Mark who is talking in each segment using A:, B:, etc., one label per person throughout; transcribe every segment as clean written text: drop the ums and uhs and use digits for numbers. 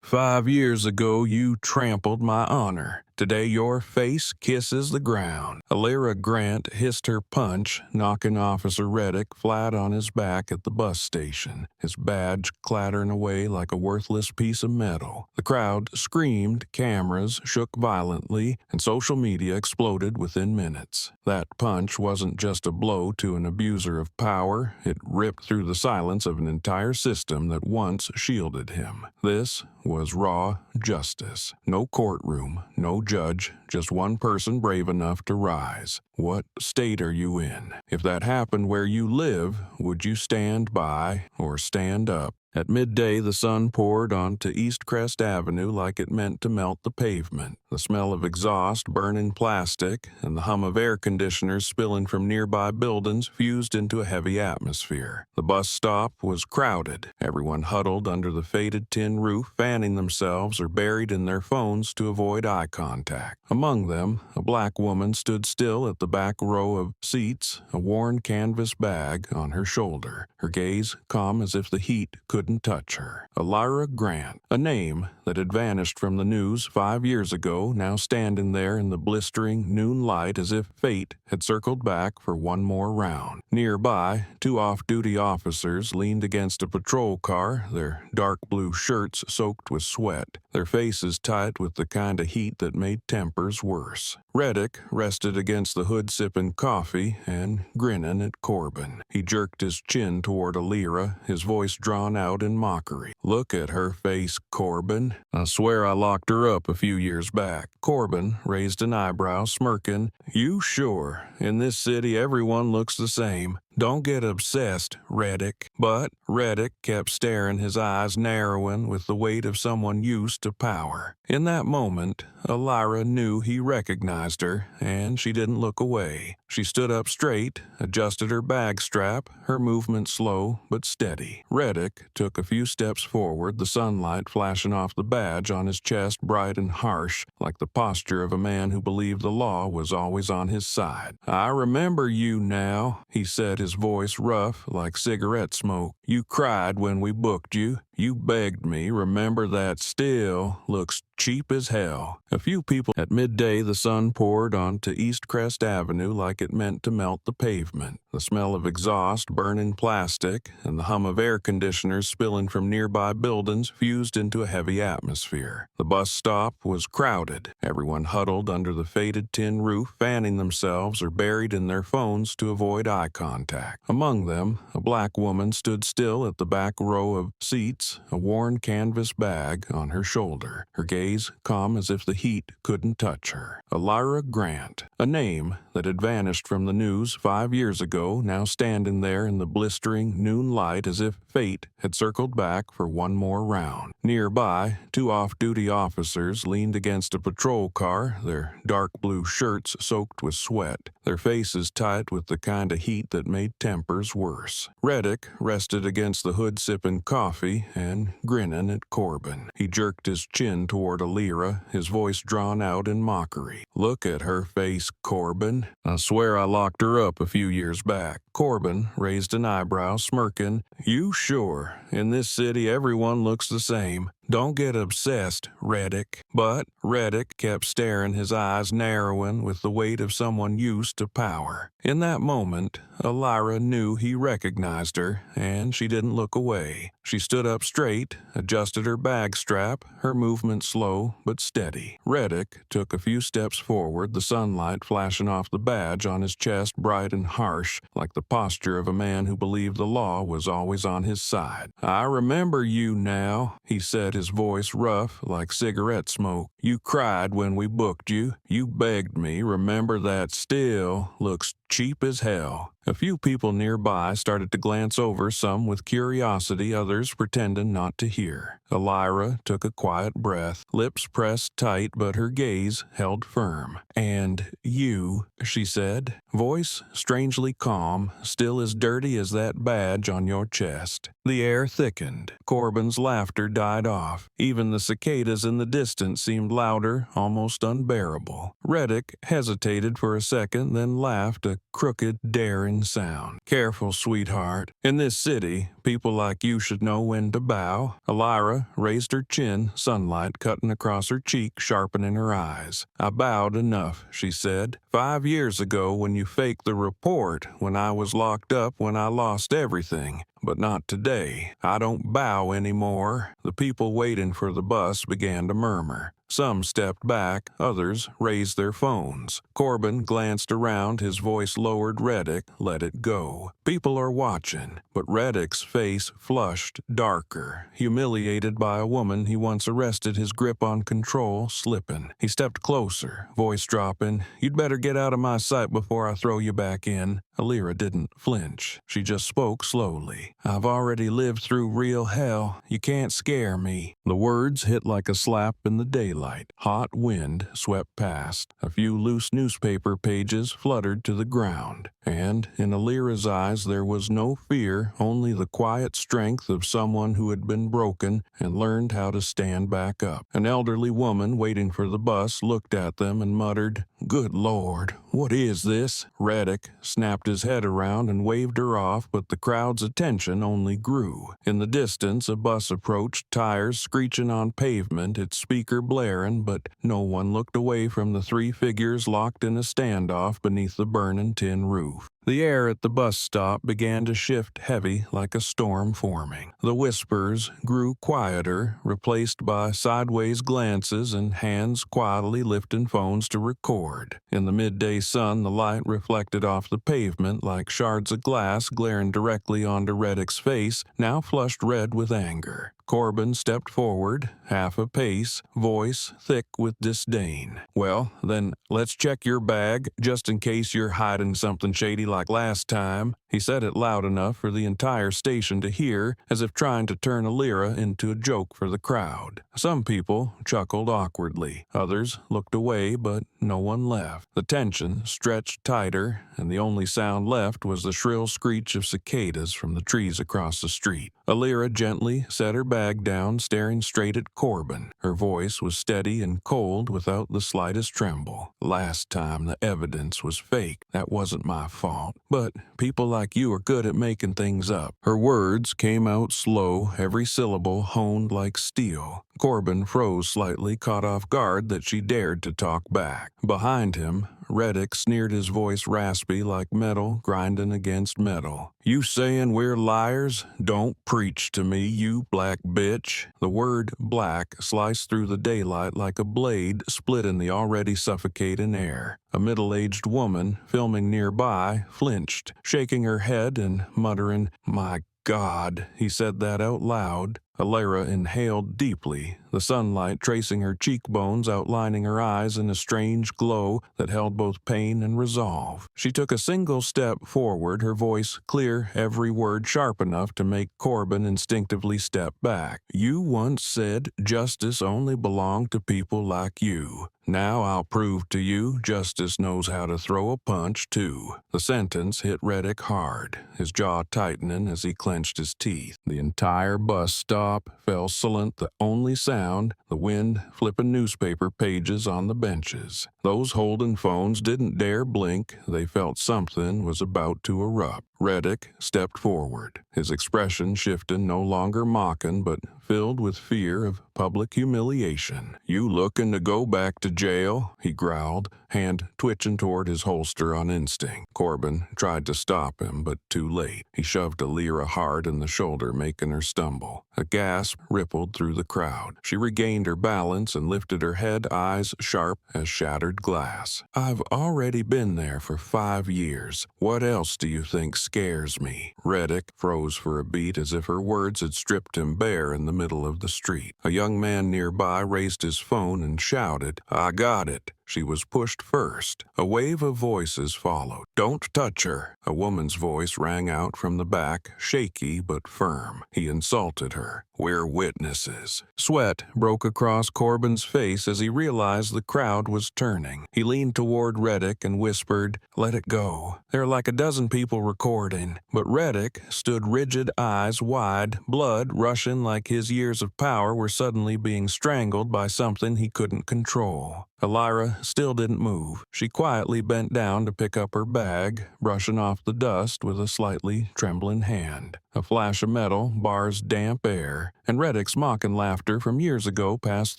A: 5 years ago, you trampled my honor. Today, your face kisses the ground. Alyra Grant hissed her punch, knocking Officer Reddick flat on his back at the bus station, his badge clattering away like a worthless piece of metal. The crowd screamed, cameras shook violently, and social media exploded within minutes. That punch wasn't just a blow to an abuser of power, it ripped through the silence of an entire system that once shielded him. This was raw justice. No courtroom, no judge, just one person brave enough to rise. What state are you in? If that happened where you live, would you stand by or stand up? At midday, the sun poured onto East Crest Avenue like it meant to melt the pavement. The smell of exhaust, burning plastic, and the hum of air conditioners spilling from nearby buildings fused into a heavy atmosphere. The bus stop was crowded, everyone huddled under the faded tin roof, fanning themselves or buried in their phones to avoid eye contact. Among them, a black woman stood still at the back row of seats, a worn canvas bag on her shoulder, her gaze calm as if the heat couldn't touch her. Alyra Grant, a name that had vanished from the news 5 years ago, now standing there in the blistering noon light as if fate had circled back for one more round. Nearby, two off-duty officers leaned against a patrol car, their dark blue shirts soaked with sweat, their faces tight with the kind of heat that made tempers worse. Reddick rested against the hood sipping coffee and grinning at Corbin. He jerked his chin toward Alyra, his voice drawn out in mockery. "Look at her face, Corbin. I swear I locked her up a few years back." Corbin raised an eyebrow, smirking. "You sure? In this city, everyone looks the same. Don't get obsessed, Reddick." But Reddick kept staring, his eyes narrowing with the weight of someone used to power. In that moment, Alyra knew he recognized her, and she didn't look away. She stood up straight, adjusted her bag strap, her movement slow but steady. Reddick took a few steps forward, the sunlight flashing off the badge on his chest bright and harsh, like the posture of a man who believed the law was always on his side. "I remember you now," he said, his voice rough like cigarette smoke. "You cried when we booked you. You begged me. Remember that still looks cheap as hell." A few people. At midday, the sun poured onto East Crest Avenue like it meant to melt the pavement. The smell of exhaust, burning plastic, and the hum of air conditioners spilling from nearby buildings fused into a heavy atmosphere. The bus stop was crowded, everyone huddled under the faded tin roof, fanning themselves or buried in their phones to avoid eye contact. Among them, a black woman stood still at the back row of seats, a worn canvas bag on her shoulder, her gaze calm as if the heat couldn't touch her. Alyra Grant, a name that had vanished from the news 5 years ago, now standing there in the blistering noon light as if fate had circled back for one more round. Nearby, two off-duty officers leaned against a patrol car, their dark blue shirts soaked with sweat, their faces tight with the kind of heat that made tempers worse. Reddick rested against the hood sipping coffee and grinning at Corbin. He jerked his chin toward Alyra, his voice drawn out in mockery. "Look at her face, Corbin. I swear I locked her up a few years back." Corbin raised an eyebrow, smirking. "You sure? In this city, everyone looks the same. Don't get obsessed, Reddick." But Reddick kept staring, his eyes narrowing with the weight of someone used to power. In that moment, Alyra knew he recognized her, and she didn't look away. She stood up straight, adjusted her bag strap, her movement slow but steady. Reddick took a few steps forward, the sunlight flashing off the badge on his chest bright and harsh, like the posture of a man who believed the law was always on his side. "I remember you now," he said, his voice rough like cigarette smoke. "You cried when we booked you. You begged me. Remember that still looks cheap as hell." A few people nearby started to glance over, some with curiosity, others pretending not to hear. Alyra took a quiet breath, lips pressed tight, but her gaze held firm. "And you," she said, voice strangely calm, still as dirty as that badge on your chest. The air thickened. Corbin's laughter died off. Even the cicadas in the distance seemed louder, almost unbearable. Reddick hesitated for a second, then laughed, a crooked, daring sound. "Careful, sweetheart. In this city, people like you should know when to bow." Alyra Alyra raised her chin, sunlight cutting across her cheek, sharpening her eyes. "I bowed enough," she said. "5 years ago when you faked the report, when I was locked up, when I lost everything. But not today. I don't bow anymore." The people waiting for the bus began to murmur. Some stepped back, others raised their phones. Corbin glanced around, his voice lowered. "Reddick, let it go. People are watching." But Reddick's face flushed darker, humiliated by a woman he once arrested, his grip on control slipping. He stepped closer, voice dropping. "You'd better get out of my sight before I throw you back in." Alyra didn't flinch. She just spoke slowly. "I've already lived through real hell. You can't scare me." The words hit like a slap in the daylight. Hot wind swept past. A few loose newspaper pages fluttered to the ground. And in Alyra's eyes there was no fear, only the quiet strength of someone who had been broken and learned how to stand back up. An elderly woman waiting for the bus looked at them and muttered, "Good Lord, what is this?" Reddick snapped his head around and waved her off, but the crowd's attention only grew. In the distance, a bus approached, tires screeching on pavement, its speaker blaring, but no one looked away from the 3 figures locked in a standoff beneath the burning tin roof. The air at the bus stop began to shift heavy like a storm forming. The whispers grew quieter, replaced by sideways glances and hands quietly lifting phones to record. In the midday sun, the light reflected off the pavement like shards of glass glaring directly onto Reddick's face, now flushed red with anger. Corbin stepped forward, half a pace, voice thick with disdain. "Well, then let's check your bag, just in case you're hiding something shady like last time." He said it loud enough for the entire station to hear, as if trying to turn Alyra into a joke for the crowd. Some people chuckled awkwardly. Others looked away, but no one left. The tension stretched tighter, and the only sound left was the shrill screech of cicadas from the trees across the street. Alyra gently set her bag down, staring straight at Corbin. Her voice was steady and cold without the slightest tremble. "Last time the evidence was fake. That wasn't my fault. But people like you are good at making things up." Her words came out slow, every syllable honed like steel. Corbin froze slightly, caught off guard that she dared to talk back. Behind him, Reddick sneered, his voice raspy like metal grinding against metal. "You saying we're liars? Don't preach to me, you black bitch." The word black sliced through the daylight like a blade split in the already suffocating air. A middle-aged woman filming nearby flinched, shaking her head and muttering, "My God." He said that out loud. Alyra inhaled deeply, the sunlight tracing her cheekbones, outlining her eyes in a strange glow that held both pain and resolve. She took a single step forward, her voice clear, every word sharp enough to make Corbin instinctively step back. "You once said justice only belonged to people like you. Now I'll prove to you justice knows how to throw a punch, too." The sentence hit Reddick hard, his jaw tightening as he clenched his teeth. The entire bus stop fell silent, the only sound, the wind flipping newspaper pages on the benches. Those holding phones didn't dare blink. They felt something was about to erupt. Reddick stepped forward, his expression shifting, no longer mocking, but filled with fear of public humiliation. "You looking to go back to jail?" he growled, hand twitching toward his holster on instinct. Corbin tried to stop him, but too late. He shoved Alyra hard in the shoulder, making her stumble. A gasp rippled through the crowd. She regained her balance and lifted her head, eyes sharp as shattered glass. "I've already been there for 5 years. What else do you think scares me?" Reddick froze for a beat, as if her words had stripped him bare in the middle of the street. A young man nearby raised his phone and shouted, "I got it." She was pushed first. A wave of voices followed. "Don't touch her." A woman's voice rang out from the back, shaky but firm. He insulted her. "We're witnesses." Sweat broke across Corbin's face as he realized the crowd was turning. He leaned toward Reddick and whispered, "Let it go." There are like a dozen people recording, but Reddick stood rigid, eyes wide, blood rushing like his years of power were suddenly being strangled by something he couldn't control. Alyra still didn't move. She quietly bent down to pick up her bag, brushing off the dust with a slightly trembling hand. A flash of metal bars damp air, and Reddick's mocking laughter from years ago passed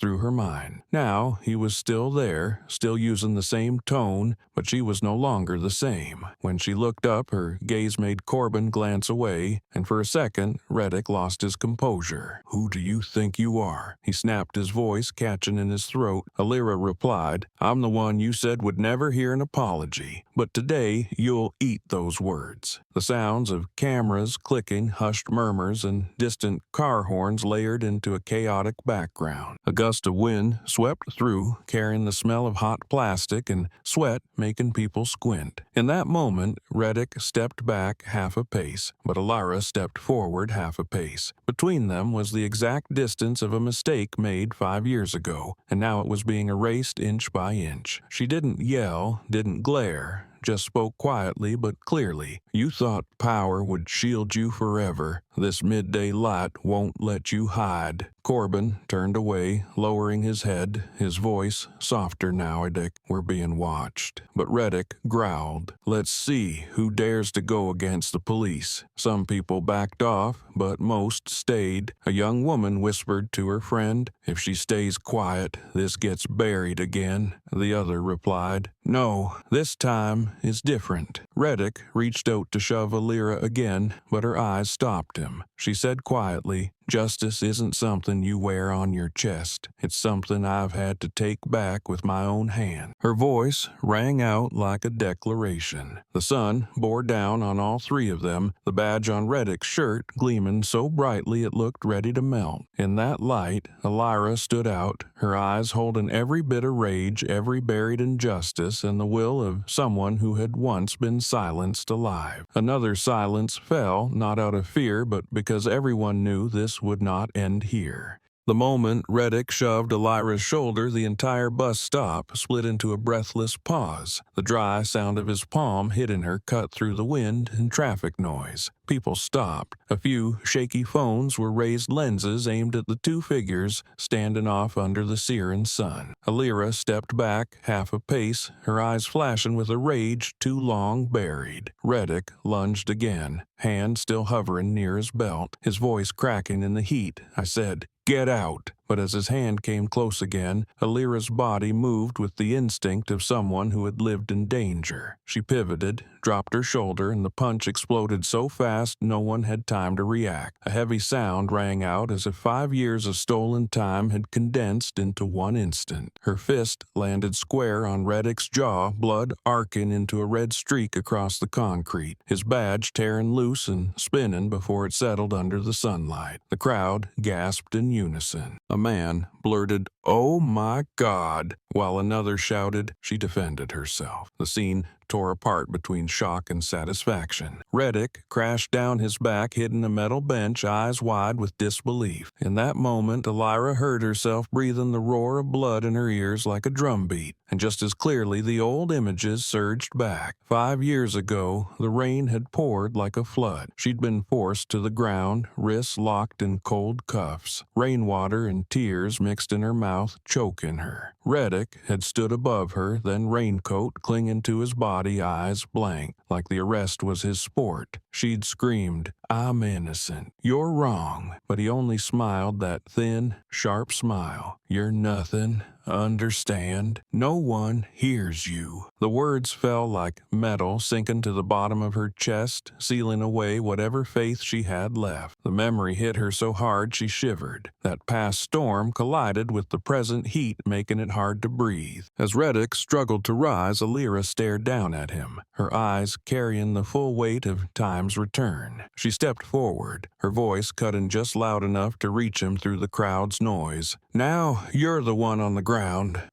A: through her mind. Now he was still there, still using the same tone, but she was no longer the same. When she looked up, her gaze made Corbin glance away, and for a second, Reddick lost his composure. "Who do you think you are?" He snapped, his voice catching in his throat. Alyra replied, "I'm the one you said would never hear an apology, but today you'll eat those words." The sounds of cameras clicking, hushed murmurs, and distant car horns layered into a chaotic background. A gust of wind swept through, carrying the smell of hot plastic and sweat making people squint. In that moment, Reddick stepped back half a pace, but Alyra stepped forward half a pace. Between them was the exact distance of a mistake made 5 years ago, and now it was being erased inch by inch. She didn't yell, didn't glare, just spoke quietly but clearly. "You thought power would shield you forever. This midday light won't let you hide." Corbin turned away, lowering his head, his voice softer now. "Reddick, we're being watched." But Reddick growled, "Let's see who dares to go against the police." Some people backed off, but most stayed. A young woman whispered to her friend, "If she stays quiet, this gets buried again." The other replied, "No, this time is different." Reddick reached out to shove Alyra again, but her eyes stopped him. She said quietly, "Justice isn't something you wear on your chest. It's something I've had to take back with my own hand." Her voice rang out like a declaration. The sun bore down on all three of them, the badge on Reddick's shirt gleaming so brightly it looked ready to melt. In that light, Alyra stood out, her eyes holding every bit of rage, every buried injustice, and the will of someone who had once been silenced alive. Another silence fell, not out of fear, but because everyone knew this would not end here. The moment Reddick shoved Alyra's shoulder, the entire bus stop split into a breathless pause. The dry sound of his palm hitting her cut through the wind and traffic noise. People stopped. A few shaky phones were raised lenses aimed at the two figures standing off under the searing sun. Alyra stepped back half a pace, her eyes flashing with a rage too long buried. Reddick lunged again, hand still hovering near his belt, his voice cracking in the heat. "I said, get out." But as his hand came close again, Alyra's body moved with the instinct of someone who had lived in danger. She pivoted, dropped her shoulder, and the punch exploded so fast no one had time to react. A heavy sound rang out as if 5 years of stolen time had condensed into one instant. Her fist landed square on Reddick's jaw, blood arcing into a red streak across the concrete, his badge tearing loose and spinning before it settled under the sunlight. The crowd gasped in unison. A man blurted, "Oh my God," while another shouted. She defended herself. The scene tore apart between shock and satisfaction. Reddick crashed down his back, hitting a metal bench, eyes wide with disbelief. In that moment, Alyra heard herself breathing the roar of blood in her ears like a drumbeat, and just as clearly the old images surged back. 5 years ago, the rain had poured like a flood. She'd been forced to the ground, wrists locked in cold cuffs, rainwater and tears mixed in her mouth, choking her. Reddick had stood above her, then raincoat clinging to his body, eyes blank, like the arrest was his sport. She'd screamed, "I'm innocent. You're wrong." But he only smiled that thin, sharp smile. "You're nothing. Understand? No one hears you." The words fell like metal sinking to the bottom of her chest, sealing away whatever faith she had left. The memory hit her so hard she shivered. That past storm collided with the present heat, making it hard to breathe. As Reddick struggled to rise, Alyra stared down at him, her eyes carrying the full weight of time's return. She stepped forward, her voice cutting just loud enough to reach him through the crowd's noise. "Now you're the one on the ground."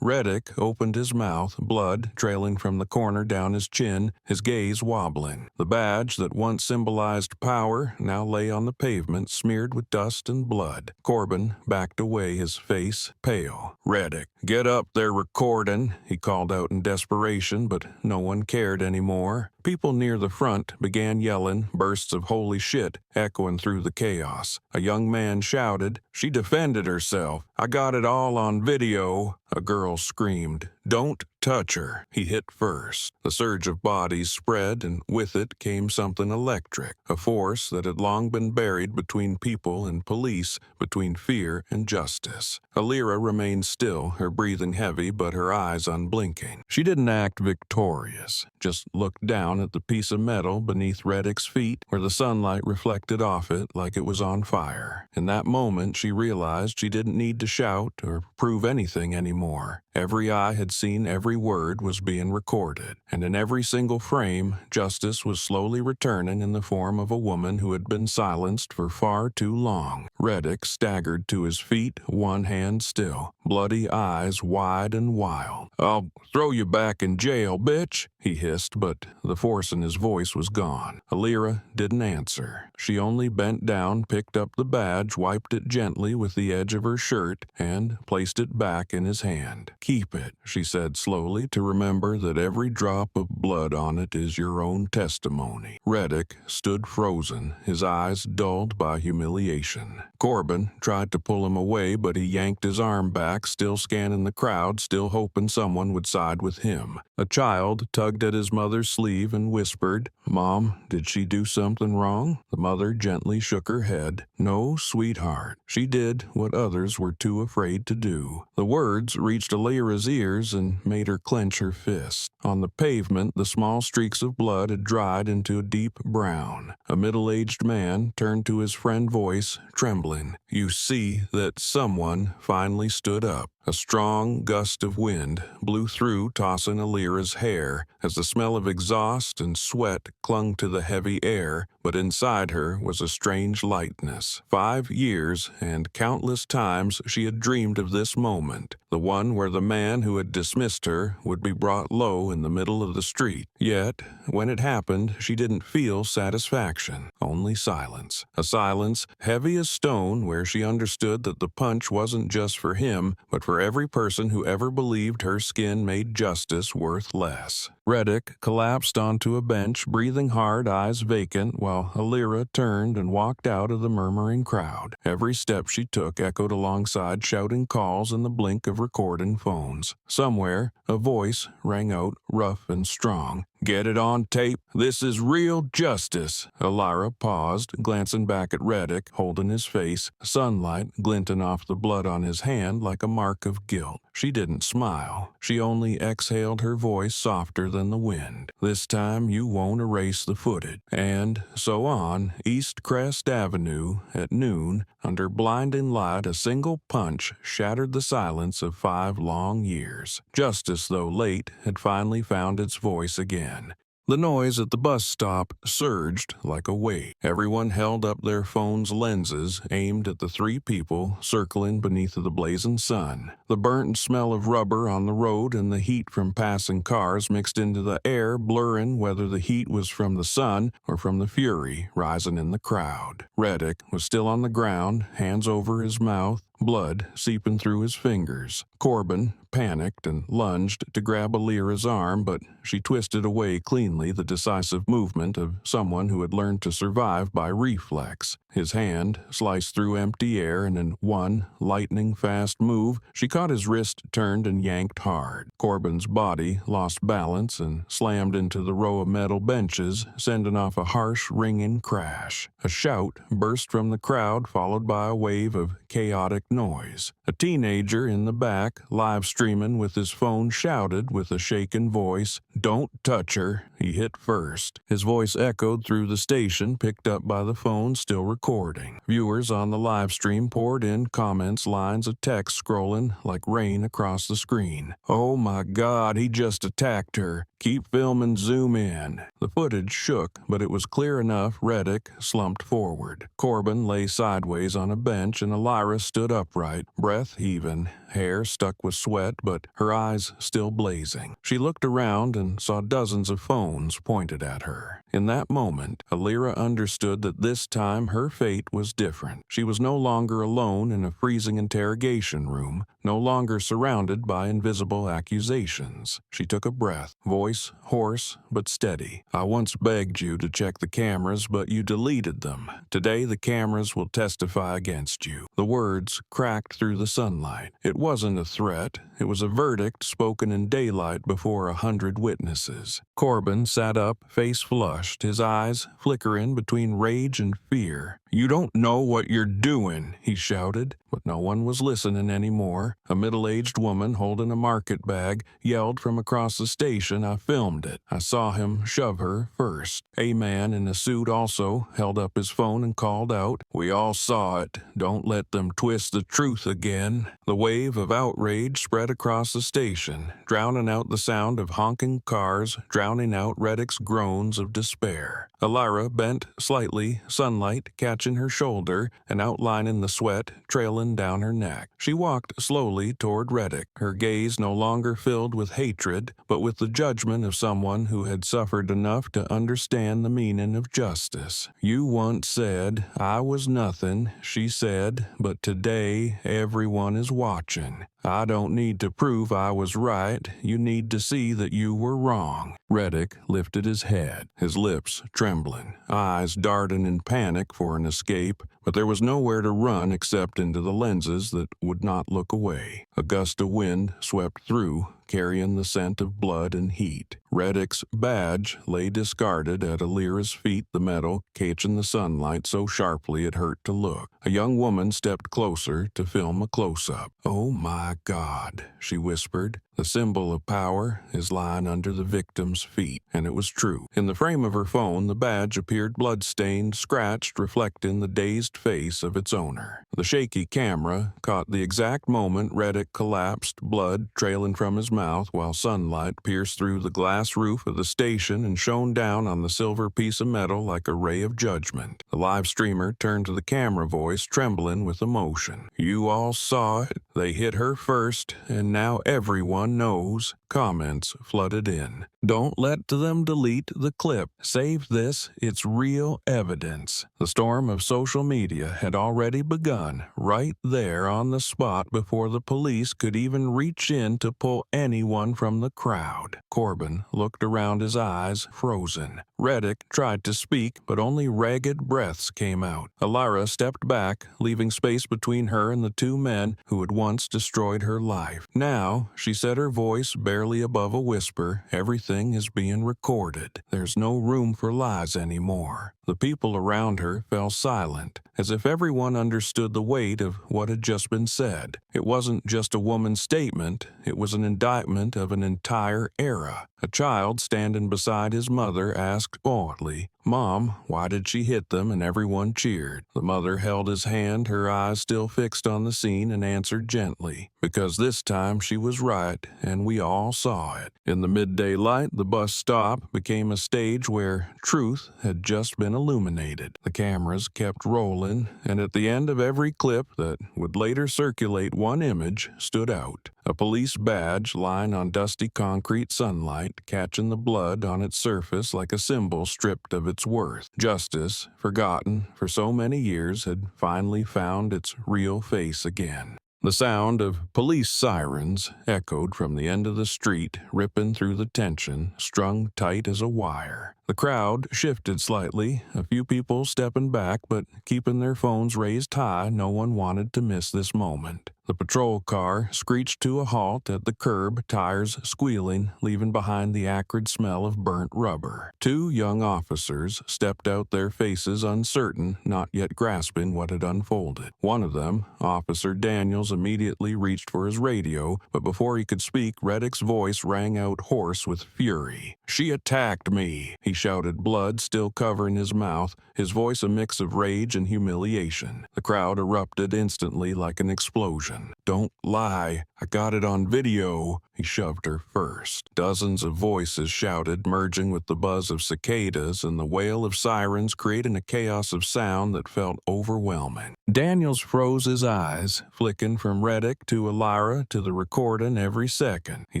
A: Reddick opened his mouth, blood trailing from the corner down his chin, his gaze wobbling. The badge that once symbolized power now lay on the pavement, smeared with dust and blood. Corbin backed away, his face pale. "Reddick, get up there recording," he called out in desperation, but no one cared anymore. People near the front began yelling, bursts of holy shit echoing through the chaos. A young man shouted, "She defended herself. I got it all on video." A girl screamed, "Don't touch her." He hit first. The surge of bodies spread, and with it came something electric, a force that had long been buried between people and police, between fear and justice. Alyra remained still, her breathing heavy but her eyes unblinking. She didn't act victorious, just looked down at the piece of metal beneath Reddick's feet where the sunlight reflected off it like it was on fire. In that moment, she realized she didn't need to shout or prove anything anymore. Every eye had seen every word was being recorded, and in every single frame, justice was slowly returning in the form of a woman who had been silenced for far too long. Reddick staggered to his feet, one hand still, bloody eyes wide and wild. "I'll throw you back in jail, bitch," he hissed, but the force in his voice was gone. Alyra didn't answer. She only bent down, picked up the badge, wiped it gently with the edge of her shirt, and placed it back in his hand. "Keep it," she said slowly, "to remember that every drop of blood on it is your own testimony." Reddick stood frozen, his eyes dulled by humiliation. Corbin tried to pull him away, but he yanked his arm back, still scanning the crowd, still hoping someone would side with him. A child tugged at his mother's sleeve and whispered, "Mom, did she do something wrong?" The mother gently shook her head. "No, sweetheart. She did what others were too afraid to do." The words reached Alyra's ears and made her clench her fist. On the pavement, the small streaks of blood had dried into a deep brown. A middle-aged man turned to his friend, voice trembling. "You see that someone finally stood up." A strong gust of wind blew through, tossing Alyra's hair, as the smell of exhaust and sweat clung to the heavy air, but inside her was a strange lightness. 5 years and countless times she had dreamed of this moment, the one where the man who had dismissed her would be brought low in the middle of the street. Yet, when it happened, she didn't feel satisfaction, only silence. A silence heavy as stone, where she understood that the punch wasn't just for him, but for every person who ever believed her skin made justice worth less. Reddick collapsed onto a bench, breathing hard, eyes vacant, while Alyra turned and walked out of the murmuring crowd. Every step she took echoed alongside shouting calls and the blink of recording phones. Somewhere, a voice rang out, rough and strong. "Get it on tape. This is real justice." Alyra paused, glancing back at Reddick, holding his face, sunlight glinting off the blood on his hand like a mark of guilt. She didn't smile. She only exhaled, her voice softer than the wind. "This time you won't erase the footage." And so on, East Crest Avenue, at noon, under blinding light, a single punch shattered the silence of 5 long years. Justice, though late, had finally found its voice again. The noise at the bus stop surged like a wave. Everyone held up their phones' lenses, aimed at the 3 people circling beneath the blazing sun. The burnt smell of rubber on the road and the heat from passing cars mixed into the air, blurring whether the heat was from the sun or from the fury rising in the crowd. Reddick was still on the ground, hands over his mouth, blood seeping through his fingers. Corbin panicked and lunged to grab Alyra's arm, but she twisted away cleanly, the decisive movement of someone who had learned to survive by reflex. His hand sliced through empty air, and in one lightning-fast move, she caught his wrist turned and yanked hard. Corbin's body lost balance and slammed into the row of metal benches, sending off a harsh, ringing crash. A shout burst from the crowd, followed by a wave of chaotic noise. A teenager in the back, live streaming with his phone, shouted with a shaken voice, "Don't touch her." He hit first. His voice echoed through the station, picked up by the phone still recording. Viewers on the live stream poured in comments, lines of text scrolling like rain across the screen. "Oh my God, he just attacked her. Keep filming, zoom in." The footage shook, but it was clear enough. Reddick slumped forward. Corbin lay sideways on a bench, and Alyra stood upright, breath heaving, hair stuck with sweat, but her eyes still blazing. She looked around and saw dozens of phones pointed at her. In that moment, Alyra understood that this time her fate was different. She was no longer alone in a freezing interrogation room. no longer surrounded by invisible accusations. She took a breath, voice hoarse but steady. "I once begged you to check the cameras, but you deleted them. Today the cameras will testify against you." The words cracked through the sunlight. It wasn't a threat. It was a verdict spoken in daylight before 100 witnesses. Corbin sat up, face flushed, his eyes flickering between rage and fear. "You don't know what you're doing," he shouted. But no one was listening anymore. A middle-aged woman holding a market bag yelled from across the station. "I filmed it. I saw him shove her first." A man in a suit also held up his phone and called out, "We all saw it. Don't let them twist the truth again." The wave of outrage spread across the station, drowning out the sound of honking cars, drowning out Reddick's groans of despair. Alyra bent slightly, sunlight catching her shoulder and outlining the sweat trailing down her neck. She walked slowly toward Reddick, her gaze no longer filled with hatred, but with the judgment of someone who had suffered enough to understand the meaning of justice. "You once said I was nothing," she said, "but today everyone is watching. I don't need to prove I was right. You need to see that you were wrong." Reddick lifted his head, his lips trembling, eyes darting in panic for an escape, but there was nowhere to run except into the lenses that would not look away. A gust of wind swept through, carrying the scent of blood and heat. Reddick's badge lay discarded at Alyra's feet, the metal catching the sunlight so sharply it hurt to look. A young woman stepped closer to film a close-up. "Oh my God," she whispered. "The symbol of power is lying under the victim's feet." And it was true. In the frame of her phone, the badge appeared blood-stained, scratched, reflecting the dazed face of its owner. The shaky camera caught the exact moment Reddick collapsed, blood trailing from his mouth while sunlight pierced through the glass roof of the station and shone down on the silver piece of metal like a ray of judgment. The live streamer turned to the camera voice, trembling with emotion. "You all saw it. They hit her first, and now everyone knows." Comments flooded in. "Don't let them delete the clip. Save this. It's real evidence." The storm of social media had already begun, right there on the spot before the police could even reach in to pull anyone from the crowd. Corbin looked around, his eyes frozen. Reddick tried to speak, but only ragged breaths came out. Alyra stepped back, leaving space between her and the two men who had once destroyed her life. "Now," she said, her voice barely above a whisper, "everything is being recorded. There's no room for lies anymore." The people around her fell silent, as if everyone understood the weight of what had just been said. It wasn't just a woman's statement, it was an indictment of an entire era. A child standing beside his mother asked quietly, "Mom, why did she hit them?" and everyone cheered. The mother held his hand, her eyes still fixed on the scene, and answered gently, "Because this time she was right, and we all saw it." In the midday light, the bus stop became a stage where truth had just been illuminated. The cameras kept rolling, and at the end of every clip that would later circulate, one image stood out. A police badge lying on dusty concrete sunlight, catching the blood on its surface like a symbol stripped of its worth. Justice, forgotten for so many years, had finally found its real face again. The sound of police sirens echoed from the end of the street, ripping through the tension, strung tight as a wire. The crowd shifted slightly, a few people stepping back but keeping their phones raised high. No one wanted to miss this moment. The patrol car screeched to a halt at the curb, tires squealing, leaving behind the acrid smell of burnt rubber. Two young officers stepped out, their faces uncertain, not yet grasping what had unfolded. One of them, Officer Daniels, immediately reached for his radio, but before he could speak, Reddick's voice rang out hoarse with fury. "She attacked me," he shouted, blood still covering his mouth, his voice a mix of rage and humiliation. The crowd erupted instantly like an explosion. "Don't lie. I got it on video." He shoved her first. Dozens of voices shouted, merging with the buzz of cicadas and the wail of sirens, creating a chaos of sound that felt overwhelming. Daniels froze his eyes, flicking from Reddick to Alyra to the recording every second. He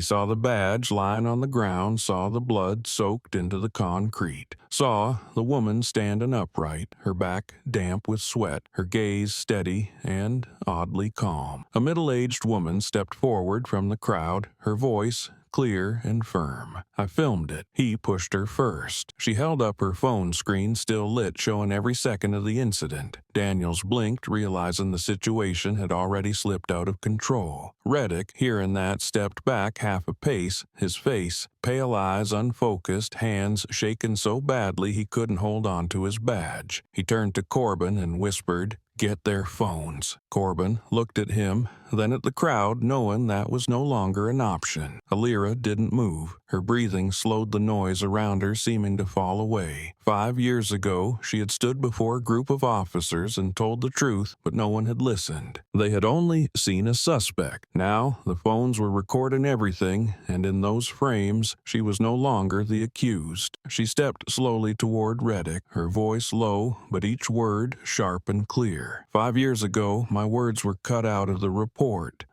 A: saw the badge lying on the ground, saw the blood soaked into the concrete. concrete. Saw the woman standing upright, her back damp with sweat, her gaze steady and oddly calm. A middle-aged woman stepped forward from the crowd, her voice clear and firm. I filmed it. He pushed her first. She held up her phone screen, still lit, showing every second of the incident. Daniels blinked, realizing the situation had already slipped out of control. Reddick, hearing that, stepped back half a pace, his face, pale eyes unfocused, hands shaking so badly he couldn't hold on to his badge. He turned to Corbin and whispered, "Get their phones." Corbin looked at him, then at the crowd, knowing that was no longer an option. Alyra didn't move. Her breathing slowed the noise around her, seeming to fall away. 5 years ago, she had stood before a group of officers and told the truth, but no one had listened. They had only seen a suspect. Now, the phones were recording everything, and in those frames, she was no longer the accused. She stepped slowly toward Reddick, her voice low, but each word sharp and clear. 5 years ago, my words were cut out of the report.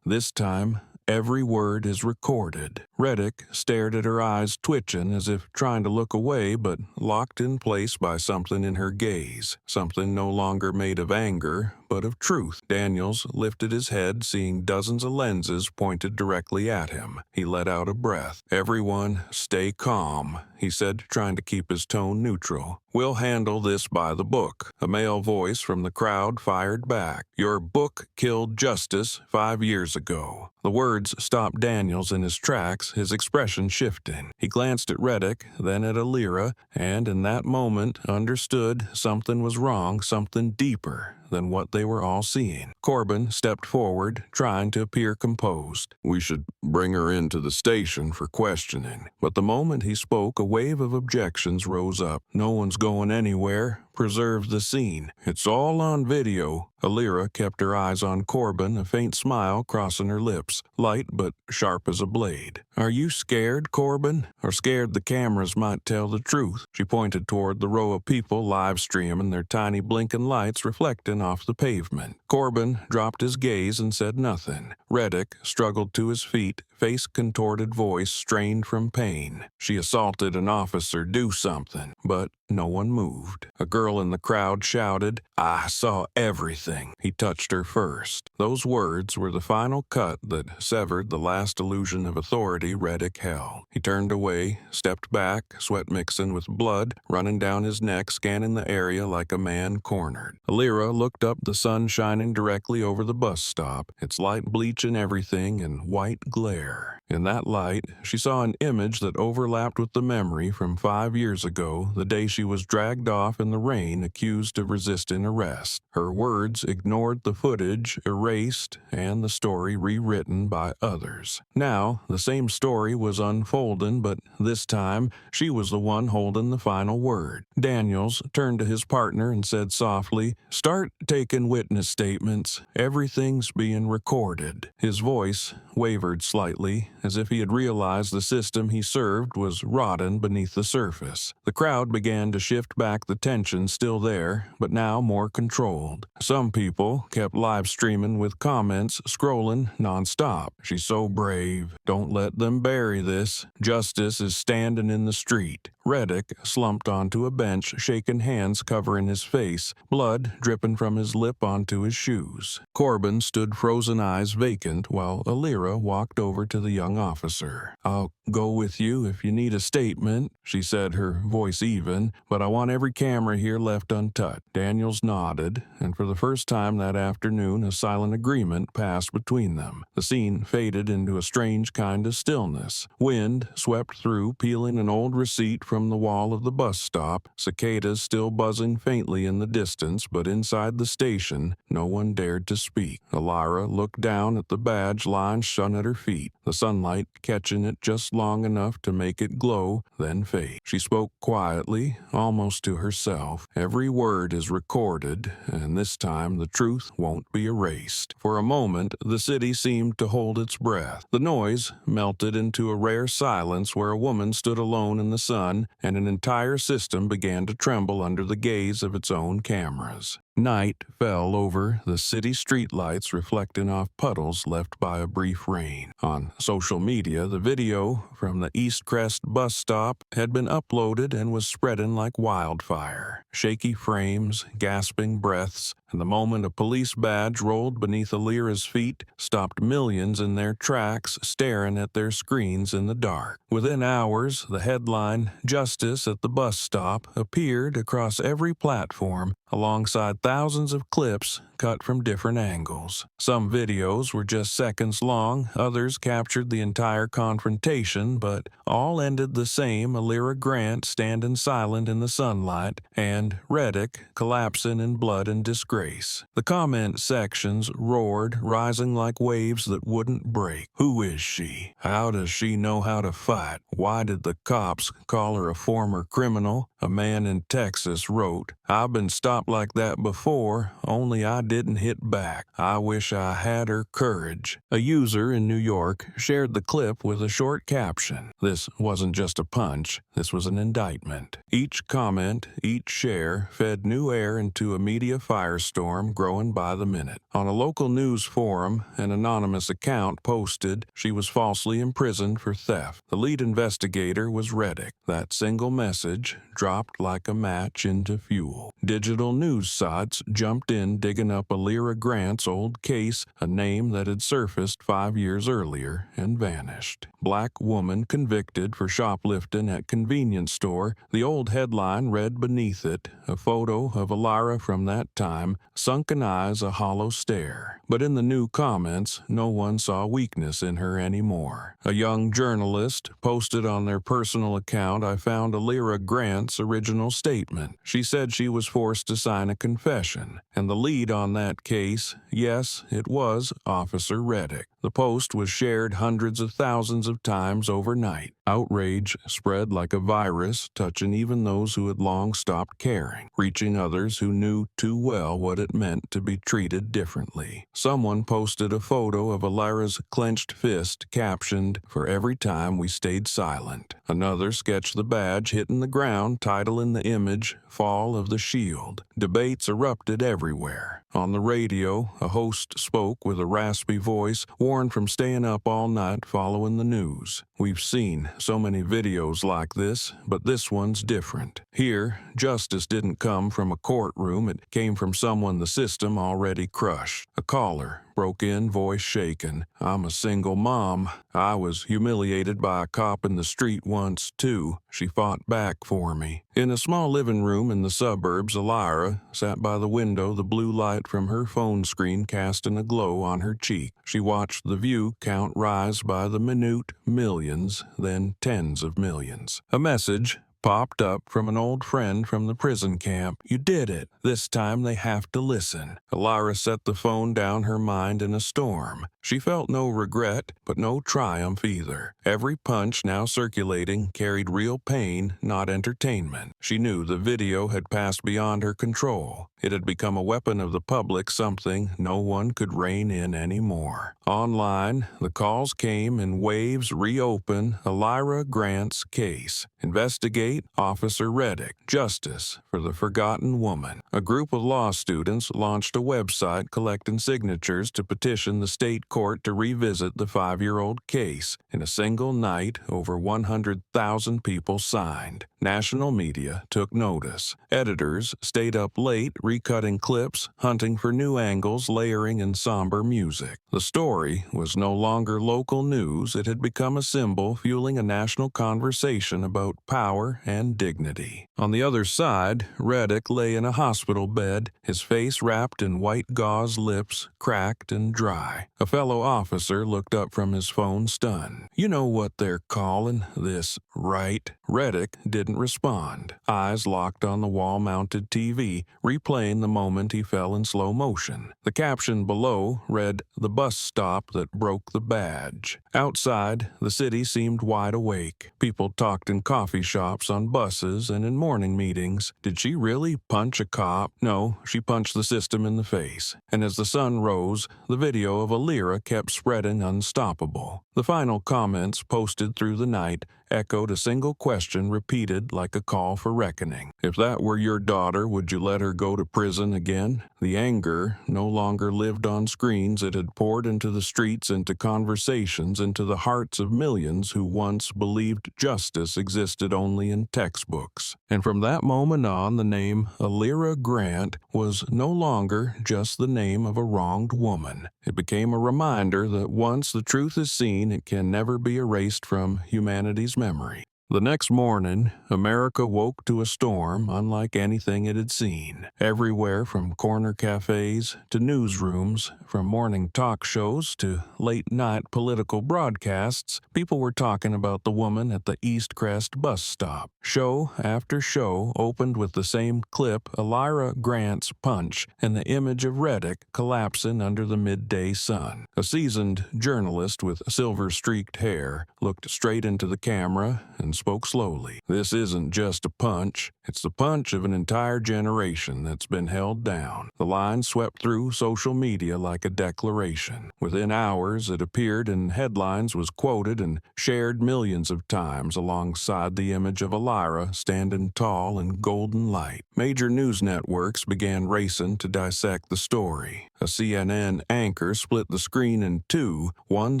A: This time, every word is recorded. Reddick stared at her eyes, twitching as if trying to look away, but locked in place by something in her gaze, something no longer made of anger, but of truth. Daniels lifted his head, seeing dozens of lenses pointed directly at him. He let out a breath. "Everyone, stay calm," he said, trying to keep his tone neutral. "We'll handle this by the book." A male voice from the crowd fired back. "Your book killed justice 5 years ago." The words stopped Daniels in his tracks, his expression shifting. He glanced at Reddick, then at Alyra, and in that moment understood something was wrong, something deeper than what they were all seeing. Corbin stepped forward, trying to appear composed. "We should bring her into the station for questioning." But the moment he spoke, a wave of objections rose up. "No one's going anywhere. Preserve the scene. It's all on video." Alyra kept her eyes on Corbin, a faint smile crossing her lips, light but sharp as a blade. "Are you scared, Corbin? Or scared the cameras might tell the truth?" She pointed toward the row of people live streaming, their tiny blinking lights reflecting off the pavement. Corbin dropped his gaze and said nothing. Reddick struggled to his feet, face contorted, voice strained from pain. "She assaulted an officer. Do something." But no one moved. A girl in the crowd shouted, "I saw everything." He touched her first. Those words were the final cut that severed the last illusion of authority Reddick held. He turned away, stepped back, sweat mixing with blood, running down his neck, scanning the area like a man cornered. Alyra looked up, the sun shining directly over the bus stop, its light bleaching everything in white glare. In that light, she saw an image that overlapped with the memory from 5 years ago, the day she was dragged off in the rain, accused of resisting arrest. Her words ignored the footage, erased, and the story rewritten by others. Now, the same story was unfolding, but this time, she was the one holding the final word. Daniels turned to his partner and said softly, "Start taking witness statements. Everything's being recorded." His voice wavered slightly, as if he had realized the system he served was rotting beneath the surface. The crowd began to shift back, the tension still there, but now more controlled. Some people kept live streaming with comments scrolling nonstop. "She's so brave. Don't let them bury this. Justice is standing in the street." Reddick slumped onto a bench, shaking hands covering his face, blood dripping from his lip onto his shoes. Corbin stood, frozen eyes vacant, while Alyra walked over to the young officer. "I'll go with you if you need a statement," she said, her voice even, "but I want every camera here left untouched." Daniels nodded, and for the first time that afternoon a silent agreement passed between them. The scene faded into a strange kind of stillness. Wind swept through, peeling an old receipt from the wall of the bus stop, cicadas still buzzing faintly in the distance, but inside the station no one dared to speak. Alyra looked down at the badge lying shut at her feet, the sunlight catching it just long enough to make it glow, then fade. She spoke quietly, almost to herself. "Every word is recorded, and this time the truth won't be erased." For a moment, the city seemed to hold its breath. The noise melted into a rare silence where a woman stood alone in the sun, and an entire system began to tremble under the gaze of its own cameras. Night fell over the city streetlights, reflecting off puddles left by a brief rain. On social media, the video from the East Crest bus stop had been uploaded and was spreading like wildfire. Shaky frames, gasping breaths, and the moment a police badge rolled beneath Alyra's feet stopped millions in their tracks, staring at their screens in the dark. Within hours, the headline, "Justice at the Bus Stop," appeared across every platform, alongside thousands of clips cut from different angles. Some videos were just seconds long, others captured the entire confrontation, but all ended the same: Alyra Grant standing silent in the sunlight, and Reddick collapsing in blood and disgrace. The comment sections roared, rising like waves that wouldn't break. Who is she? How does she know how to fight? Why did the cops call her a former criminal? A man in Texas wrote, "I've been stopped like that before, only I didn't hit back. I wish I had her courage." A user in New York shared the clip with a short caption. This wasn't just a punch, this was an indictment. Each comment, each share, fed new air into a media firestorm growing by the minute. On a local news forum, an anonymous account posted she was falsely imprisoned for theft. The lead investigator was Reddick. That single message dropped like a match into fuel. Digital news sites jumped in, digging up Alyra Grant's old case, a name that had surfaced 5 years earlier and vanished. Black woman convicted for shoplifting at convenience store. The old headline read beneath it, a photo of Alyra from that time, sunken eyes, a hollow stare. But in the new comments, no one saw weakness in her anymore. A young journalist posted on their personal account, "I found Alyra Grant's original statement. She said she was forced to sign a confession." And the lead on that case, yes, it was Officer Reddick. The post was shared hundreds of thousands of times overnight. Outrage spread like a virus, touching even those who had long stopped caring, reaching others who knew too well what it meant to be treated differently. Someone posted a photo of Alyra's clenched fist, captioned, "For every time we stayed silent." Another sketched the badge hitting the ground, titling the image, "Fall of the Shield." Debates erupted everywhere. On the radio, a host spoke with a raspy voice, warned from staying up all night following the news. "We've seen so many videos like this, but this one's different. Here, justice didn't come from a courtroom, it came from someone the system already crushed." A caller broke in, voice shaken. "I'm a single mom. I was humiliated by a cop in the street once, too. She fought back for me." In a small living room in the suburbs, Alyra sat by the window, the blue light from her phone screen casting a glow on her cheek. She watched the view count rise by the minute millions, then tens of millions. A message popped up from an old friend from the prison camp. "You did it. This time they have to listen." Alyra set the phone down, her mind in a storm. She felt no regret, but no triumph either. Every punch now circulating carried real pain, not entertainment. She knew the video had passed beyond her control. It had become a weapon of the public, something no one could rein in anymore. Online, the calls came in waves. "Reopen Alyra Grant's case. Investigate Officer Reddick. Justice for the forgotten woman." A group of law students launched a website collecting signatures to petition the state court to revisit the 5-year-old case. In a single night, over 100,000 people signed. National media took notice. Editors stayed up late, recutting clips, hunting for new angles, layering in somber music. The story was no longer local news. It had become a symbol, fueling a national conversation about power and dignity. On the other side, Reddick lay in a hospital bed, his face wrapped in white gauze, lips cracked and dry. A fellow officer looked up from his phone, stunned. "You know what they're calling this, right?" Reddick didn't respond. Eyes locked on the wall-mounted TV, replaying the moment he fell in slow motion. The caption below read, "The bus stop that broke the badge." Outside, the city seemed wide awake. People talked in coffee shops, cops on buses and in morning meetings. Did she really punch a cop? No, she punched the system in the face. And as the sun rose, the video of Alyra kept spreading unstoppable. The final comments posted through the night echoed a single question repeated like a call for reckoning. If that were your daughter, would you let her go to prison again? The anger no longer lived on screens. It had poured into the streets, into conversations, into the hearts of millions who once believed justice existed only in textbooks. And from that moment on, the name Alyra Grant was no longer just the name of a wronged woman. It became a reminder that once the truth is seen, it can never be erased from humanity's memory. The next morning, America woke to a storm unlike anything it had seen. Everywhere from corner cafes to newsrooms, from morning talk shows to late-night political broadcasts, people were talking about the woman at the East Crest bus stop. Show after show opened with the same clip, Alyra Grant's punch, and the image of Reddick collapsing under the midday sun. A seasoned journalist with silver-streaked hair looked straight into the camera and spoke slowly. This isn't just a punch. It's the punch of an entire generation that's been held down. The line swept through social media like a declaration. Within hours, it appeared in headlines, was quoted and shared millions of times alongside the image of Alyra standing tall in golden light. Major news networks began racing to dissect the story. A CNN anchor split the screen in two, one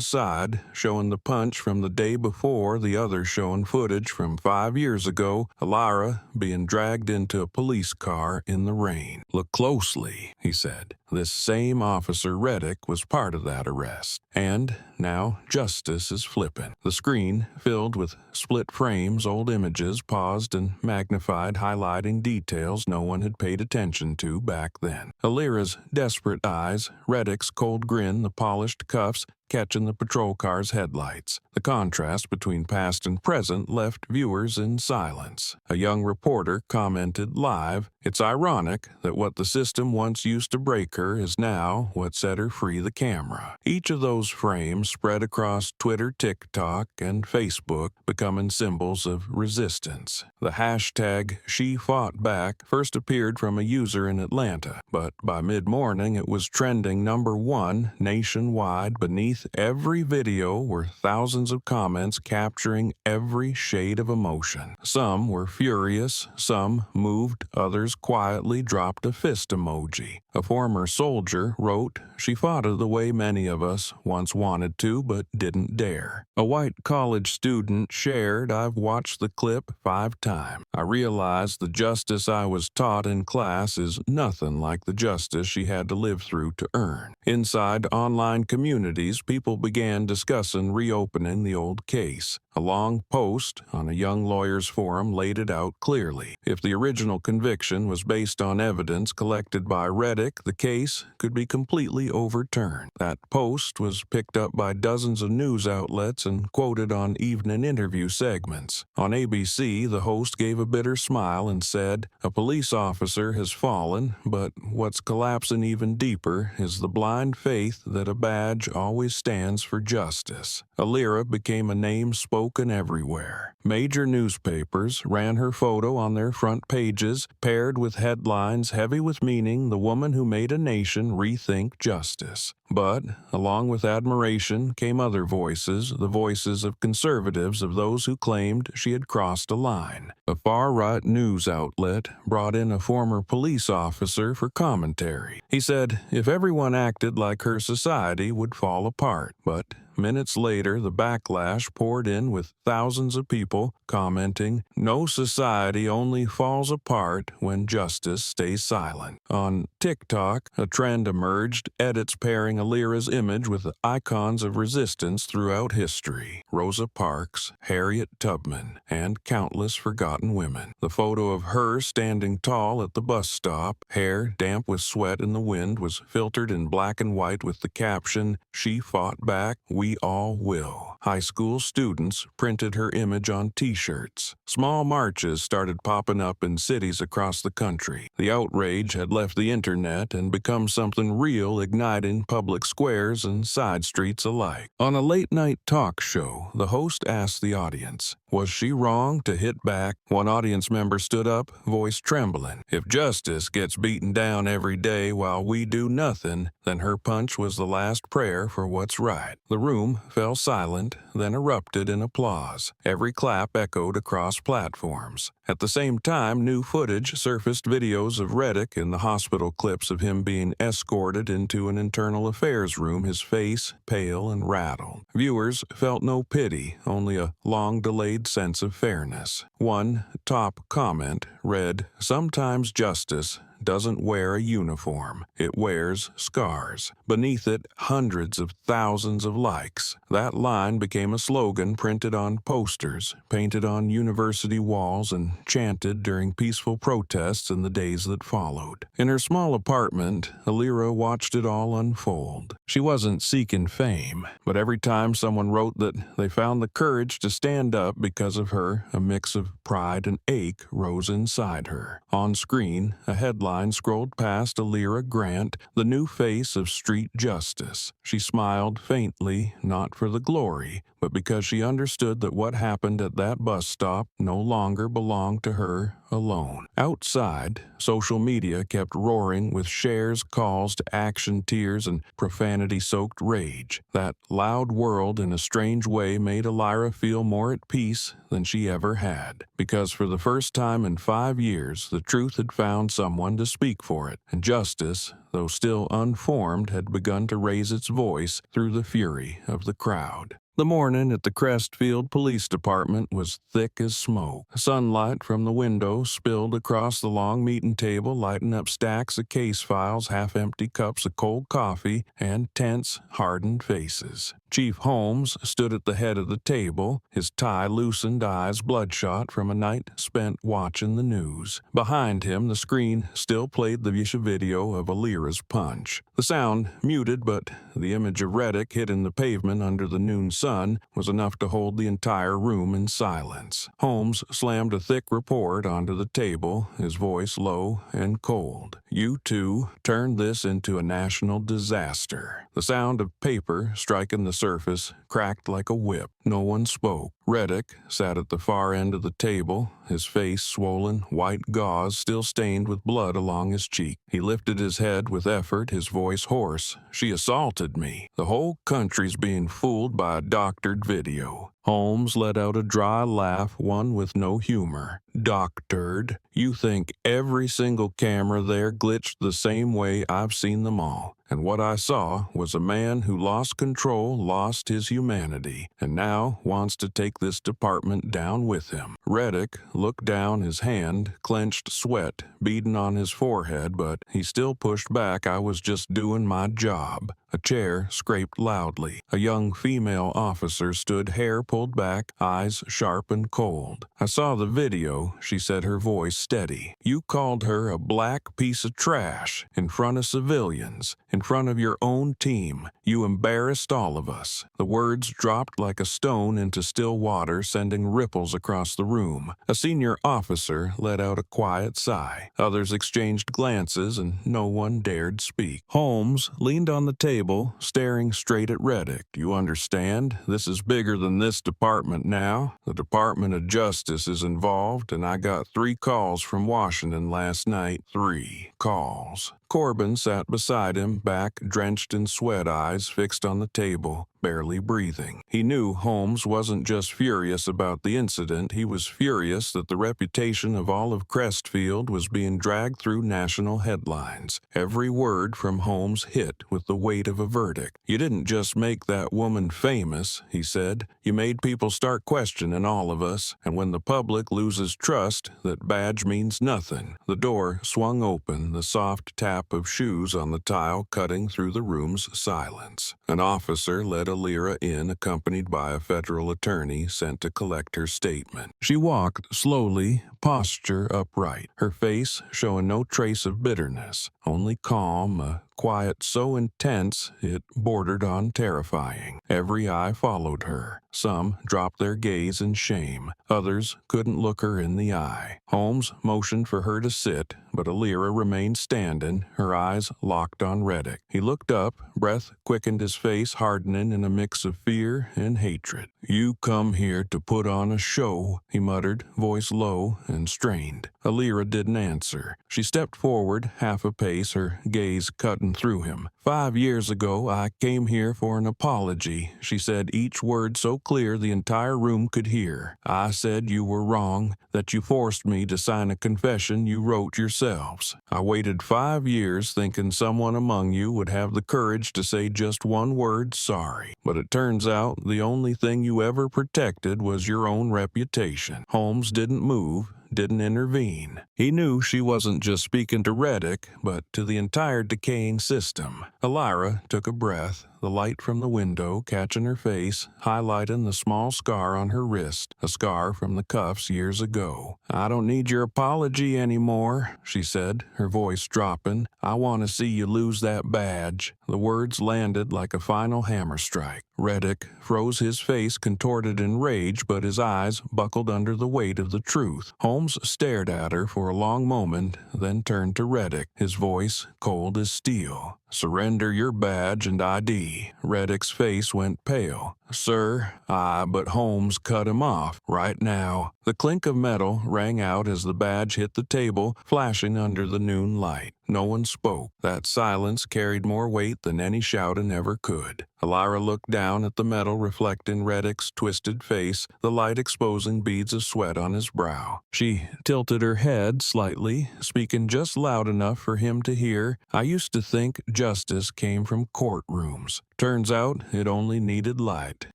A: side showing the punch from the day before, the other showing footage from 5 years ago, Alyra being dragged into a police car in the rain. Look closely, he said. This same Officer Reddick was part of that arrest. And now justice is flipping. The screen, filled with split frames, old images, paused and magnified, highlighting details no one had paid attention to back then. Alyra's desperate eyes, Reddick's cold grin, the polished cuffs, catching the patrol car's headlights. The contrast between past and present left viewers in silence. A young reporter commented live, "It's ironic that what the system once used to break her is now what set her free." The camera. Each of those frames spread across Twitter, TikTok, and Facebook, becoming symbols of resistance. The hashtag #SheFoughtBack first appeared from a user in Atlanta, but by mid-morning it was trending #1 nationwide. Beneath every video were thousands of comments capturing every shade of emotion. Some were furious, some moved, others quietly dropped a fist emoji. A former soldier wrote, "She fought her the way many of us once wanted to but didn't dare." A white college student shared, "I've watched the clip 5 times. I realized the justice I was taught in class is nothing like the justice she had to live through to earn." Inside online communities, people began discussing reopening the old case. A long post on a young lawyer's forum laid it out clearly. If the original conviction was based on evidence collected by Reddick, the case could be completely overturned. That post was picked up by dozens of news outlets and quoted on evening interview segments. On ABC, the host gave a bitter smile and said, "A police officer has fallen, but what's collapsing even deeper is the blind faith that a badge always stands for justice." Alyra became a name spoken everywhere. Major newspapers ran her photo on their front pages, paired with headlines heavy with meaning, "The woman who made a nation rethink justice." But, along with admiration, came other voices, the voices of conservatives, of those who claimed she had crossed a line. A far-right news outlet brought in a former police officer for commentary. He said, "If everyone acted like her, society would fall apart." But minutes later, the backlash poured in with thousands of people commenting, "No society only falls apart when justice stays silent." On TikTok, a trend emerged, edits pairing Alyra's image with icons of resistance throughout history. Rosa Parks, Harriet Tubman, and countless forgotten women. The photo of her standing tall at the bus stop, hair damp with sweat in the wind, was filtered in black and white with the caption, "She fought back, we all will." High school students printed her image on T-shirts. Small marches started popping up in cities across the country. The outrage had left the internet and become something real, igniting public squares and side streets alike. On a late-night talk show, the host asked the audience, was she wrong to hit back? One audience member stood up, voice trembling. If justice gets beaten down every day while we do nothing, then her punch was the last prayer for what's right. The room fell silent, then erupted in applause. Every clap echoed across platforms. At the same time, new footage surfaced, videos of Reddick in the hospital, clips of him being escorted into an internal affairs room, his face pale and rattled. Viewers felt no pity, only a long-delayed sense of fairness. One top comment read, "Sometimes justice doesn't wear a uniform, it wears scars." Beneath it, hundreds of thousands of likes. That line became a slogan printed on posters, painted on university walls, and chanted during peaceful protests in the days that followed. In her small apartment, Alyra watched it all unfold. She wasn't seeking fame, but every time someone wrote that they found the courage to stand up because of her, a mix of pride and ache rose inside her. On screen, a headline scrolled past Alyra Grant, the new face of street justice. She smiled faintly, not for the glory, but because she understood that what happened at that bus stop no longer belonged to her alone. Outside, social media kept roaring with shares, calls to action, tears, and profanity-soaked rage. That loud world in a strange way made Alyra feel more at peace than she ever had, because for the first time in 5 years, the truth had found someone to speak for it, and justice, though still unformed, had begun to raise its voice through the fury of the crowd. The morning at the Crestfield Police Department was thick as smoke. Sunlight from the window spilled across the long meeting table, lighting up stacks of case files, half-empty cups of cold coffee, and tense, hardened faces. Chief Holmes stood at the head of the table, his tie loosened, eyes bloodshot from a night spent watching the news. Behind him, the screen still played the video of Alyra's punch. The sound muted, but the image of Reddick hitting the pavement under the noon sun was enough to hold the entire room in silence. Holmes slammed a thick report onto the table, his voice low and cold. "You two turned this into a national disaster." The sound of paper striking the surface cracked like a whip. No one spoke. Reddick sat at the far end of the table, his face swollen, white gauze still stained with blood along his cheek. He lifted his head with effort, his voice hoarse. "She assaulted me. The whole country's being fooled by a doctored video." Holmes let out a dry laugh, one with no humor. "Doctored? You think every single camera there glitched the same way I've seen them all. And what I saw was a man who lost control, lost his humanity, and now wants to take this department down with him." Reddick looked down, his hand, clenched, sweat beading on his forehead, but he still pushed back. "I was just doing my job." A chair scraped loudly. A young female officer stood, hair pulled back, eyes sharp and cold. "I saw the video," she said, her voice steady. "You called her a black piece of trash in front of civilians, in front of your own team. You embarrassed all of us." The words dropped like a stone into still water, sending ripples across the room. A senior officer let out a quiet sigh. Others exchanged glances, and no one dared speak. Holmes leaned on the table, staring straight at Reddick. "You understand? This is bigger than this department now. The Department of Justice is involved, and I got 3 calls from Washington last night. 3 calls." Corbin sat beside him, back drenched in sweat, eyes fixed on the table, barely breathing. He knew Holmes wasn't just furious about the incident, he was furious that the reputation of all of Crestfield was being dragged through national headlines. Every word from Holmes hit with the weight of a verdict. "You didn't just make that woman famous," he said. "You made people start questioning all of us, and when the public loses trust, that badge means nothing." The door swung open, the soft tap of shoes on the tile cutting through the room's silence. An officer led Alyra in, accompanied by a federal attorney sent to collect her statement. She walked slowly, posture upright, her face showing no trace of bitterness, only calm, a quiet so intense it bordered on terrifying. Every eye followed her. Some dropped their gaze in shame. Others couldn't look her in the eye. Holmes motioned for her to sit, but Alyra remained standing, her eyes locked on Reddick. He looked up, breath quickened, his face hardening in a mix of fear and hatred. "You come here to put on a show," he muttered, voice low and strained. Alyra didn't answer. She stepped forward half a pace, her gaze cutting through him. "5 years ago, I came here for an apology," she said, each word so clear the entire room could hear. "I said you were wrong, that you forced me to sign a confession you wrote yourselves. I waited 5 years thinking someone among you would have the courage to say just one word, sorry. But it turns out the only thing you ever protected was your own reputation." Holmes didn't move, didn't intervene. He knew she wasn't just speaking to Reddick, but to the entire decaying system. Alyra took a breath, the light from the window catching her face, highlighting the small scar on her wrist, a scar from the cuffs years ago. "I don't need your apology anymore," she said, her voice dropping. "I want to see you lose that badge." The words landed like a final hammer strike. Reddick froze, his face contorted in rage, but his eyes buckled under the weight of the truth. Holmes stared at her for a long moment, then turned to Reddick, his voice cold as steel. "Surrender your badge and ID." Reddick's face went pale. "Sir, but Holmes cut him off. Right now." The clink of metal rang out as the badge hit the table, flashing under the noon light. No one spoke. That silence carried more weight than any shouting ever could. Alyra looked down at the metal reflecting Reddick's twisted face, the light exposing beads of sweat on his brow. She tilted her head slightly, speaking just loud enough for him to hear. "I used to think justice came from courtrooms. Turns out it only needed light."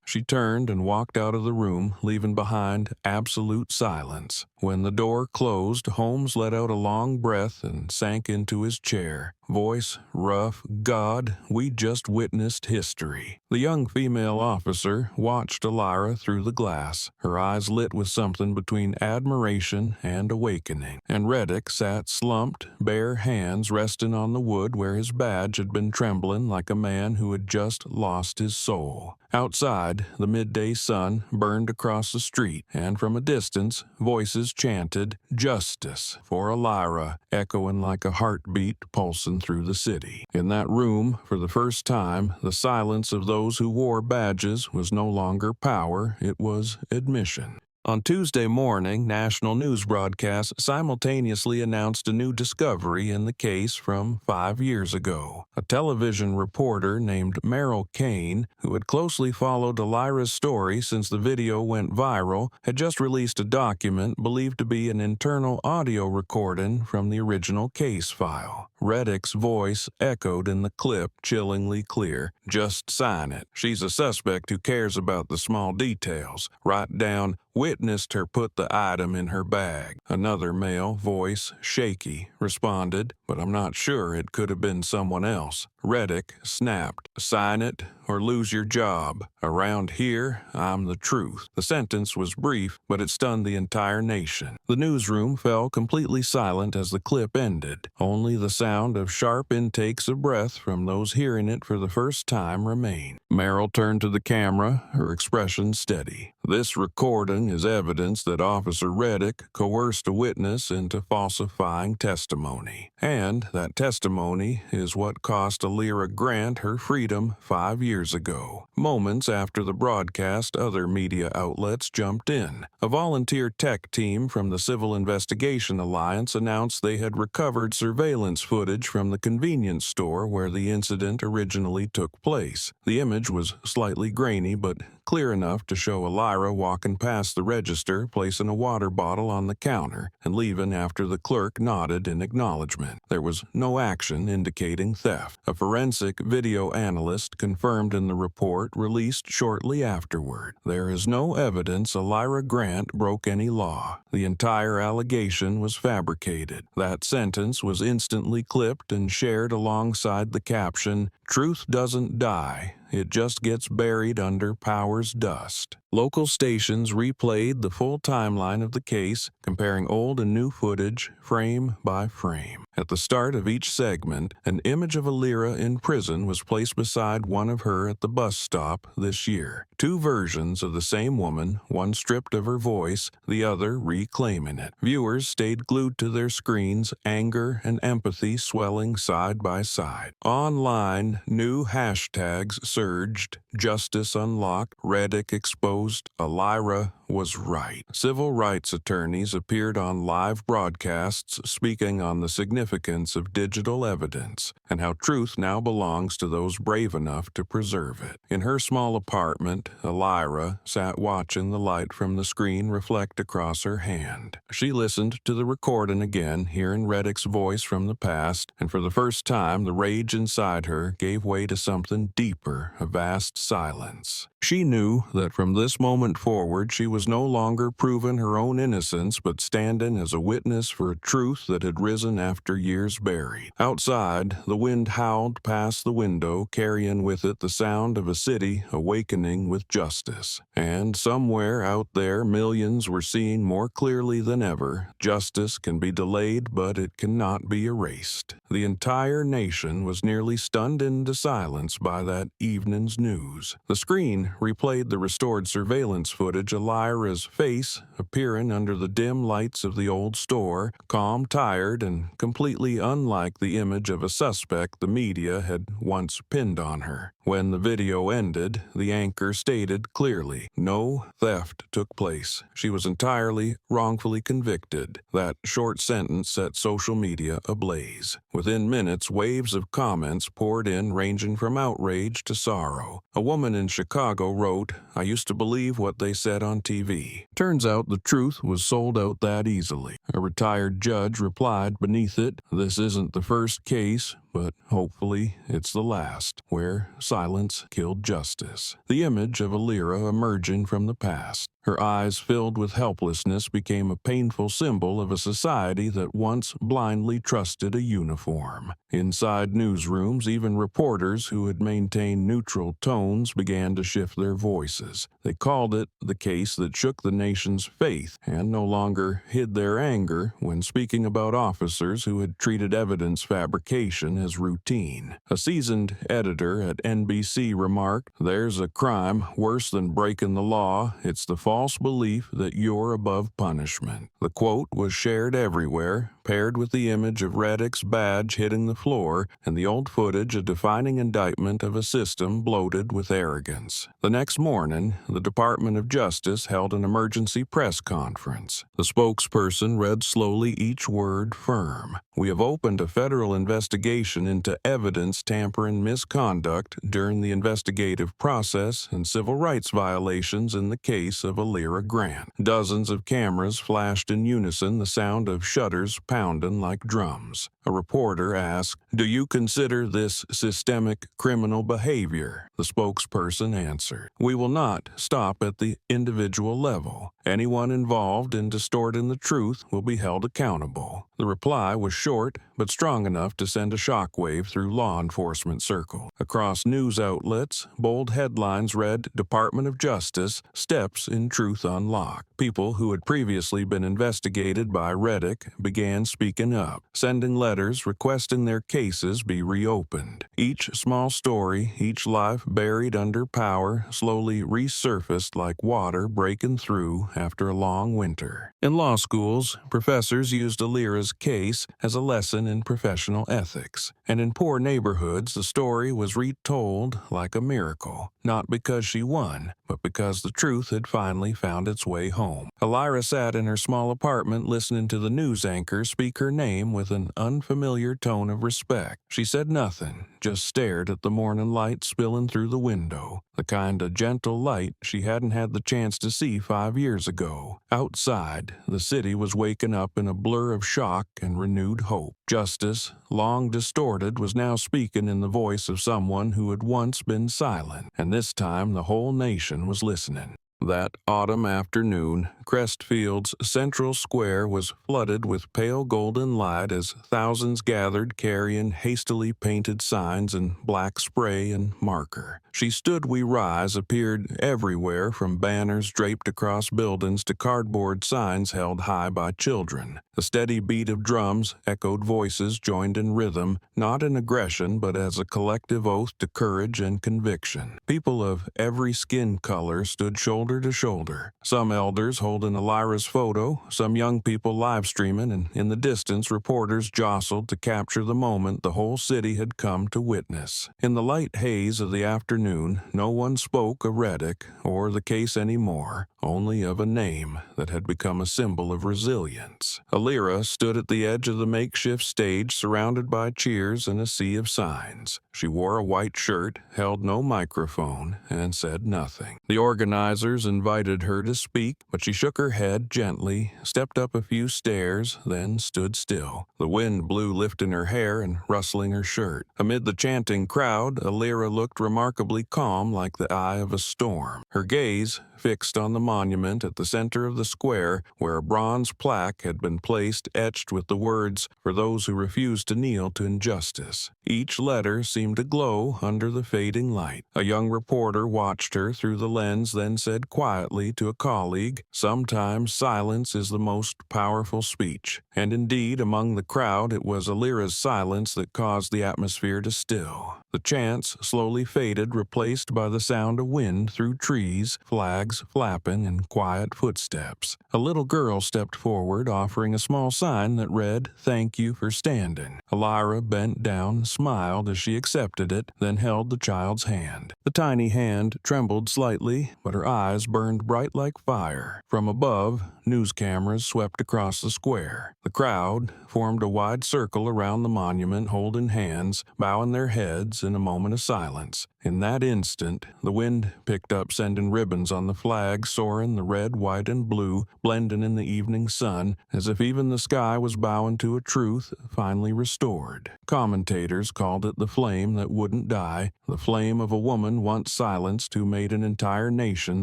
A: She turned and walked out of the room, leaving behind absolute silence. When the door closed, Holmes let out a long breath and sank into his chair. Voice rough. "God, we just witnessed history." The young female officer watched Alyra through the glass, her eyes lit with something between admiration and awakening. And Reddick sat slumped, bare hands resting on the wood where his badge had been trembling like a man who had just lost his soul. Outside, the midday sun burned across the street, and from a distance, voices chanted, "Justice for Alyra," echoing like a heartbeat pulsing through the city. In that room, for the first time, the silence of those who wore badges was no longer power, it was admission. On Tuesday morning, national news broadcasts simultaneously announced a new discovery in the case from 5 years ago. A television reporter named Merrill Kane, who had closely followed Alyra's story since the video went viral, had just released a document believed to be an internal audio recording from the original case file. Reddick's voice echoed in the clip, chillingly clear. "Just sign it. She's a suspect who cares about the small details. Write down, 'Witnessed her put the item in her bag.'" Another male voice, shaky, responded, "But I'm not sure, it could have been someone else." Reddick snapped, "Sign it or lose your job. Around here, I'm the truth." The sentence was brief, but it stunned the entire nation. The newsroom fell completely silent as the clip ended. Only the sound of sharp intakes of breath from those hearing it for the first time remained. Merrill turned to the camera, her expression steady. "This recording is evidence that Officer Reddick coerced a witness into falsifying testimony. And that testimony is what cost Alyra Grant her freedom 5 years ago." Moments after the broadcast, other media outlets jumped in. A volunteer tech team from the Civil Investigation Alliance announced they had recovered surveillance footage from the convenience store where the incident originally took place. The image was slightly grainy, but clear enough to show Alyra walking past the register, placing a water bottle on the counter, and leaving after the clerk nodded in acknowledgement. There was no action indicating theft. A forensic video analyst confirmed in the report released shortly afterward. "There is no evidence Alyra Grant broke any law. The entire allegation was fabricated." That sentence was instantly clipped and shared alongside the caption, "Truth doesn't die. It just gets buried under power's dust." Local stations replayed the full timeline of the case, comparing old and new footage, frame by frame. At the start of each segment, an image of Alyra in prison was placed beside one of her at the bus stop this year. Two versions of the same woman, one stripped of her voice, the other reclaiming it. Viewers stayed glued to their screens, anger and empathy swelling side by side. Online, new hashtags surged: Justice Unlocked, Reddick exposed, Alyra was right. Civil rights attorneys appeared on live broadcasts speaking on the significance of digital evidence and how truth now belongs to those brave enough to preserve it. In her small apartment, Alyra sat watching the light from the screen reflect across her hand. She listened to the recording again, hearing Reddick's voice from the past, and for the first time the rage inside her gave way to something deeper, a vast silence. She knew that from this moment forward she was no longer proving her own innocence but standing as a witness for a truth that had risen after years buried. Outside, the wind howled past the window, carrying with it the sound of a city awakening with justice. And somewhere out there, millions were seeing more clearly than ever: justice can be delayed, but it cannot be erased. The entire nation was nearly stunned into silence by that evening's news. The screen replayed the restored surveillance footage, Alyra's face appearing under the dim lights of the old store, calm, tired, and completely unlike the image of a suspect the media had once pinned on her. When the video ended, the anchor stated clearly, no theft took place. She was entirely wrongfully convicted. That short sentence set social media ablaze. Within minutes, waves of comments poured in, ranging from outrage to sorrow. A woman in Chicago wrote, "I used to believe what they said on TV. Turns out the truth was sold out that easily." A retired judge replied beneath it, "This isn't the first case, but hopefully it's the last, where silence killed justice." The image of Alyra emerging from the past, her eyes filled with helplessness, became a painful symbol of a society that once blindly trusted a uniform. Inside newsrooms, even reporters who had maintained neutral tones began to shift their voices. They called it the case that shook the nation's faith, and no longer hid their anger when speaking about officers who had treated evidence fabrication as routine. A seasoned editor at NBC remarked, "There's a crime worse than breaking the law. It's the false belief that you're above punishment." The quote was shared everywhere, paired with the image of Reddick's badge hitting the floor and the old footage, a defining indictment of a system bloated with arrogance. The next morning, the Department of Justice held an emergency press conference. The spokesperson read slowly, each word firm. "We have opened a federal investigation into evidence tampering, misconduct during the investigative process, and civil rights violations in the case of Alyra Grant." Dozens of cameras flashed in unison, the sound of shutters pounding like drums. A reporter asked, "Do you consider this systemic criminal behavior?" The spokesperson answered, "We will not stop at the individual level. Anyone involved in distorting the truth will be held accountable." The reply was short, but strong enough to send a shockwave through law enforcement circles. Across news outlets, bold headlines read, "Department of Justice Steps in Truth Unlocked." People who had previously been investigated by Reddick began speaking up, sending letters requesting their cases be reopened. Each small story, each life buried under power, slowly resurfaced like water breaking through after a long winter. In law schools, professors used Alyra's case as a lesson in professional ethics, and in poor neighborhoods the story was retold like a miracle, not because she won, but because the truth had finally found its way home. Alyra sat in her small apartment listening to the news anchor speak her name with an unfamiliar tone of respect. She said nothing, just stared at the morning light spilling through the window, the kind of gentle light she hadn't had the chance to see 5 years ago. Outside, the city was waking up in a blur of shock and renewed hope. Justice, long distorted, was now speaking in the voice of someone who had once been silent, and this time the whole nation was listening. That autumn afternoon, Crestfield's central square was flooded with pale golden light as thousands gathered carrying hastily painted signs and black spray and marker. "She Stood, We Rise" appeared everywhere, from banners draped across buildings to cardboard signs held high by children. The steady beat of drums echoed voices joined in rhythm, not in aggression but as a collective oath to courage and conviction. People of every skin color stood shoulder to shoulder, some elders holding Alyra's photo, some young people live streaming, and in the distance reporters jostled to capture the moment the whole city had come to witness. In the light haze of the afternoon, no one spoke of Reddick or the case anymore, only of a name that had become a symbol of resilience. Alyra stood at the edge of the makeshift stage, surrounded by cheers and a sea of signs. She wore a white shirt, held no microphone, and said nothing. The organizers invited her to speak, but she shook her head gently, stepped up a few stairs, then stood still. The wind blew lifting her hair and rustling her shirt. Amid the chanting crowd, Alyra looked remarkably calm, like the eye of a storm. Her gaze fixed on the monument at the center of the square, where a bronze plaque had been placed etched with the words, "For those who refuse to kneel to injustice." Each letter seemed to glow under the fading light. A young reporter watched her through the lens, then said quietly to a colleague, "Sometimes silence is the most powerful speech." And indeed, among the crowd, it was Alyra's silence that caused the atmosphere to still. The chants slowly faded, replaced by the sound of wind through trees, flags flapping, and quiet footsteps. A little girl stepped forward, offering a small sign that read, "Thank you for standing." Alyra bent down, smiled as she accepted it, then held the child's hand. The tiny hand trembled slightly, but her eyes burned bright like fire. From above, news cameras swept across the square. The crowd formed a wide circle around the monument, holding hands, bowing their heads in a moment of silence. In that instant, the wind picked up, sending ribbons on the flag soaring, the red, white, and blue blending in the evening sun, as if even the sky was bowing to a truth finally restored. Commentators called it the flame that wouldn't die, the flame of a woman once silenced who made an entire nation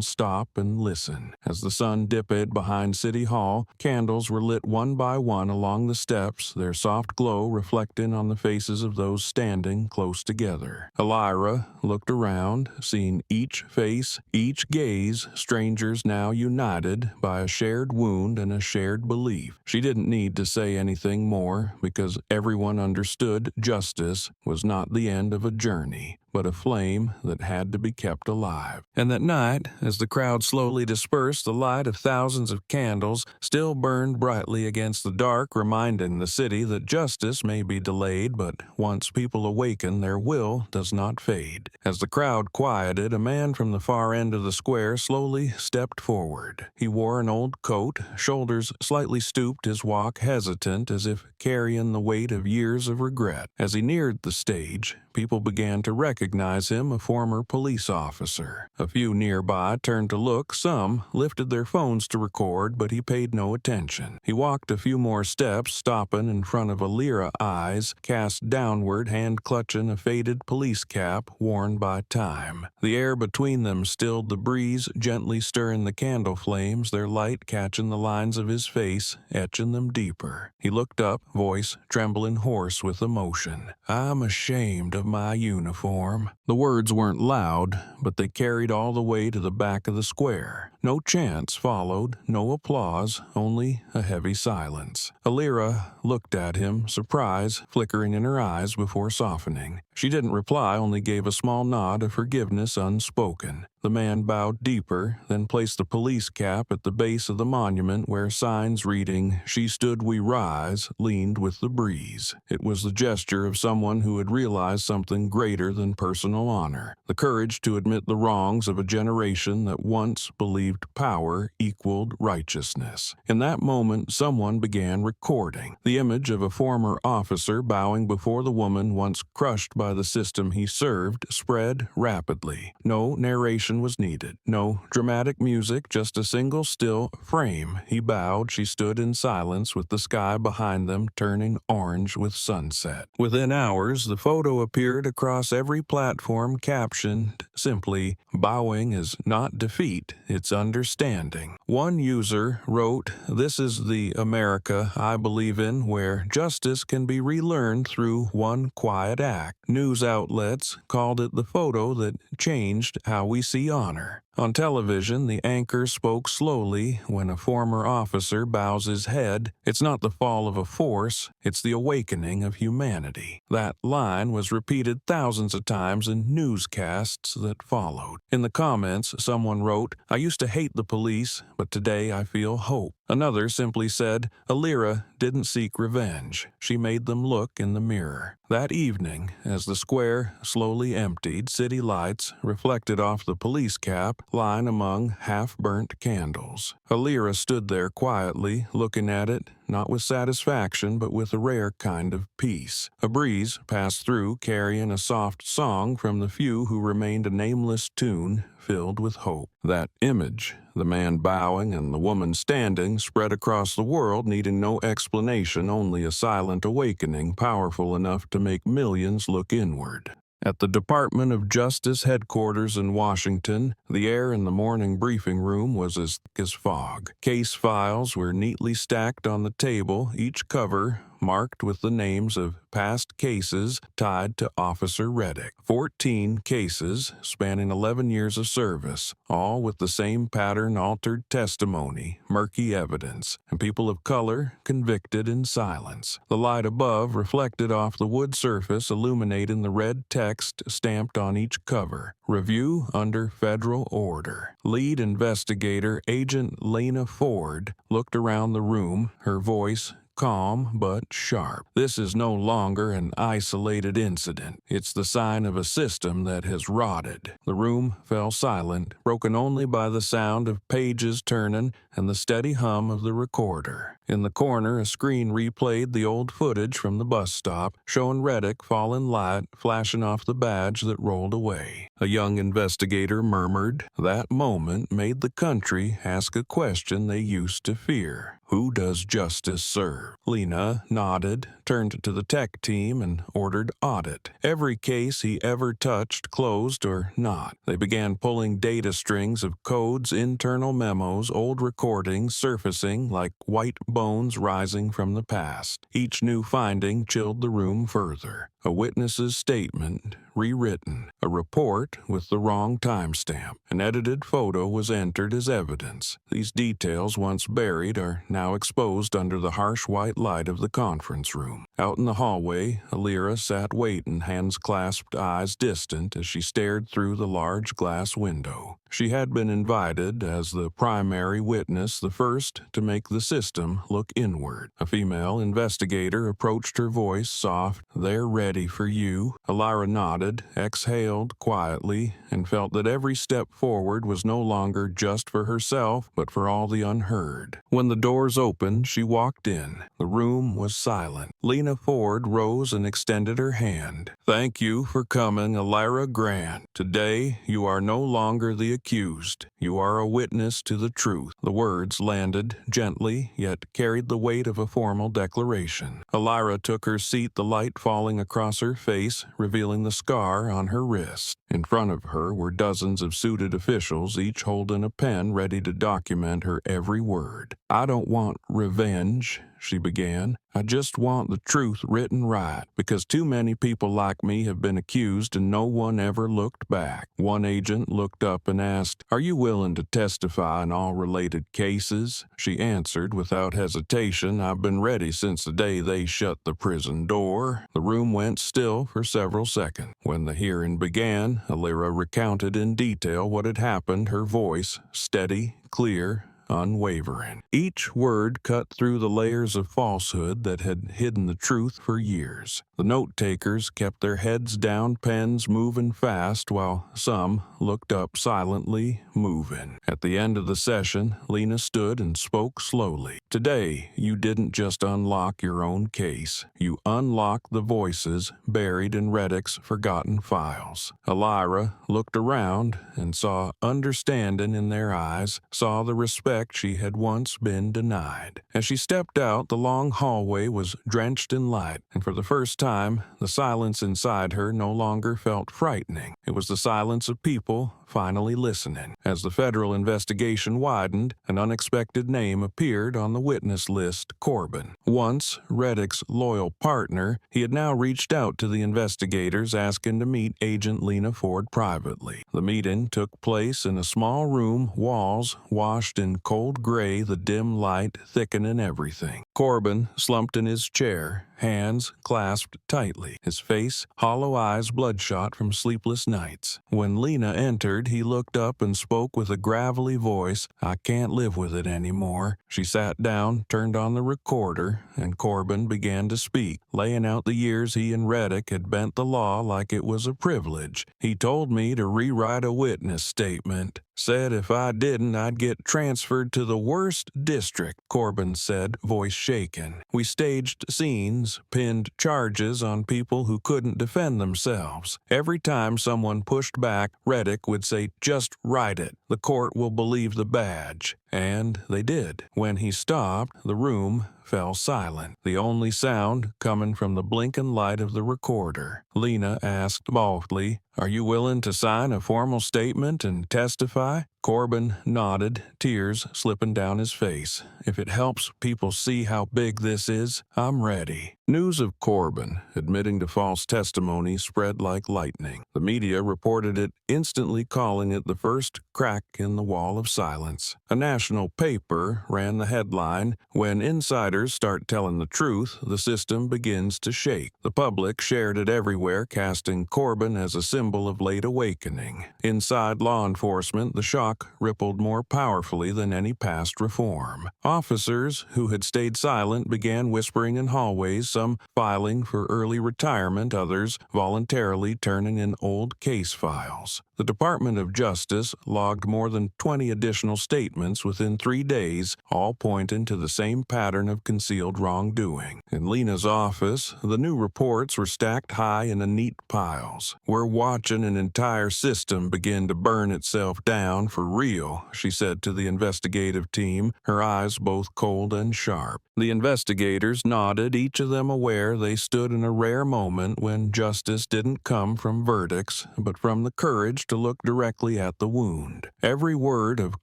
A: stop and listen. As the sun dipped behind City Hall, candles were lit one by one along the steps, their soft glow reflecting on the faces of those standing close together. Alyra looked around, seeing each face, each gaze, strangers now united by a shared wound and a shared belief. She didn't need to say anything more, because everyone understood justice was not the end of a journey, but a flame that had to be kept alive. And that night, as the crowd slowly dispersed, the light of thousands of candles still burned brightly against the dark, reminding the city that justice may be delayed, but once people awaken, their will does not fade. As the crowd quieted, a man from the far end of the square slowly stepped forward. He wore an old coat, shoulders slightly stooped, his walk hesitant, as if carrying the weight of years of regret. As he neared the stage, people began to recognize him, a former police officer. A few nearby turned to look, some lifted their phones to record, but he paid no attention. He walked a few more steps, stopping in front of Alyra, eyes cast downward, hand clutching a faded police cap worn by time. The air between them stilled the breeze, gently stirring the candle flames, their light catching the lines of his face, etching them deeper. He looked up, voice trembling hoarse with emotion. "I'm ashamed of my uniform." The words weren't loud, but they carried all the way to the back of the square. No chants followed, no applause, only a heavy silence. Alyra looked at him, surprise flickering in her eyes before softening. She didn't reply, only gave a small nod of forgiveness unspoken. The man bowed deeper, then placed the police cap at the base of the monument where signs reading, "She Stood, We Rise," leaned with the breeze. It was the gesture of someone who had realized something greater than personal honor, the courage to admit the wrongs of a generation that once believed power equaled righteousness. In that moment, someone began recording. The image of a former officer bowing before the woman once crushed by the system he served spread rapidly. No narration was needed. No dramatic music, just a single still frame. He bowed, she stood in silence with the sky behind them turning orange with sunset. Within hours, the photo appeared across every platform, captioned simply, "Bowing is not defeat, it's understanding. One user wrote, "This is the America I believe in, where justice can be relearned through one quiet act." News outlets called it the photo that changed how we see honor. On television, the anchor spoke slowly when a former officer bows his head. It's not the fall of a force, it's the awakening of humanity. That line was repeated thousands of times in newscasts that followed. In the comments, someone wrote, "I used to hate the police, but today I feel hope." Another simply said, "Alyra didn't seek revenge. She made them look in the mirror." That evening, as the square slowly emptied, city lights reflected off the police cap lying among half-burnt candles. Alyra stood there quietly, looking at it, not with satisfaction, but with a rare kind of peace. A breeze passed through, carrying a soft song from the few who remained, a nameless tune filled with hope. That image, the man bowing and the woman standing, spread across the world, needing no explanation, only a silent awakening powerful enough to make millions look inward. At the Department of Justice headquarters in Washington, the air in the morning briefing room was as thick as fog. Case files were neatly stacked on the table, each cover marked with the names of past cases tied to Officer Reddick. 14 cases spanning 11 years of service, all with the same pattern, altered testimony, murky evidence, and people of color convicted in silence. The light above reflected off the wood surface, illuminating the red text stamped on each cover. Review under federal order. Lead investigator Agent Lena Ford looked around the room, her voice calm but sharp. "This is no longer an isolated incident. It's the sign of a system that has rotted." The room fell silent, broken only by the sound of pages turning and the steady hum of the recorder. In the corner, a screen replayed the old footage from the bus stop, showing Reddick falling light, flashing off the badge that rolled away. A young investigator murmured, "That moment made the country ask a question they used to fear. Who does justice serve?" Lena nodded, turned to the tech team, and ordered audit. Every case he ever touched, closed or not. They began pulling data strings of codes, internal memos, old recordings surfacing like white bones rising from the past. Each new finding chilled the room further. A witness's statement rewritten, a report with the wrong timestamp. An edited photo was entered as evidence. These details, once buried, are now exposed under the harsh white light of the conference room. Out in the hallway, Alyra sat waiting, hands clasped, eyes distant, as she stared through the large glass window. She had been invited as the primary witness, the first to make the system look inward. A female investigator approached, her voice soft. "They're ready for you." Alyra nodded, exhaled quietly, and felt that every step forward was no longer just for herself, but for all the unheard. When the doors opened, she walked in. The room was silent. Lena Ford rose and extended her hand. "Thank you for coming, Alyra Grant. Today, you are no longer the accused. You are a witness to the truth." The words landed gently, yet carried the weight of a formal declaration. Alyra took her seat, the light falling across her face, revealing the scar on her wrist. In front of her were dozens of suited officials, each holding a pen ready to document her every word. "I don't want revenge," she began. "I just want the truth written right, because too many people like me have been accused and no one ever looked back." One agent looked up and asked, "Are you willing to testify in all related cases?" She answered without hesitation, "I've been ready since the day they shut the prison door." The room went still for several seconds. When the hearing began, Alyra recounted in detail what had happened, her voice steady, clear, unwavering. Each word cut through the layers of falsehood that had hidden the truth for years. The note-takers kept their heads down, pens moving fast, while some looked up silently, moving. At the end of the session, Lena stood and spoke slowly. "Today, you didn't just unlock your own case. You unlocked the voices buried in Reddick's forgotten files." Alyra looked around and saw understanding in their eyes, saw the respect she had once been denied. As she stepped out, the long hallway was drenched in light, and for the first time, the silence inside her no longer felt frightening. It was the silence of people finally listening. As the federal investigation widened, an unexpected name appeared on the witness list: Corbin. Once Reddick's loyal partner, he had now reached out to the investigators asking to meet Agent Lena Ford privately. The meeting took place in a small room, walls washed in cold gray, the dim light thickening everything. Corbin slumped in his chair, hands clasped tightly, his face, hollow eyes bloodshot from sleepless nights. When Lena entered, he looked up and spoke with a gravelly voice. "I can't live with it anymore." She sat down, turned on the recorder, and Corbin began to speak, laying out the years he and Reddick had bent the law like it was a privilege. "He told me to rewrite a witness statement. Said if I didn't, I'd get transferred to the worst district," Corbin said, voice shaken. "We staged scenes, pinned charges on people who couldn't defend themselves. Every time someone pushed back, Reddick would say, 'Just write it. The court will believe the badge.' And they did. When he stopped, the room fell silent, the only sound coming from the blinking light of the recorder. Lena asked baldly, "Are you willing to sign a formal statement and testify?" Corbin nodded, tears slipping down his face. "If it helps people see how big this is, I'm ready." News of Corbin admitting to false testimony spread like lightning. The media reported it, instantly calling it the first crack in the wall of silence. A national paper ran the headline, "When insiders start telling the truth, the system begins to shake." The public shared it everywhere, casting Corbin as a symbol of late awakening. Inside law enforcement, the shock rippled more powerfully than any past reform. Officers who had stayed silent began whispering in hallways, some filing for early retirement, others voluntarily turning in old case files. The Department of Justice logged more than 20 additional statements within 3 days, all pointing to the same pattern of concealed wrongdoing. In Lena's office, the new reports were stacked high in neat piles. "We're watching an entire system begin to burn itself down for real," she said to the investigative team, her eyes both cold and sharp. The investigators nodded, each of them aware they stood in a rare moment when justice didn't come from verdicts, but from the courage to look directly at the wound. Every word of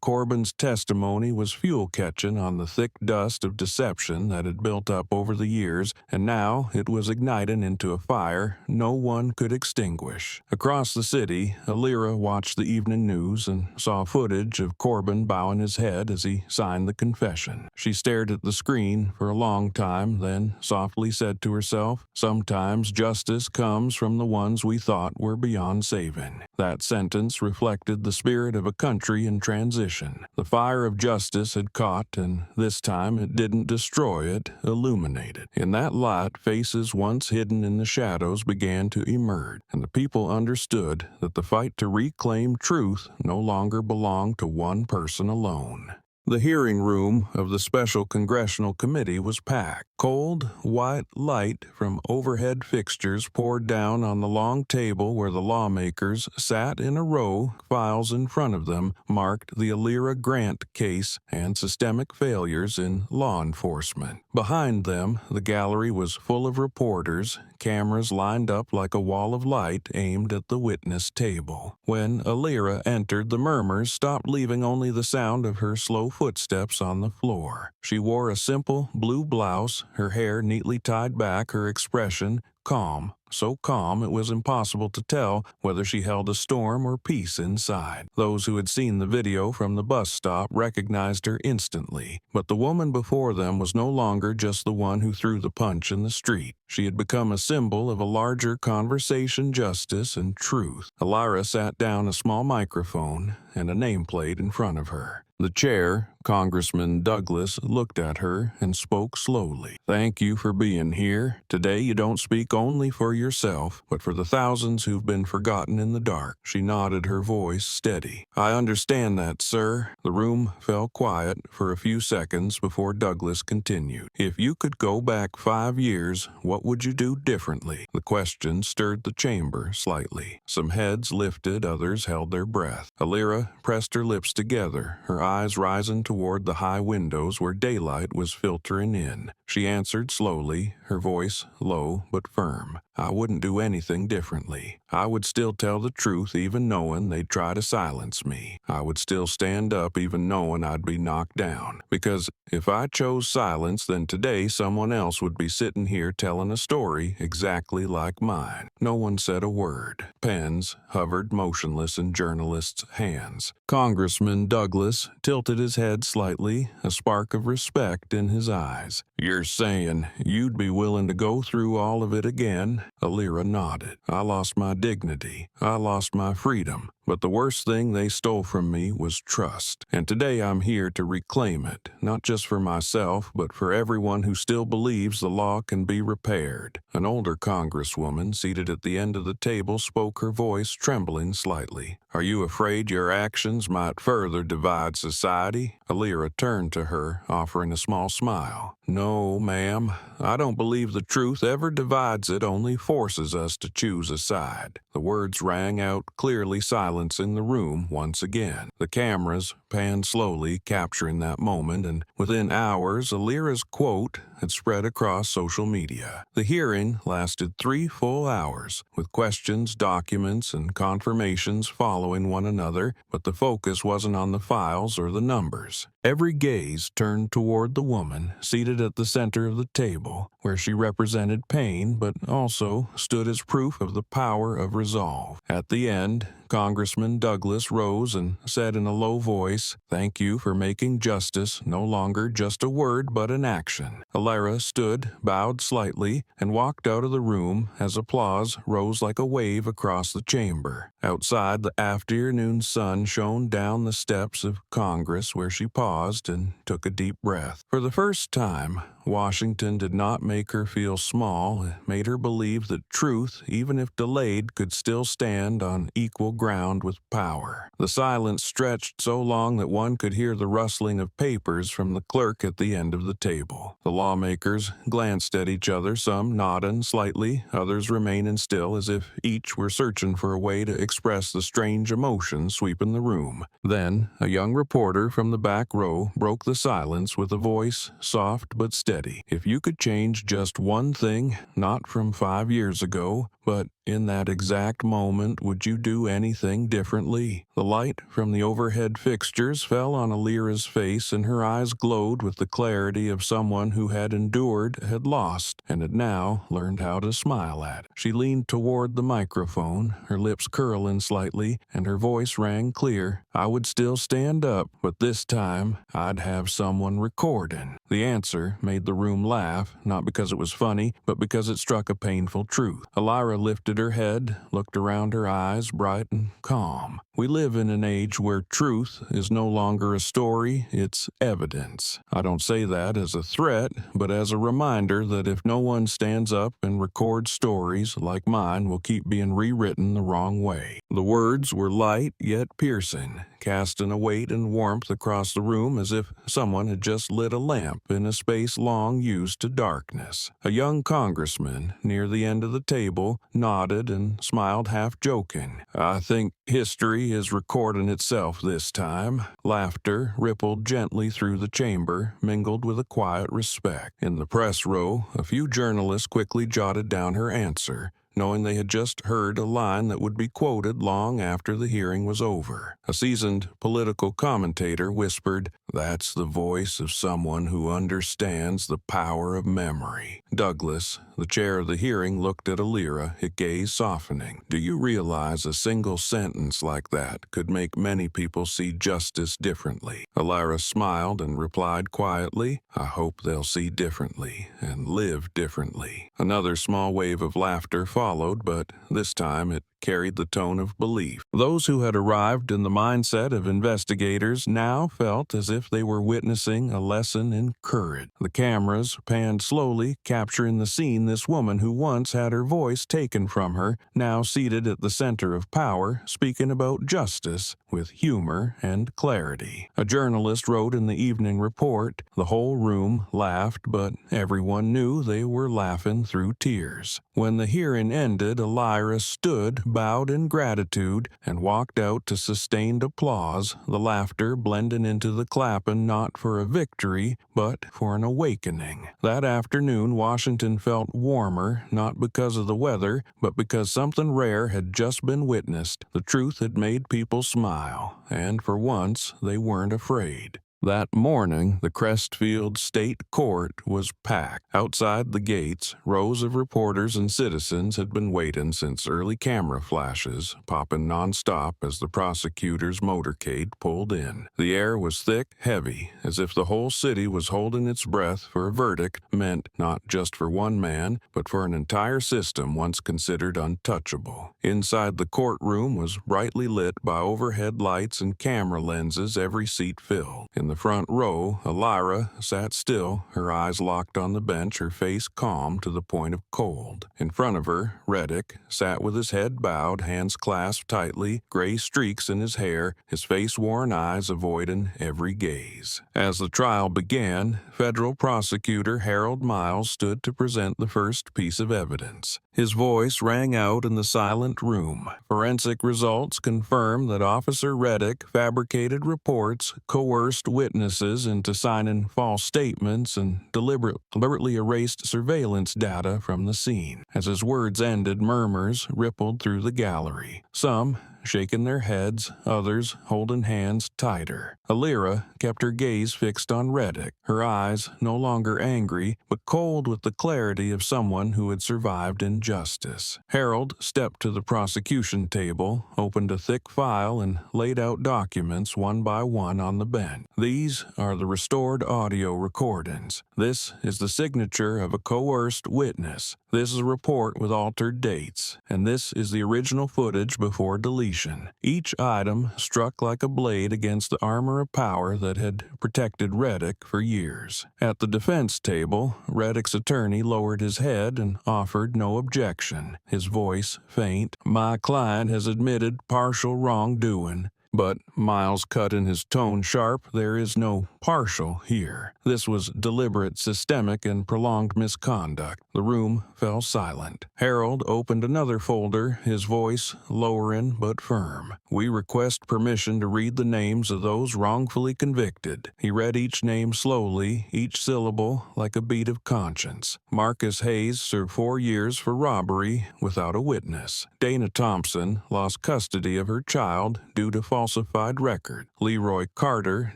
A: Corbin's testimony was fuel catching on the thick dust of deception that had built up over the years, and now it was igniting into a fire no one could extinguish. Across the city, Alyra watched the evening news and saw footage of Corbin bowing his head as he signed the confession. She stared at the screen for a long time, then softly said to herself, "Sometimes justice comes from the ones we thought were beyond saving." That sentence reflected the spirit of a country in transition. The fire of justice had caught, and this time it didn't destroy it, illuminate it. In that light, faces once hidden in the shadows began to emerge, and the people understood that the fight to reclaim truth no longer belonged to one person alone. The hearing room of the Special Congressional Committee was packed. Cold, white light from overhead fixtures poured down on the long table where the lawmakers sat in a row, files in front of them marked the Alyra Grant case and systemic failures in law enforcement. Behind them, the gallery was full of reporters, cameras lined up like a wall of light aimed at the witness table. When Alyra entered, the murmurs stopped, leaving only the sound of her slow footsteps on the floor. She wore a simple blue blouse, her hair neatly tied back, her expression calm, so calm it was impossible to tell whether she held a storm or peace inside. Those who had seen the video from the bus stop recognized her instantly, but the woman before them was no longer just the one who threw the punch in the street. She had become a symbol of a larger conversation, justice, and truth. Alyra sat down, a small microphone and a nameplate in front of her. The chair, Congressman Douglas, looked at her and spoke slowly. "Thank you for being here. Today you don't speak only for yourself, but for the thousands who've been forgotten in the dark." She nodded, her voice steady. "I understand that, sir." The room fell quiet for a few seconds before Douglas continued. "If you could go back 5 years, what would you do differently?" The question stirred the chamber slightly. Some heads lifted, others held their breath. Alyra pressed her lips together, her eyes rising toward the high windows where daylight was filtering in. She answered slowly, her voice low but firm. I wouldn't do anything differently. I would still tell the truth even knowing they'd try to silence me. I would still stand up even knowing I'd be knocked down. Because if I chose silence, then today someone else would be sitting here telling a story exactly like mine. No one said a word. Pens hovered motionless in journalists' hands. Congressman Douglas tilted his head slightly, a spark of respect in his eyes. "You're saying you'd be willing to go through all of it again?" Alyra nodded. "I lost my dignity. I lost my freedom. But the worst thing they stole from me was trust. And today I'm here to reclaim it, not just for myself, but for everyone who still believes the law can be repaired." An older congresswoman seated at the end of the table spoke, her voice trembling slightly. "Are you afraid your actions might further divide society?" Alyra turned to her, offering a small smile. "No, ma'am. I don't believe the truth ever divides it, only forces us to choose a side." The words rang out clearly, silencing the room once again. The cameras panned slowly, capturing that moment, and within hours, Alyra's quote had spread across social media. The hearing lasted 3 full hours, with questions, documents, and confirmations following one another, but the focus wasn't on the files or the numbers. Every gaze turned toward the woman seated at the center of the table, where she represented pain but also stood as proof of the power of resolve. At the end, Congressman Douglas rose and said in a low voice, "Thank you for making justice no longer just a word but an action." Alyra stood, bowed slightly, and walked out of the room as applause rose like a wave across the chamber. Outside, the afternoon sun shone down the steps of Congress, where she paused and took a deep breath. For the first time, Washington did not make her feel small. It made her believe that truth, even if delayed, could still stand on equal ground with power. The silence stretched so long that one could hear the rustling of papers from the clerk at the end of the table. The lawmakers glanced at each other, some nodding slightly, others remaining still as if each were searching for a way to express the strange emotion sweeping the room. Then, a young reporter from the back row broke the silence with a voice soft but steady. "If you could change just one thing, not from 5 years ago, but in that exact moment, would you do anything differently?" The light from the overhead fixtures fell on Alyra's face, and her eyes glowed with the clarity of someone who had endured, had lost, and had now learned how to smile at. She leaned toward the microphone, her lips curling slightly, and her voice rang clear. "I would still stand up, but this time I'd have someone recording." The answer made the room laugh, not because it was funny, but because it struck a painful truth. Alyra lifted her head, looked around, her eyes bright and calm. "We live in an age where truth is no longer a story, it's evidence. I don't say that as a threat, but as a reminder that if no one stands up and records stories like mine will keep being rewritten the wrong way." The words were light yet piercing, casting a weight and warmth across the room as if someone had just lit a lamp in a space long used to darkness. A young congressman near the end of the table nodded and smiled, half joking. "I think history is recording itself this time." Laughter rippled gently through the chamber, mingled with a quiet respect. In the press row, a few journalists quickly jotted down her answer, knowing they had just heard a line that would be quoted long after the hearing was over. A seasoned political commentator whispered, "That's the voice of someone who understands the power of memory." Douglas, the chair of the hearing, looked at Alyra, his gaze softening. "Do you realize a single sentence like that could make many people see justice differently?" Alyra smiled and replied quietly, "I hope they'll see differently and live differently." Another small wave of laughter followed, but this time it carried the tone of belief. Those who had arrived in the mindset of investigators now felt as if they were witnessing a lesson in courage. The cameras panned slowly, capturing the scene. This woman who once had her voice taken from her, now seated at the center of power, speaking about justice with humor and clarity. A journalist wrote in the evening report, "The whole room laughed, but everyone knew they were laughing through tears." When the hearing ended, Alyra stood, bowed in gratitude, and walked out to sustained applause, the laughter blending into the clapping not for a victory, but for an awakening. That afternoon, Washington felt warmer, not because of the weather, but because something rare had just been witnessed. The truth had made people smile, and for once, they weren't afraid. That morning, the Crestfield State Court was packed. Outside the gates, rows of reporters and citizens had been waiting since early camera flashes, popping nonstop as the prosecutor's motorcade pulled in. The air was thick, heavy, as if the whole city was holding its breath for a verdict meant not just for one man, but for an entire system once considered untouchable. Inside the courtroom was brightly lit by overhead lights and camera lenses, every seat filled. In the front row, Alyra sat still, her eyes locked on the bench, her face calm to the point of cold. In front of her, Reddick sat with his head bowed, hands clasped tightly, gray streaks in his hair, his face-worn eyes avoiding every gaze. As the trial began, federal prosecutor Harold Miles stood to present the first piece of evidence. His voice rang out in the silent room. Forensic results confirm that Officer Reddick fabricated reports, coerced witnesses into signing false statements, and deliberately erased surveillance data from the scene. As his words ended, murmurs rippled through the gallery. Some shaking their heads, others holding hands tighter. Alyra kept her gaze fixed on Reddick, her eyes no longer angry, but cold with the clarity of someone who had survived injustice. Harold stepped to the prosecution table, opened a thick file, and laid out documents one by one on the bench. These are the restored audio recordings. This is the signature of a coerced witness. This is a report with altered dates, and this is the original footage before deletion. Each item struck like a blade against the armor of power that had protected Reddick for years. At the defense table, Reddick's attorney lowered his head and offered no objection, his voice faint. "My client has admitted partial wrongdoing." But Miles cut in his tone sharp. "There is no partial here. This was deliberate, systemic, and prolonged misconduct." The room fell silent. Harold opened another folder, his voice lowering but firm. "We request permission to read the names of those wrongfully convicted." He read each name slowly, each syllable like a beat of conscience. Marcus Hayes served 4 years for robbery without a witness. Dana Thompson lost custody of her child due to falsified record. Leroy Carter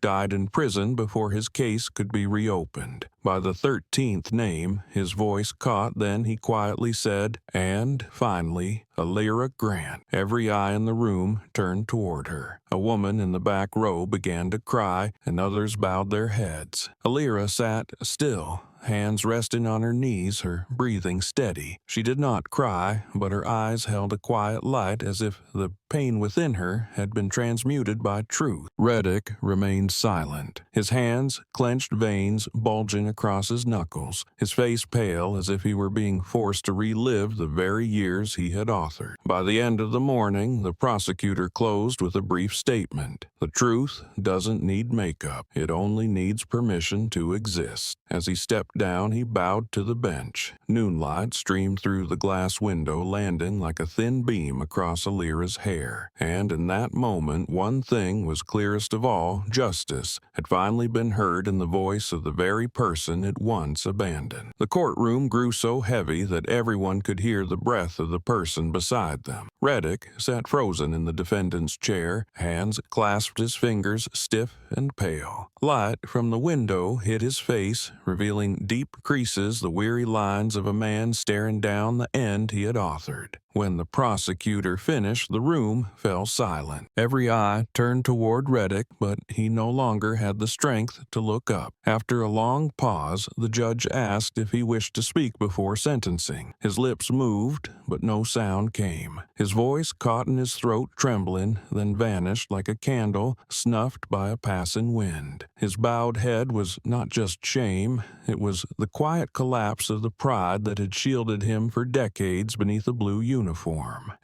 A: died in prison before his case could be reopened. By the 13th name, his voice caught, then he quietly said, "And, finally, Alyra Grant." Every eye in the room turned toward her. A woman in the back row began to cry, and others bowed their heads. Alyra sat still, hands resting on her knees, her breathing steady. She did not cry, but her eyes held a quiet light as if the pain within her had been transmuted by truth. Reddick remained silent, his hands clenched, veins bulging across his knuckles, his face pale as if he were being forced to relive the very years he had authored. By the end of the morning, the prosecutor closed with a brief statement. "The truth doesn't need makeup. It only needs permission to exist." As he stepped down, he bowed to the bench. Noonlight streamed through the glass window, landing like a thin beam across Alyra's hair. And in that moment, one thing was clearest of all: justice had finally been heard in the voice of the very person it once abandoned. The courtroom grew so heavy that everyone could hear the breath of the person beside them. Reddick sat frozen in the defendant's chair, hands clasped, his fingers stiff and pale. Light from the window hit his face, revealing deep creases, the weary lines of a man staring down the end he had authored. When the prosecutor finished, the room fell silent. Every eye turned toward Reddick, but he no longer had the strength to look up. After a long pause, the judge asked if he wished to speak before sentencing. His lips moved, but no sound came. His voice caught in his throat, trembling, then vanished like a candle snuffed by a passing wind. His bowed head was not just shame, it was the quiet collapse of the pride that had shielded him for decades beneath a blue uniform.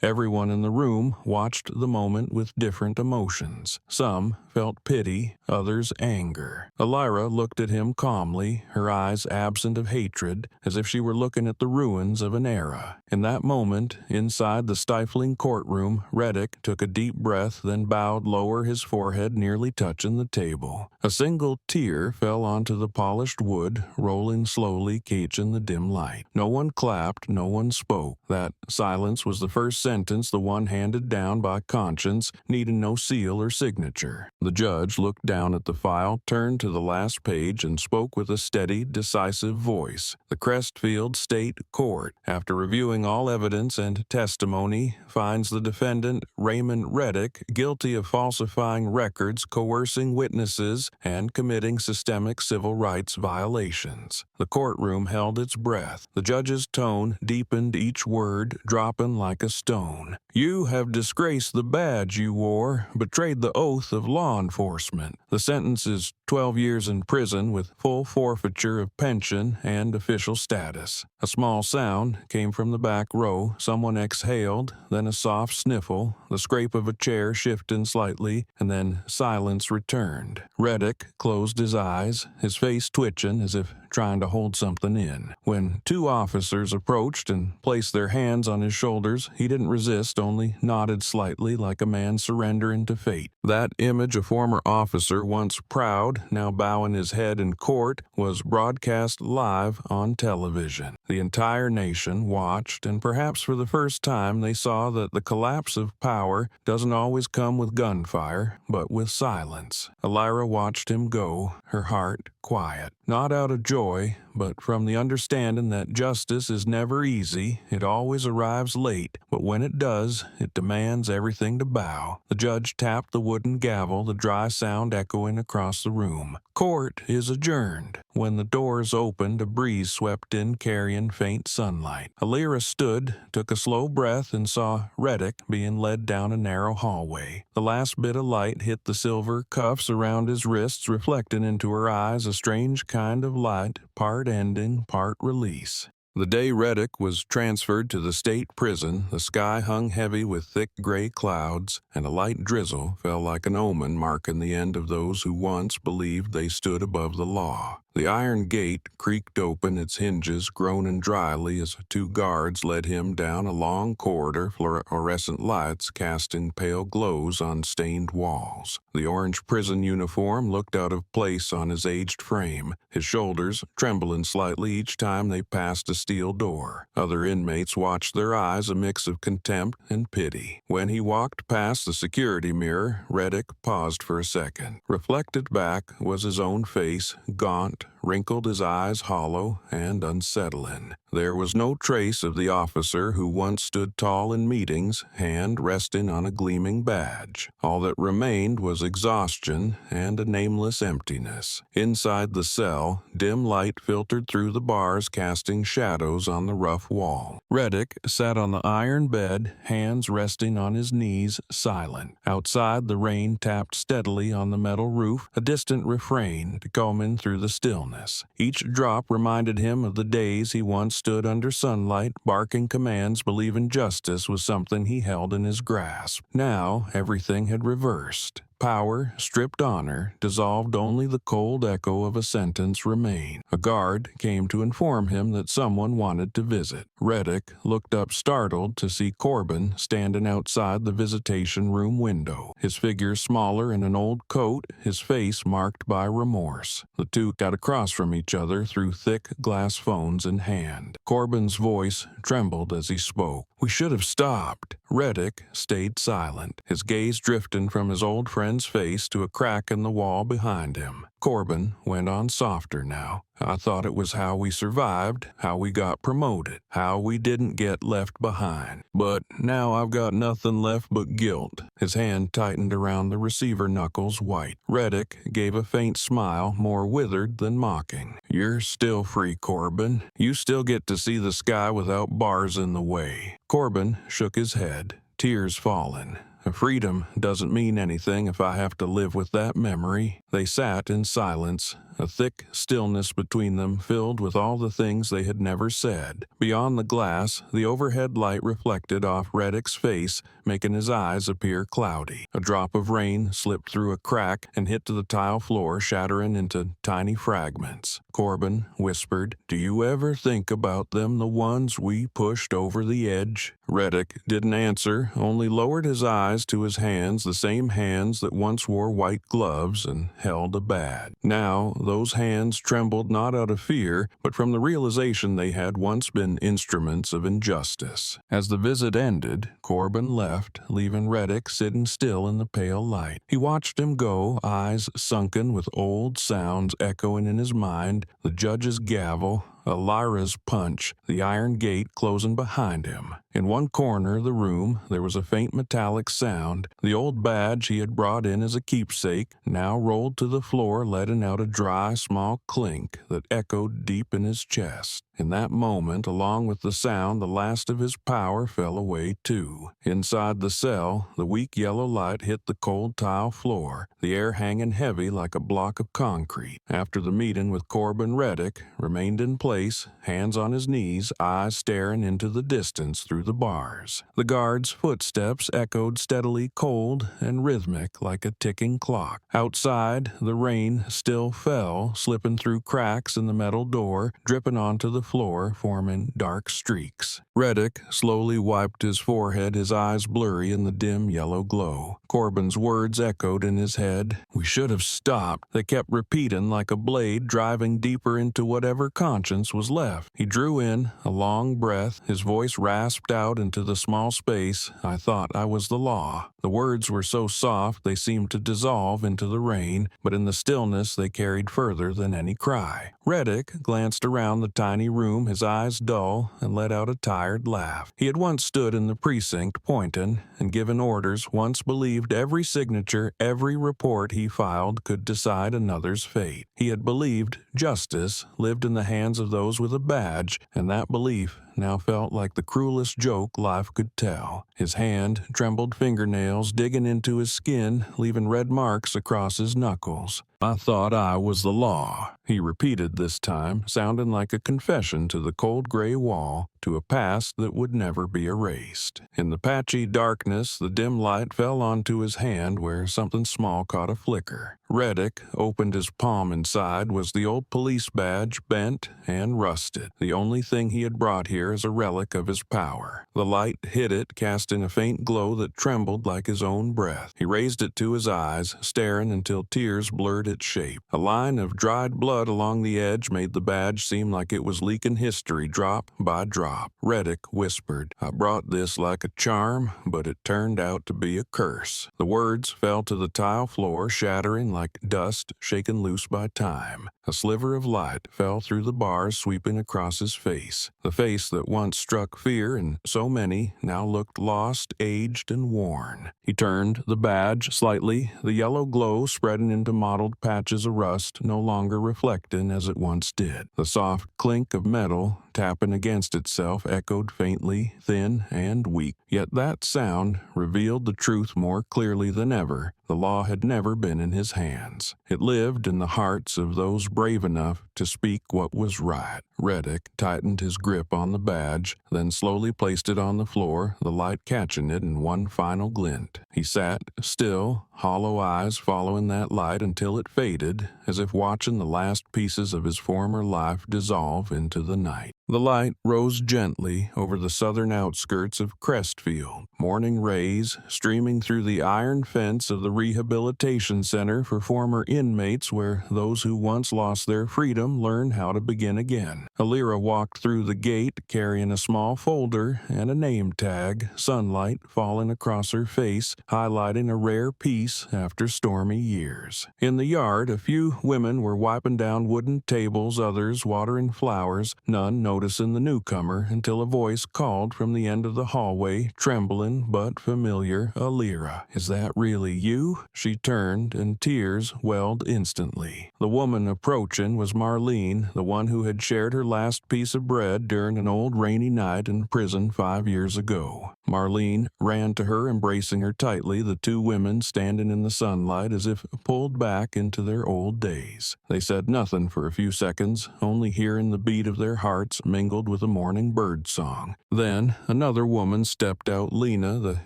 A: Everyone in the room watched the moment with different emotions. Some felt pity, others anger. Alyra looked at him calmly, her eyes absent of hatred, as if she were looking at the ruins of an era. In that moment, inside the stifling courtroom, Reddick took a deep breath, then bowed lower, his forehead nearly touching the table. A single tear fell onto the polished wood, rolling slowly, catching the dim light. No one clapped, no one spoke. That silence was the first sentence, the one handed down by conscience, needing no seal or signature. The judge looked down at the file, turned to the last page, and spoke with a steady, decisive voice. The Crestfield State Court, after reviewing all evidence and testimony, finds the defendant, Raymond Reddick, guilty of falsifying records, coercing witnesses, and committing systemic civil rights violations. The courtroom held its breath. The judge's tone deepened, each word dropping like a stone. "You have disgraced the badge you wore, betrayed the oath of law enforcement. The sentence is 12 years in prison with full forfeiture of pension and official status." A small sound came from the back row. Someone exhaled, then a soft sniffle, the scrape of a chair shifting slightly, and then silence returned. Reddick closed his eyes, his face twitching as if trying to hold something in. When two officers approached and placed their hands on his shoulders, he didn't resist, only nodded slightly like a man surrendering to fate. That image, a former officer, once proud, now bowing his head in court, was broadcast live on television. The entire nation watched, and perhaps for the first time they saw that the collapse of power doesn't always come with gunfire, but with silence. Alyra watched him go, her heart quiet. Not out of joy, but from the understanding that justice is never easy. It always arrives late, but when it does, it demands everything to bow. The judge tapped the wooden gavel, the dry sound echoing across the room. Court is adjourned. When the doors opened, a breeze swept in, carrying faint sunlight. Alyra stood, took a slow breath, and saw Reddick being led down a narrow hallway. The last bit of light hit the silver cuffs around his wrists, reflecting into her eyes a strange kind of light, part ending, part release. The day Reddick was transferred to the state prison, the sky hung heavy with thick gray clouds, and a light drizzle fell like an omen marking the end of those who once believed they stood above the law. The iron gate creaked open, its hinges groaning dryly as two guards led him down a long corridor, fluorescent lights casting pale glows on stained walls. The orange prison uniform looked out of place on his aged frame, his shoulders trembling slightly each time they passed a steel door. Other inmates watched their eyes, a mix of contempt and pity. When he walked past the security mirror, Reddick paused for a second. Reflected back was his own face, gaunt, wrinkled, his eyes hollow and unsettling. There was no trace of the officer who once stood tall in meetings, hand resting on a gleaming badge. All that remained was exhaustion and a nameless emptiness. Inside the cell, dim light filtered through the bars, casting shadows on the rough wall. Reddick sat on the iron bed, hands resting on his knees, silent. Outside, the rain tapped steadily on the metal roof, a distant refrain coming through the stillness. Each drop reminded him of the days he once stood under sunlight, barking commands, believing justice was something he held in his grasp. Now, everything had reversed. Power, stripped honor, dissolved, only the cold echo of a sentence remained. A guard came to inform him that someone wanted to visit. Reddick looked up startled to see Corbin standing outside the visitation room window, his figure smaller in an old coat, his face marked by remorse. The two got across from each other through thick glass phones in hand. Corbin's voice trembled as he spoke. "We should have stopped." Reddick stayed silent, his gaze drifting from his old friend's face to a crack in the wall behind him. Corbin went on softer now. "I thought it was how we survived, how we got promoted, how we didn't get left behind. But now I've got nothing left but guilt." His hand tightened around the receiver knuckles, white. Reddick gave a faint smile, more withered than mocking. "You're still free, Corbin. You still get to see the sky without bars in the way." Corbin shook his head, tears falling. "Freedom doesn't mean anything if I have to live with that memory." They sat in silence, a thick stillness between them filled with all the things they had never said. Beyond the glass, the overhead light reflected off Reddick's face, making his eyes appear cloudy. A drop of rain slipped through a crack and hit to the tile floor, shattering into tiny fragments. Corbin whispered, "Do you ever think about them, the ones we pushed over the edge?" Reddick didn't answer, only lowered his eyes to his hands, the same hands that once wore white gloves and held a badge. Now, those hands trembled not out of fear, but from the realization they had once been instruments of injustice. As the visit ended, Corbin left, leaving Reddick sitting still in the pale light. He watched him go, eyes sunken with old sounds echoing in his mind, the judge's gavel, Alyra's punch, the iron gate closing behind him. In one corner of the room, there was a faint metallic sound. The old badge he had brought in as a keepsake now rolled to the floor, letting out a dry, small clink that echoed deep in his chest. In that moment, along with the sound, the last of his power fell away too. Inside the cell, the weak yellow light hit the cold tile floor, the air hanging heavy like a block of concrete. After the meeting with Corbin, Reddick remained in place, hands on his knees, eyes staring into the distance through the bars. The guard's footsteps echoed steadily, cold and rhythmic like a ticking clock. Outside, the rain still fell, slipping through cracks in the metal door, dripping onto the floor, forming dark streaks. Reddick slowly wiped his forehead, his eyes blurry in the dim yellow glow. Corbin's words echoed in his head. "We should have stopped." They kept repeating like a blade, driving deeper into whatever conscience was left. He drew in a long breath, his voice rasped out into the small space. "I thought I was the law." The words were so soft they seemed to dissolve into the rain, but in the stillness they carried further than any cry. Reddick glanced around the tiny room, his eyes dull, and let out a tired laugh. He had once stood in the precinct, pointing and given orders, once believed every signature, every report he filed could decide another's fate. He had believed justice lived in the hands of those with a badge, and that belief now felt like the cruelest joke life could tell. His hand trembled, fingernails digging into his skin, leaving red marks across his knuckles. "I thought I was the law," he repeated this time, sounding like a confession to the cold gray wall, to a past that would never be erased. In the patchy darkness, the dim light fell onto his hand where something small caught a flicker. Reddick opened his palm. Inside was the old police badge, bent and rusted, the only thing he had brought here as a relic of his power. The light hit it, casting a faint glow that trembled like his own breath. He raised it to his eyes, staring until tears blurred its shape. A line of dried blood along the edge made the badge seem like it was leaking history drop by drop. Reddick whispered, "I brought this like a charm, but it turned out to be a curse." The words fell to the tile floor, shattering like dust shaken loose by time. A sliver of light fell through the bars, sweeping across his face. The face that once struck fear in so many now looked lost, aged, and worn. He turned the badge slightly, the yellow glow spreading into mottled patches of rust, no longer reflecting as it once did. The soft clink of metal tapping against itself echoed faintly, thin and weak. Yet that sound revealed the truth more clearly than ever. The law had never been in his hands. It lived in the hearts of those brave enough to speak what was right. Reddick tightened his grip on the badge, then slowly placed it on the floor, the light catching it in one final glint. He sat still, hollow eyes following that light until it faded, as if watching the last pieces of his former life dissolve into the night. The light rose gently over the southern outskirts of Crestfield, morning rays streaming through the iron fence of the rehabilitation center for former inmates, where those who once lost their freedom learn how to begin again. Alyra walked through the gate carrying a small folder and a name tag, sunlight falling across her face, highlighting a rare peace after stormy years. In the yard, a few women were wiping down wooden tables, others watering flowers, none noticing the newcomer until a voice called from the end of the hallway, trembling but familiar, "Alyra, is that really you?" She turned, and tears welled instantly. The woman approaching was Marlene, the one who had shared her last piece of bread during an old rainy night in prison 5 years ago. Marlene ran to her, embracing her tightly, the two women standing in the sunlight as if pulled back into their old days. They said nothing for a few seconds, only hearing the beat of their hearts mingled with a morning bird song. Then another woman stepped out, Lena, the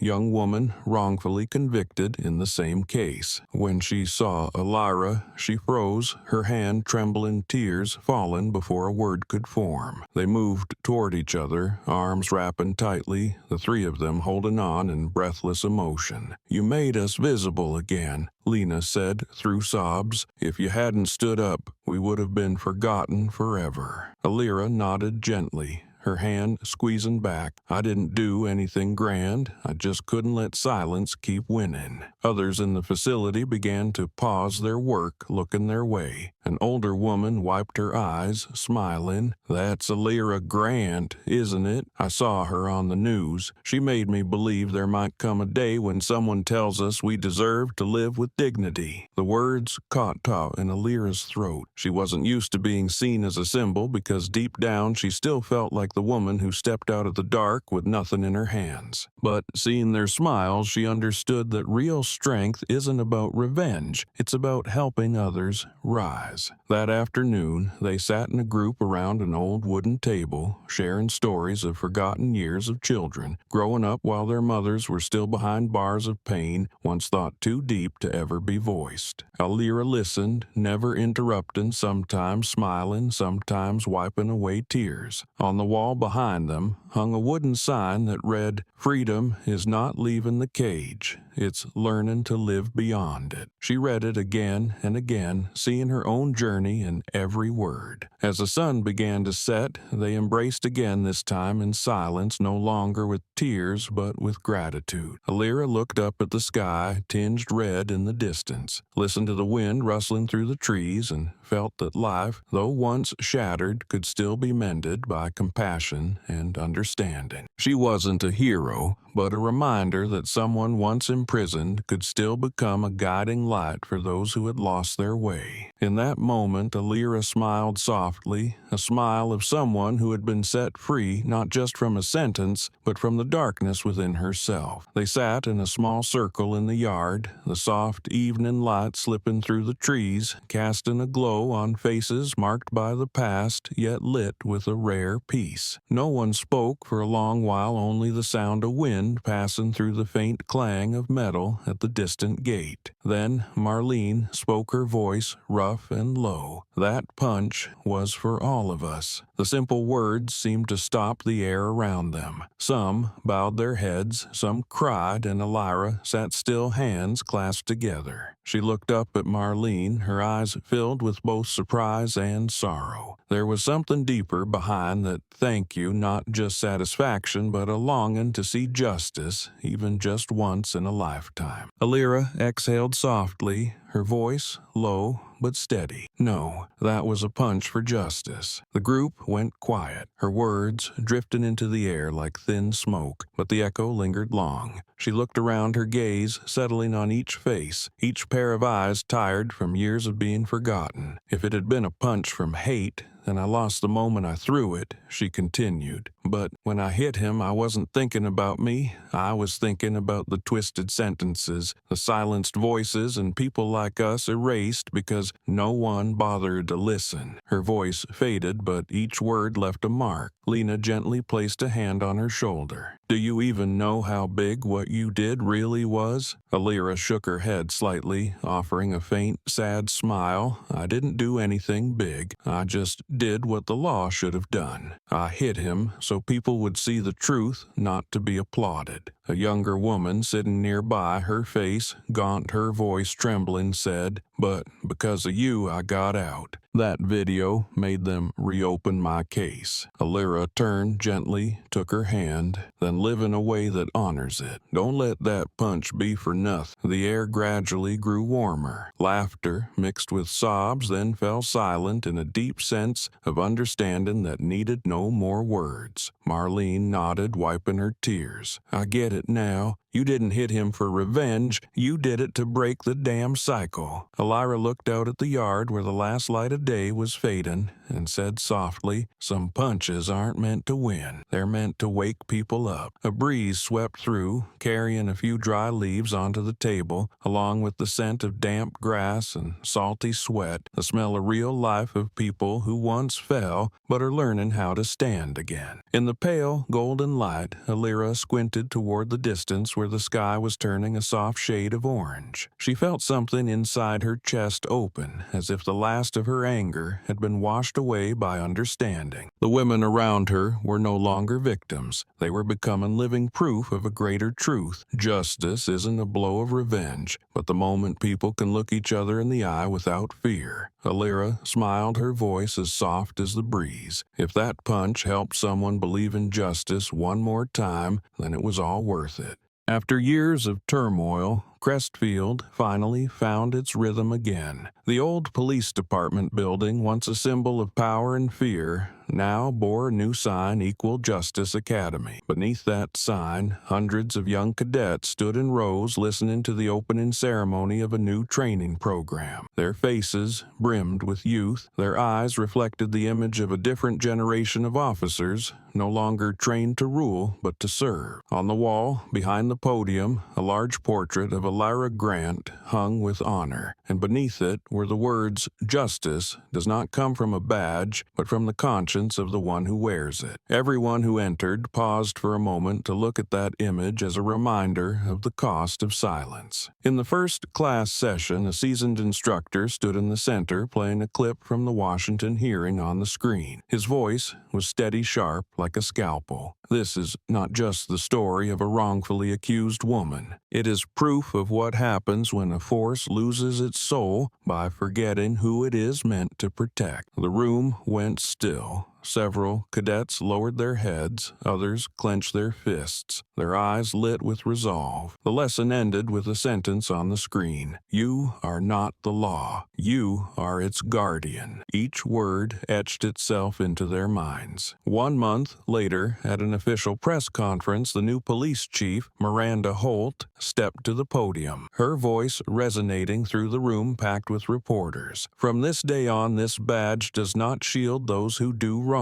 A: young woman wrongfully convicted in the same case. When she saw Alyra, she froze, her hand trembling, tears falling before a word could form. They moved toward each other, arms wrapping tightly, the three of them holding on in breathless emotion. "You made us visible again," Lena said through sobs. "If you hadn't stood up, we would have been forgotten forever." Alyra nodded gently, her hand squeezing back. "I didn't do anything grand. I just couldn't let silence keep winning." Others in the facility began to pause their work, looking their way. An older woman wiped her eyes, smiling. "That's Alyra Grant, isn't it? I saw her on the news. She made me believe there might come a day when someone tells us we deserve to live with dignity." The words caught taut in Alyra's throat. She wasn't used to being seen as a symbol because deep down she still felt like the woman who stepped out of the dark with nothing in her hands. But seeing their smiles, she understood that real strength isn't about revenge. It's about helping others rise. That afternoon, they sat in a group around an old wooden table, sharing stories of forgotten years of children, growing up while their mothers were still behind bars of pain, once thought too deep to ever be voiced. Alyra listened, never interrupting, sometimes smiling, sometimes wiping away tears. On the wall behind them hung a wooden sign that read, "Freedom is not leaving the cage. It's learning to live beyond it." She read it again and again, seeing her own journey in every word. As the sun began to set, they embraced again, this time in silence, no longer with tears but with gratitude. Alyra looked up at the sky, tinged red in the distance, listened to the wind rustling through the trees, and felt that life, though once shattered, could still be mended by compassion and understanding. She wasn't a hero, but a reminder that someone once imprisoned could still become a guiding light for those who had lost their way. In that moment, Alyra smiled softly, a smile of someone who had been set free not just from a sentence, but from the darkness within herself. They sat in a small circle in the yard, the soft evening light slipping through the trees, casting a glow on faces marked by the past, yet lit with a rare peace. No one spoke for a long while, only the sound of wind passing through the faint clang of metal at the distant gate. Then Marlene spoke, her voice rough and low. "That punch was for all of us." The simple words seemed to stop the air around them. Some bowed their heads, some cried, and Alyra sat still, hands clasped together. She looked up at Marlene, her eyes filled with both surprise and sorrow. There was something deeper behind that thank you, not just satisfaction, but a longing to see justice, even just once in a lifetime. Alyra exhaled softly, her voice low but steady. No, that was a punch for justice. The group went quiet, her words drifting into the air like thin smoke, but the echo lingered long. She looked around, her gaze settling on each face, each pair of eyes tired from years of being forgotten. "If it had been a punch from hate, then I lost the moment I threw it," she continued. "But when I hit him, I wasn't thinking about me. I was thinking about the twisted sentences, the silenced voices, and people like us erased because no one bothered to listen." Her voice faded, but each word left a mark. Lena gently placed a hand on her shoulder. "Do you even know how big what you did really was?" Alyra shook her head slightly, offering a faint, sad smile. "I didn't do anything big. I just did what the law should have done. I hit him so people would see the truth, not to be applauded." A younger woman sitting nearby, her face gaunt, her voice trembling, said, "But because of you, I got out." That video made them reopen my case. Alyra turned gently, took her hand, then live in a way that honors it. Don't let that punch be for nothing. The air gradually grew warmer. Laughter mixed with sobs then fell silent in a deep sense of understanding that needed no more words. Marlene nodded, wiping her tears. "I get it now. You didn't hit him for revenge. You did it to break the damn cycle." Alyra looked out at the yard where the last light of day was fading and said softly, "Some punches aren't meant to win. They're meant to wake people up." A breeze swept through, carrying a few dry leaves onto the table, along with the scent of damp grass and salty sweat, the smell of real life of people who once fell but are learning how to stand again. In the pale, golden light, Alyra squinted toward the distance where the sky was turning a soft shade of orange. She felt something inside her chest open, as if the last of her anger had been washed away by understanding. The women around her were no longer victims. They were becoming living proof of a greater truth. Justice isn't a blow of revenge, but the moment people can look each other in the eye without fear. Alyra smiled, her voice as soft as the breeze. If that punch helped someone believe in justice one more time, then it was all worth it. After years of turmoil, Crestfield finally found its rhythm again. The old police department building, once a symbol of power and fear, now bore a new sign, Equal Justice Academy. Beneath that sign, hundreds of young cadets stood in rows listening to the opening ceremony of a new training program. Their faces brimmed with youth, their eyes reflected the image of a different generation of officers, no longer trained to rule, but to serve. On the wall, behind the podium, a large portrait of Alyra Grant hung with honor, and beneath it were the words, "Justice does not come from a badge, but from the conscience of the one who wears it." Everyone who entered paused for a moment to look at that image as a reminder of the cost of silence. In the first class session, a seasoned instructor stood in the center, playing a clip from the Washington hearing on the screen. His voice was steady, sharp, like a scalpel. "This is not just the story of a wrongfully accused woman. It is proof of what happens when a force loses its soul by forgetting who it is meant to protect." The room went still. Several cadets lowered their heads, others clenched their fists, their eyes lit with resolve. The lesson ended with a sentence on the screen. "You are not the law. You are its guardian." Each word etched itself into their minds. 1 month later, at an official press conference, the new police chief, Miranda Holt, stepped to the podium, her voice resonating through the room packed with reporters. "From this day on, this badge does not shield those who do wrong.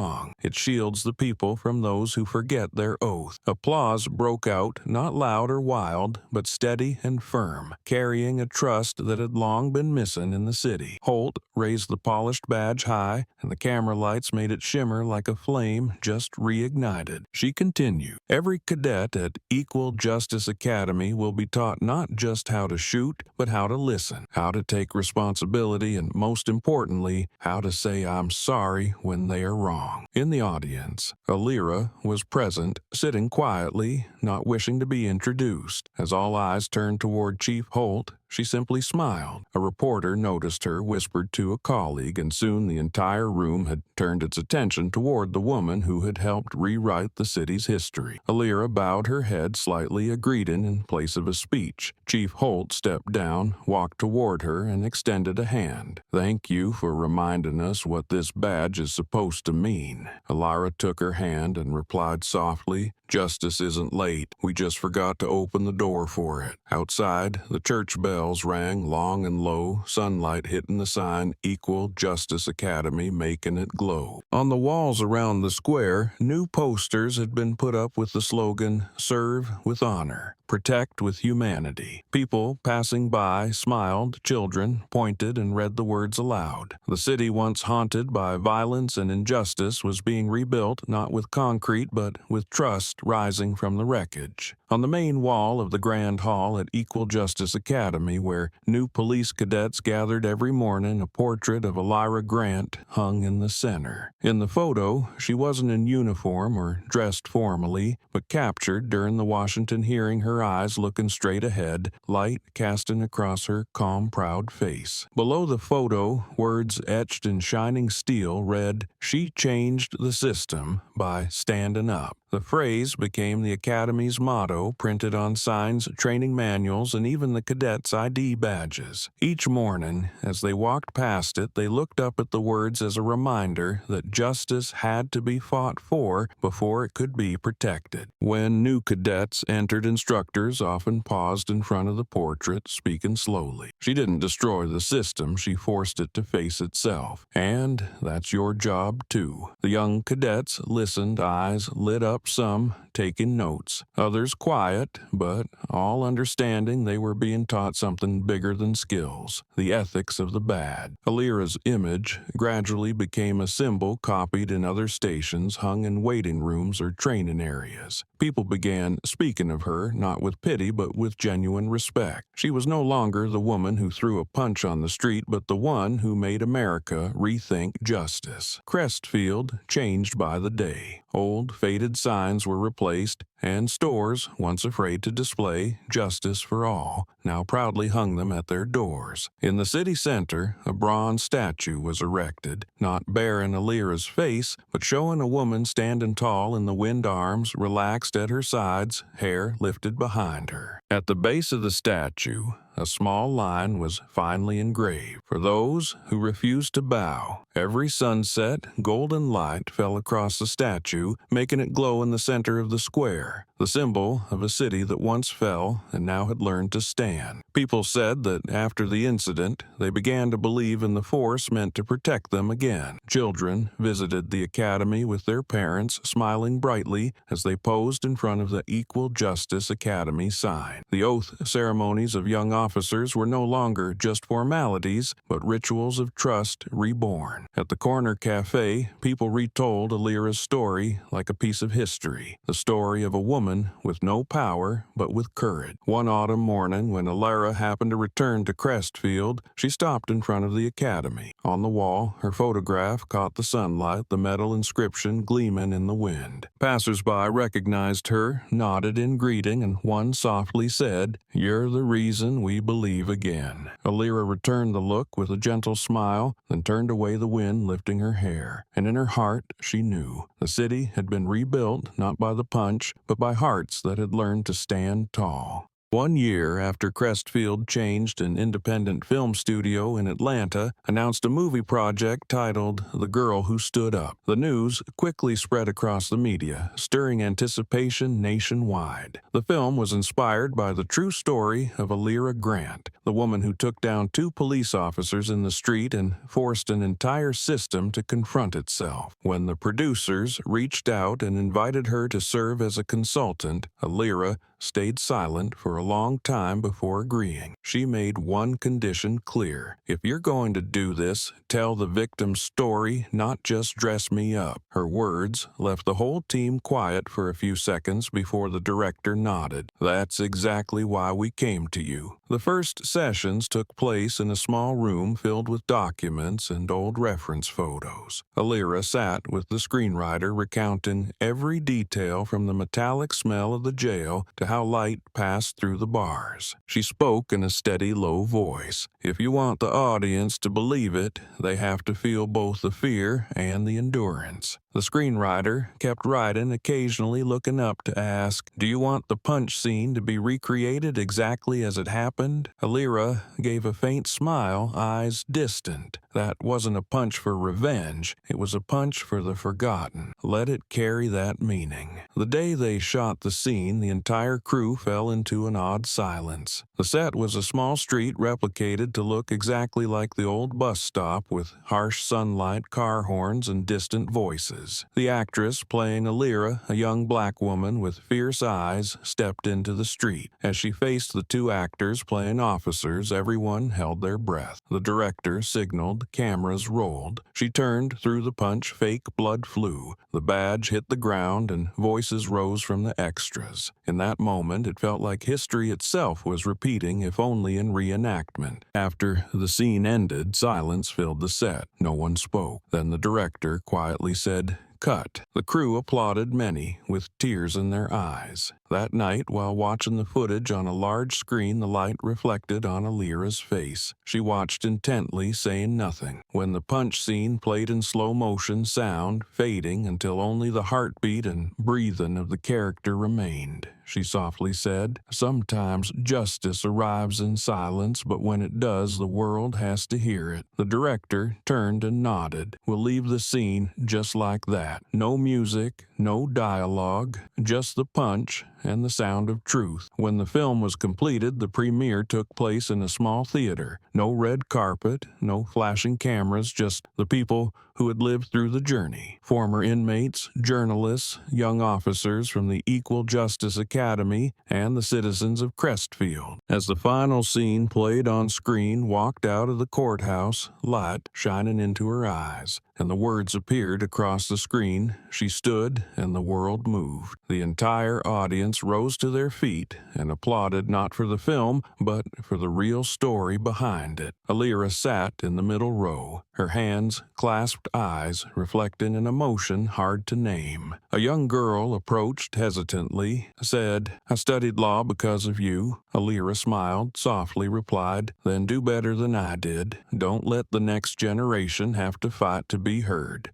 A: It shields the people from those who forget their oath." Applause broke out, not loud or wild, but steady and firm, carrying a trust that had long been missing in the city. Holt raised the polished badge high, and the camera lights made it shimmer like a flame just reignited. She continued, "Every cadet at Equal Justice Academy will be taught not just how to shoot, but how to listen, how to take responsibility, and most importantly, how to say 'I'm sorry' when they are wrong." In the audience, Alyra was present, sitting quietly, not wishing to be introduced. As all eyes turned toward Chief Holt, she simply smiled. A reporter noticed her, whispered to a colleague, and soon the entire room had turned its attention toward the woman who had helped rewrite the city's history. Alyra bowed her head slightly, a greeting in place of a speech. Chief Holt stepped down, walked toward her, and extended a hand. "Thank you for reminding us what this badge is supposed to mean." Alyra took her hand and replied softly, "Justice isn't late. We just forgot to open the door for it." Outside, the church bells rang long and low, sunlight hitting the sign Equal Justice Academy, making it glow. On the walls around the square, new posters had been put up with the slogan, "Serve with Honor." protect with humanity. People passing by smiled, children pointed and read the words aloud. The city once haunted by violence and injustice was being rebuilt not with concrete but with trust rising from the wreckage. On the main wall of the Grand Hall at Equal Justice Academy, where new police cadets gathered every morning, a portrait of Alyra Grant hung in the center. In the photo, she wasn't in uniform or dressed formally, but captured during the Washington hearing, her eyes looking straight ahead, light casting across her calm, proud face. Below the photo, words etched in shining steel read, "She changed the system by standing up." The phrase became the Academy's motto, printed on signs, training manuals, and even the cadets' ID badges. Each morning, as they walked past it, they looked up at the words as a reminder that justice had to be fought for before it could be protected. When new cadets entered, instructors often paused in front of the portrait, speaking slowly. She didn't destroy the system, she forced it to face itself. And that's your job, too. The young cadets listened, eyes lit up, some taking notes, others quiet, but all understanding they were being taught something bigger than skills, the ethics of the bad. Alyra's image gradually became a symbol copied in other stations, hung in waiting rooms or training areas. People began speaking of her, not with pity, but with genuine respect. She was no longer the woman who threw a punch on the street, but the one who made America rethink justice. Crestfield changed by the day. Old, faded signs were replaced, and stores, once afraid to display justice for all, now proudly hung them at their doors. In the city center, a bronze statue was erected, not bearing Alyra's face, but showing a woman standing tall in the wind arms, relaxed at her sides, hair lifted behind her. At the base of the statue, a small line was finely engraved. For those who refused to bow, every sunset, golden light fell across the statue, making it glow in the center of the square, the symbol of a city that once fell and now had learned to stand. People said that after the incident, they began to believe in the force meant to protect them again. Children visited the academy with their parents, smiling brightly as they posed in front of the Equal Justice Academy sign. The oath ceremonies of young officers were no longer just formalities, but rituals of trust reborn. At the corner cafe, people retold Alyra's story like a piece of history, the story of a woman with no power, but with courage. One autumn morning, when Alyra happened to return to Crestfield, she stopped in front of the academy. On the wall, her photograph caught the sunlight, the metal inscription gleaming in the wind. Passers-by recognized her, nodded in greeting, and one softly said, "You're the reason we believe again." Alyra returned the look with a gentle smile, then turned away, the wind lifting her hair. And in her heart, she knew the city had been rebuilt not by the punch, but by hearts that had learned to stand tall. 1 year after Crestfield changed, an independent film studio in Atlanta announced a movie project titled The Girl Who Stood Up. The news quickly spread across the media, stirring anticipation nationwide. The film was inspired by the true story of Alyra Grant, the woman who took down 2 police officers in the street and forced an entire system to confront itself. When the producers reached out and invited her to serve as a consultant, Alyra stayed silent for a long time before agreeing. She made one condition clear: if you're going to do this, tell the victim's story, not just dress me up. Her words left the whole team quiet for a few seconds before the director nodded. "That's exactly why we came to you." The first sessions took place in a small room filled with documents and old reference photos. Alyra sat with the screenwriter, recounting every detail from the metallic smell of the jail to how light passed through the bars. She spoke in a steady, low voice. If you want the audience to believe it, they have to feel both the fear and the endurance. The screenwriter kept writing, occasionally looking up to ask, "Do you want the punch scene to be recreated exactly as it happened?" Alyra gave a faint smile, eyes distant. That wasn't a punch for revenge. It was a punch for the forgotten. Let it carry that meaning. The day they shot the scene, the entire crew fell into an odd silence. The set was a small street replicated to look exactly like the old bus stop, with harsh sunlight, car horns, and distant voices. voices. The actress playing Alyra, a young black woman with fierce eyes, stepped into the street. As she faced the two actors playing officers, everyone held their breath. The director signaled, cameras rolled. She turned through the punch, fake blood flew. The badge hit the ground and voices rose from the extras. In that moment, it felt like history itself was repeating, if only in reenactment. After the scene ended, silence filled the set. No one spoke. Then the director quietly said, "Cut." The crew applauded, many with tears in their eyes. That night, while watching the footage on a large screen, the light reflected on Alyra's face. She watched intently, saying nothing. When the punch scene played in slow motion, sound fading until only the heartbeat and breathing of the character remained, she softly said, "Sometimes justice arrives in silence, but when it does, the world has to hear it." The director turned and nodded. "We'll leave the scene just like that. No music, no dialogue, just the punch and the sound of truth." When the film was completed, the premiere took place in a small theater. No red carpet, no flashing cameras, just the people who had lived through the journey. Former inmates, journalists, young officers from the Equal Justice Academy, and the citizens of Crestfield. As the final scene played on screen, walked out of the courthouse, light shining into her eyes, and the words appeared across the screen, she stood and the world moved. The entire audience rose to their feet and applauded not for the film, but for the real story behind it. Alyra sat in the middle row, her hands clasped, eyes reflecting an emotion hard to name. A young girl approached hesitantly, said, "I studied law because of you." Alyra smiled, softly replied, "Then do better than I did. Don't let the next generation have to fight to be heard."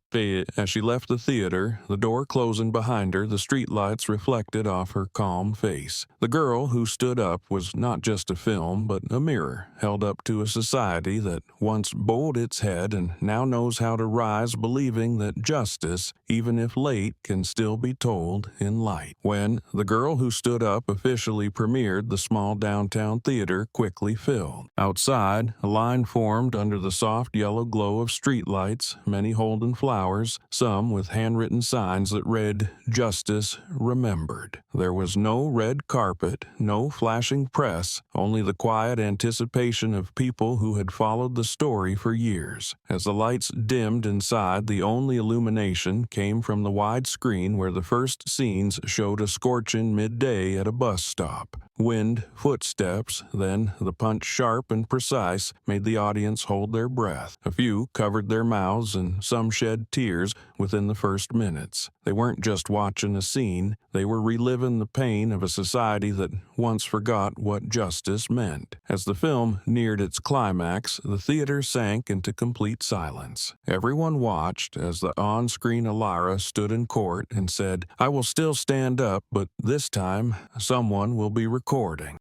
A: As she left the theater, the door closing behind her, the streetlights reflected off her calm face. The girl who stood up was not just a film, but a mirror held up to a society that once bowed its head and now knows how to rise, believing that justice, even if late, can still be told in light. When The Girl Who Stood Up officially premiered, the small downtown theater quickly filled. Outside, a line formed under the soft yellow glow of streetlights, many holding flowers, some with handwritten signs that read, "Justice Remembered." There was no red carpet, no flashing press, only the quiet anticipation of people who had followed the story for years. As the lights dimmed inside, the only illumination came from the wide screen where the first scenes showed a scorching midday at a bus stop. Wind, footsteps, then the punch sharp and precise made the audience hold their breath. A few covered their mouths and some shed tears within the first minutes. They weren't just watching a scene, they were reliving the pain of a society that once forgot what justice meant. As the film neared its climax, the theater sank into complete silence. Everyone watched as the on-screen Alyra stood in court and said, "I will still stand up, but this time someone will be recording."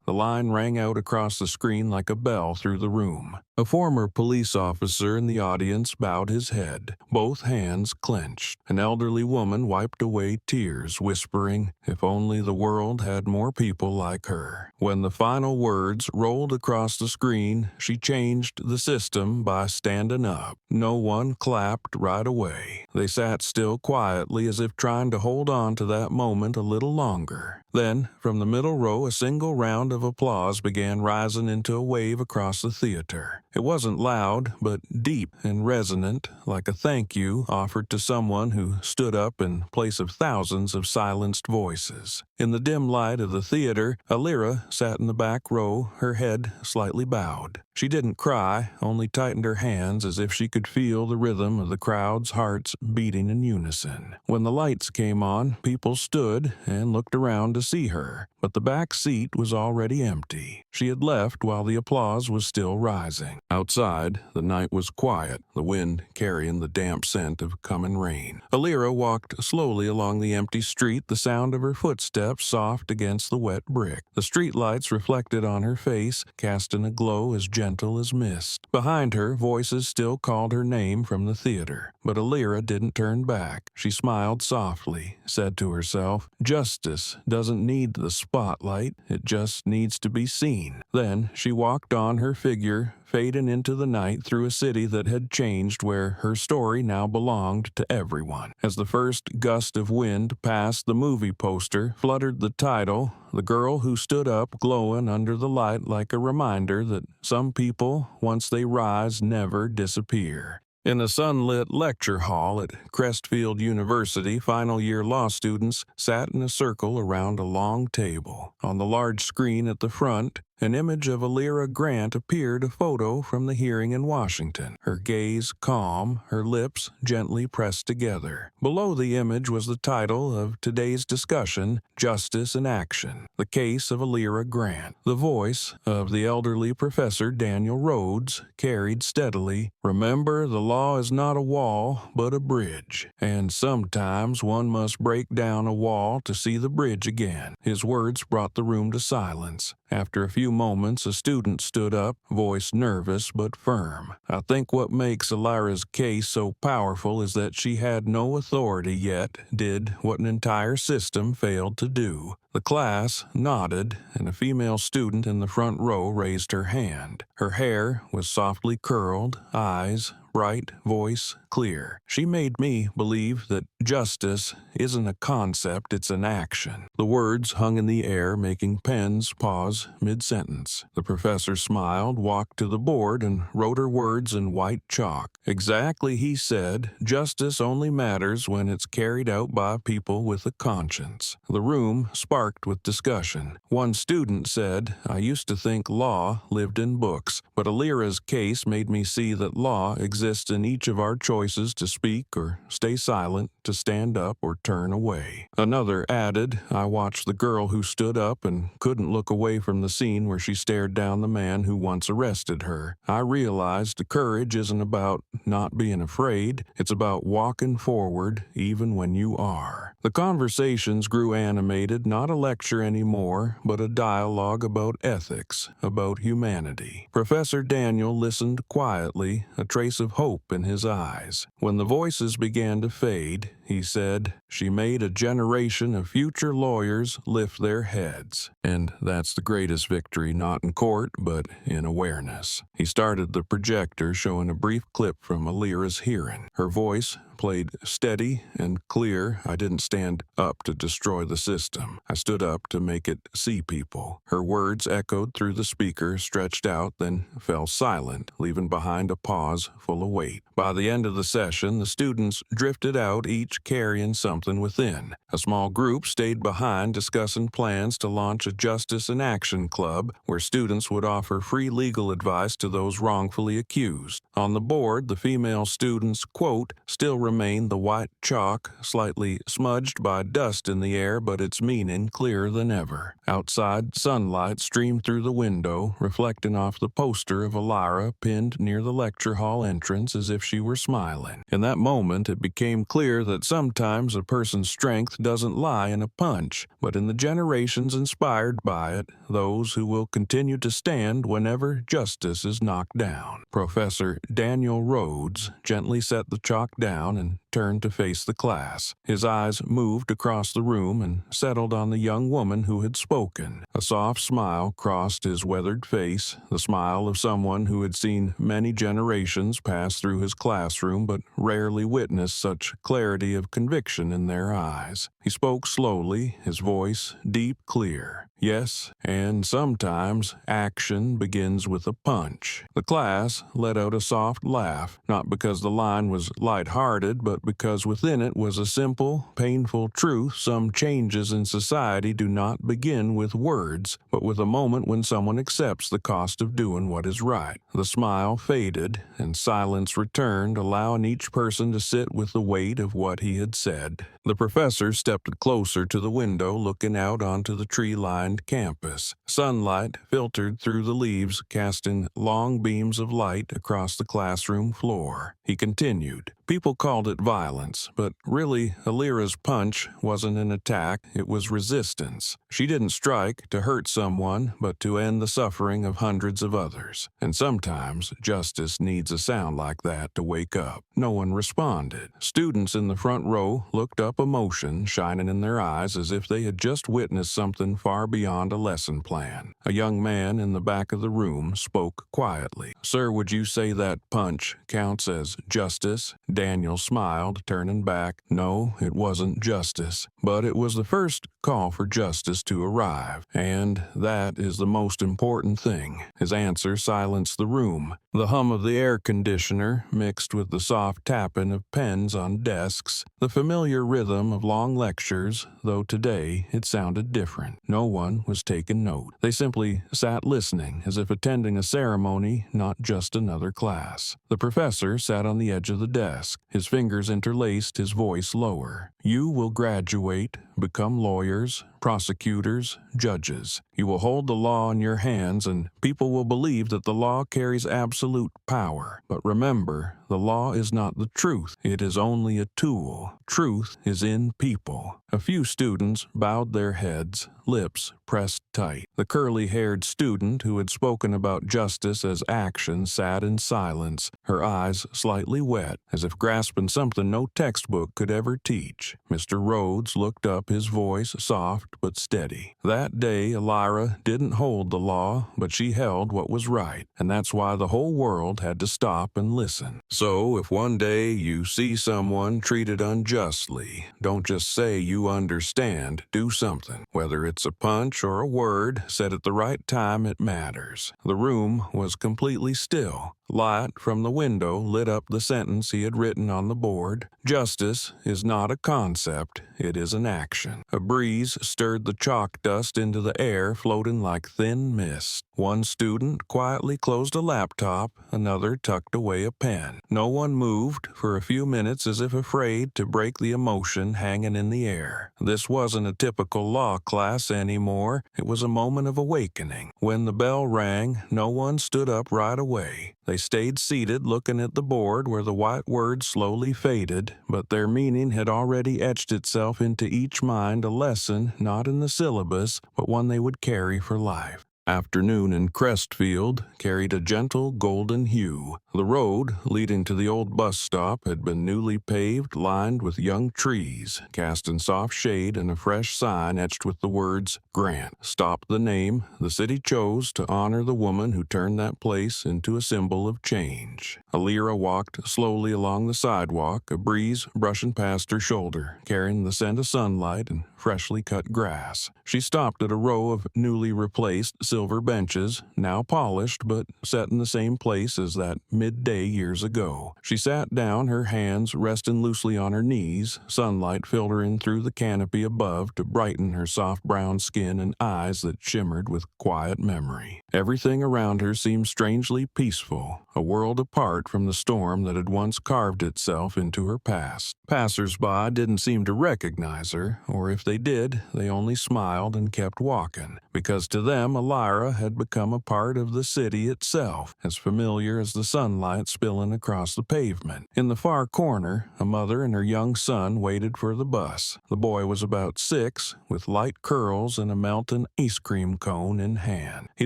A: The line rang out across the screen like a bell through the room. A former police officer in the audience bowed his head, both hands clenched. An elderly woman wiped away tears, whispering, "If only the world had more people like her." When the final words rolled across the screen, she changed the system by standing up. No one clapped right away. They sat still quietly, as if trying to hold on to that moment a little longer. Then, from the middle row, a single round of applause began rising into a wave across the theater. It wasn't loud, but deep and resonant, like a thank you offered to someone who stood up in place of thousands of silenced voices. In the dim light of the theater, Alyra sat in the back row, her head slightly bowed. She didn't cry, only tightened her hands as if she could feel the rhythm of the crowd's hearts beating in unison. When the lights came on, people stood and looked around to see her, but the back seat was already empty. She had left while the applause was still rising. Outside, the night was quiet, the wind carrying the damp scent of coming rain. Alyra walked slowly along the empty street, the sound of her footsteps soft against the wet brick. The streetlights reflected on her face, casting a glow as gentle as mist. Behind her, voices still called her name from the theater, but Alyra didn't turn back. She smiled softly, said to herself, "Justice doesn't need the spotlight, it just needs to be seen." Then she walked on, her figure fading into the night through a city that had changed, where her story now belonged to everyone. As the first gust of wind passed the movie poster, fluttered the title, "The Girl Who Stood Up," glowing under the light like a reminder that some people, once they rise, never disappear. In a sunlit lecture hall at Crestfield University, final-year law students sat in a circle around a long table. On the large screen at the front, an image of Alyra Grant appeared, a photo from the hearing in Washington, her gaze calm, her lips gently pressed together. Below the image was the title of today's discussion, "Justice in Action: The Case of Alyra Grant." The voice of the elderly Professor Daniel Rhodes carried steadily, "Remember, the law is not a wall, but a bridge, and sometimes one must break down a wall to see the bridge again." His words brought the room to silence. After a few moments, a student stood up, voice nervous but firm. "I think what makes Alyra's case so powerful is that she had no authority yet, did what an entire system failed to do." The class nodded, and a female student in the front row raised her hand. Her hair was softly curled, eyes bright, voice clear. "She made me believe that justice isn't a concept, it's an action." The words hung in the air, making pens pause mid-sentence. The professor smiled, walked to the board, and wrote her words in white chalk. "Exactly," he said. "Justice only matters when it's carried out by people with a conscience." The room sparked with discussion. One student said, "I used to think law lived in books, but Alyra's case made me see that law exists in each of our choices to speak or stay silent, to stand up or turn away." Another added, "I watched the girl who stood up and couldn't look away from the scene where she stared down the man who once arrested her. I realized the courage isn't about not being afraid, it's about walking forward even when you are." The conversations grew animated, not a lecture anymore, but a dialogue about ethics, about humanity. Professor Daniel listened quietly, a trace of hope in his eyes. When the voices began to fade, he said, "She made a generation of future lawyers lift their heads. And that's the greatest victory, not in court, but in awareness." He started the projector, showing a brief clip from Alyra's hearing. Her voice played steady and clear. "I didn't stand up to destroy the system. I stood up to make it see people." Her words echoed through the speaker, stretched out, then fell silent, leaving behind a pause full of weight. By the end of the session, the students drifted out, each carrying something within. A small group stayed behind, discussing plans to launch a Justice in Action Club, where students would offer free legal advice to those wrongfully accused. On the board, the female student's quote still remained the white chalk, slightly smudged by dust in the air, but its meaning clearer than ever. Outside, sunlight streamed through the window, reflecting off the poster of Alyra pinned near the lecture hall entrance as if she were smiling. In that moment, it became clear that sometimes a person's strength doesn't lie in a punch, but in the generations inspired by it, those who will continue to stand whenever justice is knocked down. Professor Daniel Rhodes gently set the chalk down and turned to face the class. His eyes moved across the room and settled on the young woman who had spoken. A soft smile crossed his weathered face, the smile of someone who had seen many generations pass through his classroom but rarely witnessed such clarity of conviction in their eyes. He spoke slowly, his voice deep, clear. "Yes, and sometimes action begins with a punch." The class let out a soft laugh, not because the line was light-hearted, but because within it was a simple, painful truth. Some changes in society do not begin with words, but with a moment when someone accepts the cost of doing what is right. The smile faded, and silence returned, allowing each person to sit with the weight of what he had said. The professor stepped closer to the window, looking out onto the tree-lined campus. Sunlight filtered through the leaves, casting long beams of light across the classroom floor. He continued, "People called it violence, but really, Alyra's punch wasn't an attack, it was resistance. She didn't strike to hurt someone, but to end the suffering of hundreds of others. And sometimes, justice needs a sound like that to wake up. No one responded. Students in the front row looked up, emotion shining in their eyes as if they had just witnessed something far beyond a lesson plan. A young man in the back of the room spoke quietly. "Sir, would you say that punch counts as justice?" Daniel smiled, turning back. No, it wasn't justice, but it was the first call for justice to arrive, and that is the most important thing. His answer silenced the room. The hum of the air conditioner mixed with the soft tapping of pens on desks, the familiar rhythm of long lectures, though today it sounded different. No one was taking note. They simply sat listening, as if attending a ceremony, not just another class. The professor sat on the edge of the desk, his fingers interlaced, his voice lower. "You will graduate, become lawyers, prosecutors, judges. You will hold the law in your hands, and people will believe that the law carries absolute power. But remember, the law is not the truth. It is only a tool. Truth is in people." A few students bowed their heads, lips pressed tight. The curly-haired student who had spoken about justice as action sat in silence, her eyes slightly wet, as if grasping something no textbook could ever teach. Mr. Rhodes looked up, his voice soft but steady. That day, Alyra didn't hold the law, but she held what was right, and that's why the whole world had to stop and listen. So, if one day you see someone treated unjustly, don't just say you understand, do something. Whether it's a punch or a word said at the right time, it matters. The room was completely still. Light from the window lit up the sentence he had written on the board. Justice is not a concept, it is an action. A breeze stirred the chalk dust into the air, floating like thin mist. One student quietly closed a laptop, another tucked away a pen. No one moved for a few minutes, as if afraid to break the emotion hanging in the air. This wasn't a typical law class anymore, it was a moment of awakening. When the bell rang, no one stood up right away. They stayed seated, looking at the board where the white words slowly faded, but their meaning had already etched itself into each mind, a lesson not in the syllabus, but one they would carry for life. Afternoon in Crestfield carried a gentle golden hue. The road leading to the old bus stop had been newly paved, lined with young trees, casting soft shade, and a fresh sign etched with the words, "Grant." Stop the name the city chose to honor the woman who turned that place into a symbol of change. Alyra walked slowly along the sidewalk, a breeze brushing past her shoulder, carrying the scent of sunlight and freshly cut grass. She stopped at a row of newly replaced silver benches, now polished but set in the same place as that midday years ago. She sat down, her hands resting loosely on her knees, sunlight filtering through the canopy above to brighten her soft brown skin and eyes that shimmered with quiet memory. Everything around her seemed strangely peaceful, a world apart from the storm that had once carved itself into her past. Passers-by didn't seem to recognize her, or if they did, they only smiled and kept walking, because to them Alyra had become a part of the city itself, as familiar as the sunlight spilling across the pavement. In the far corner, a mother and her young son waited for the bus. The boy was about 6, with light curls and a melting ice cream cone in hand. He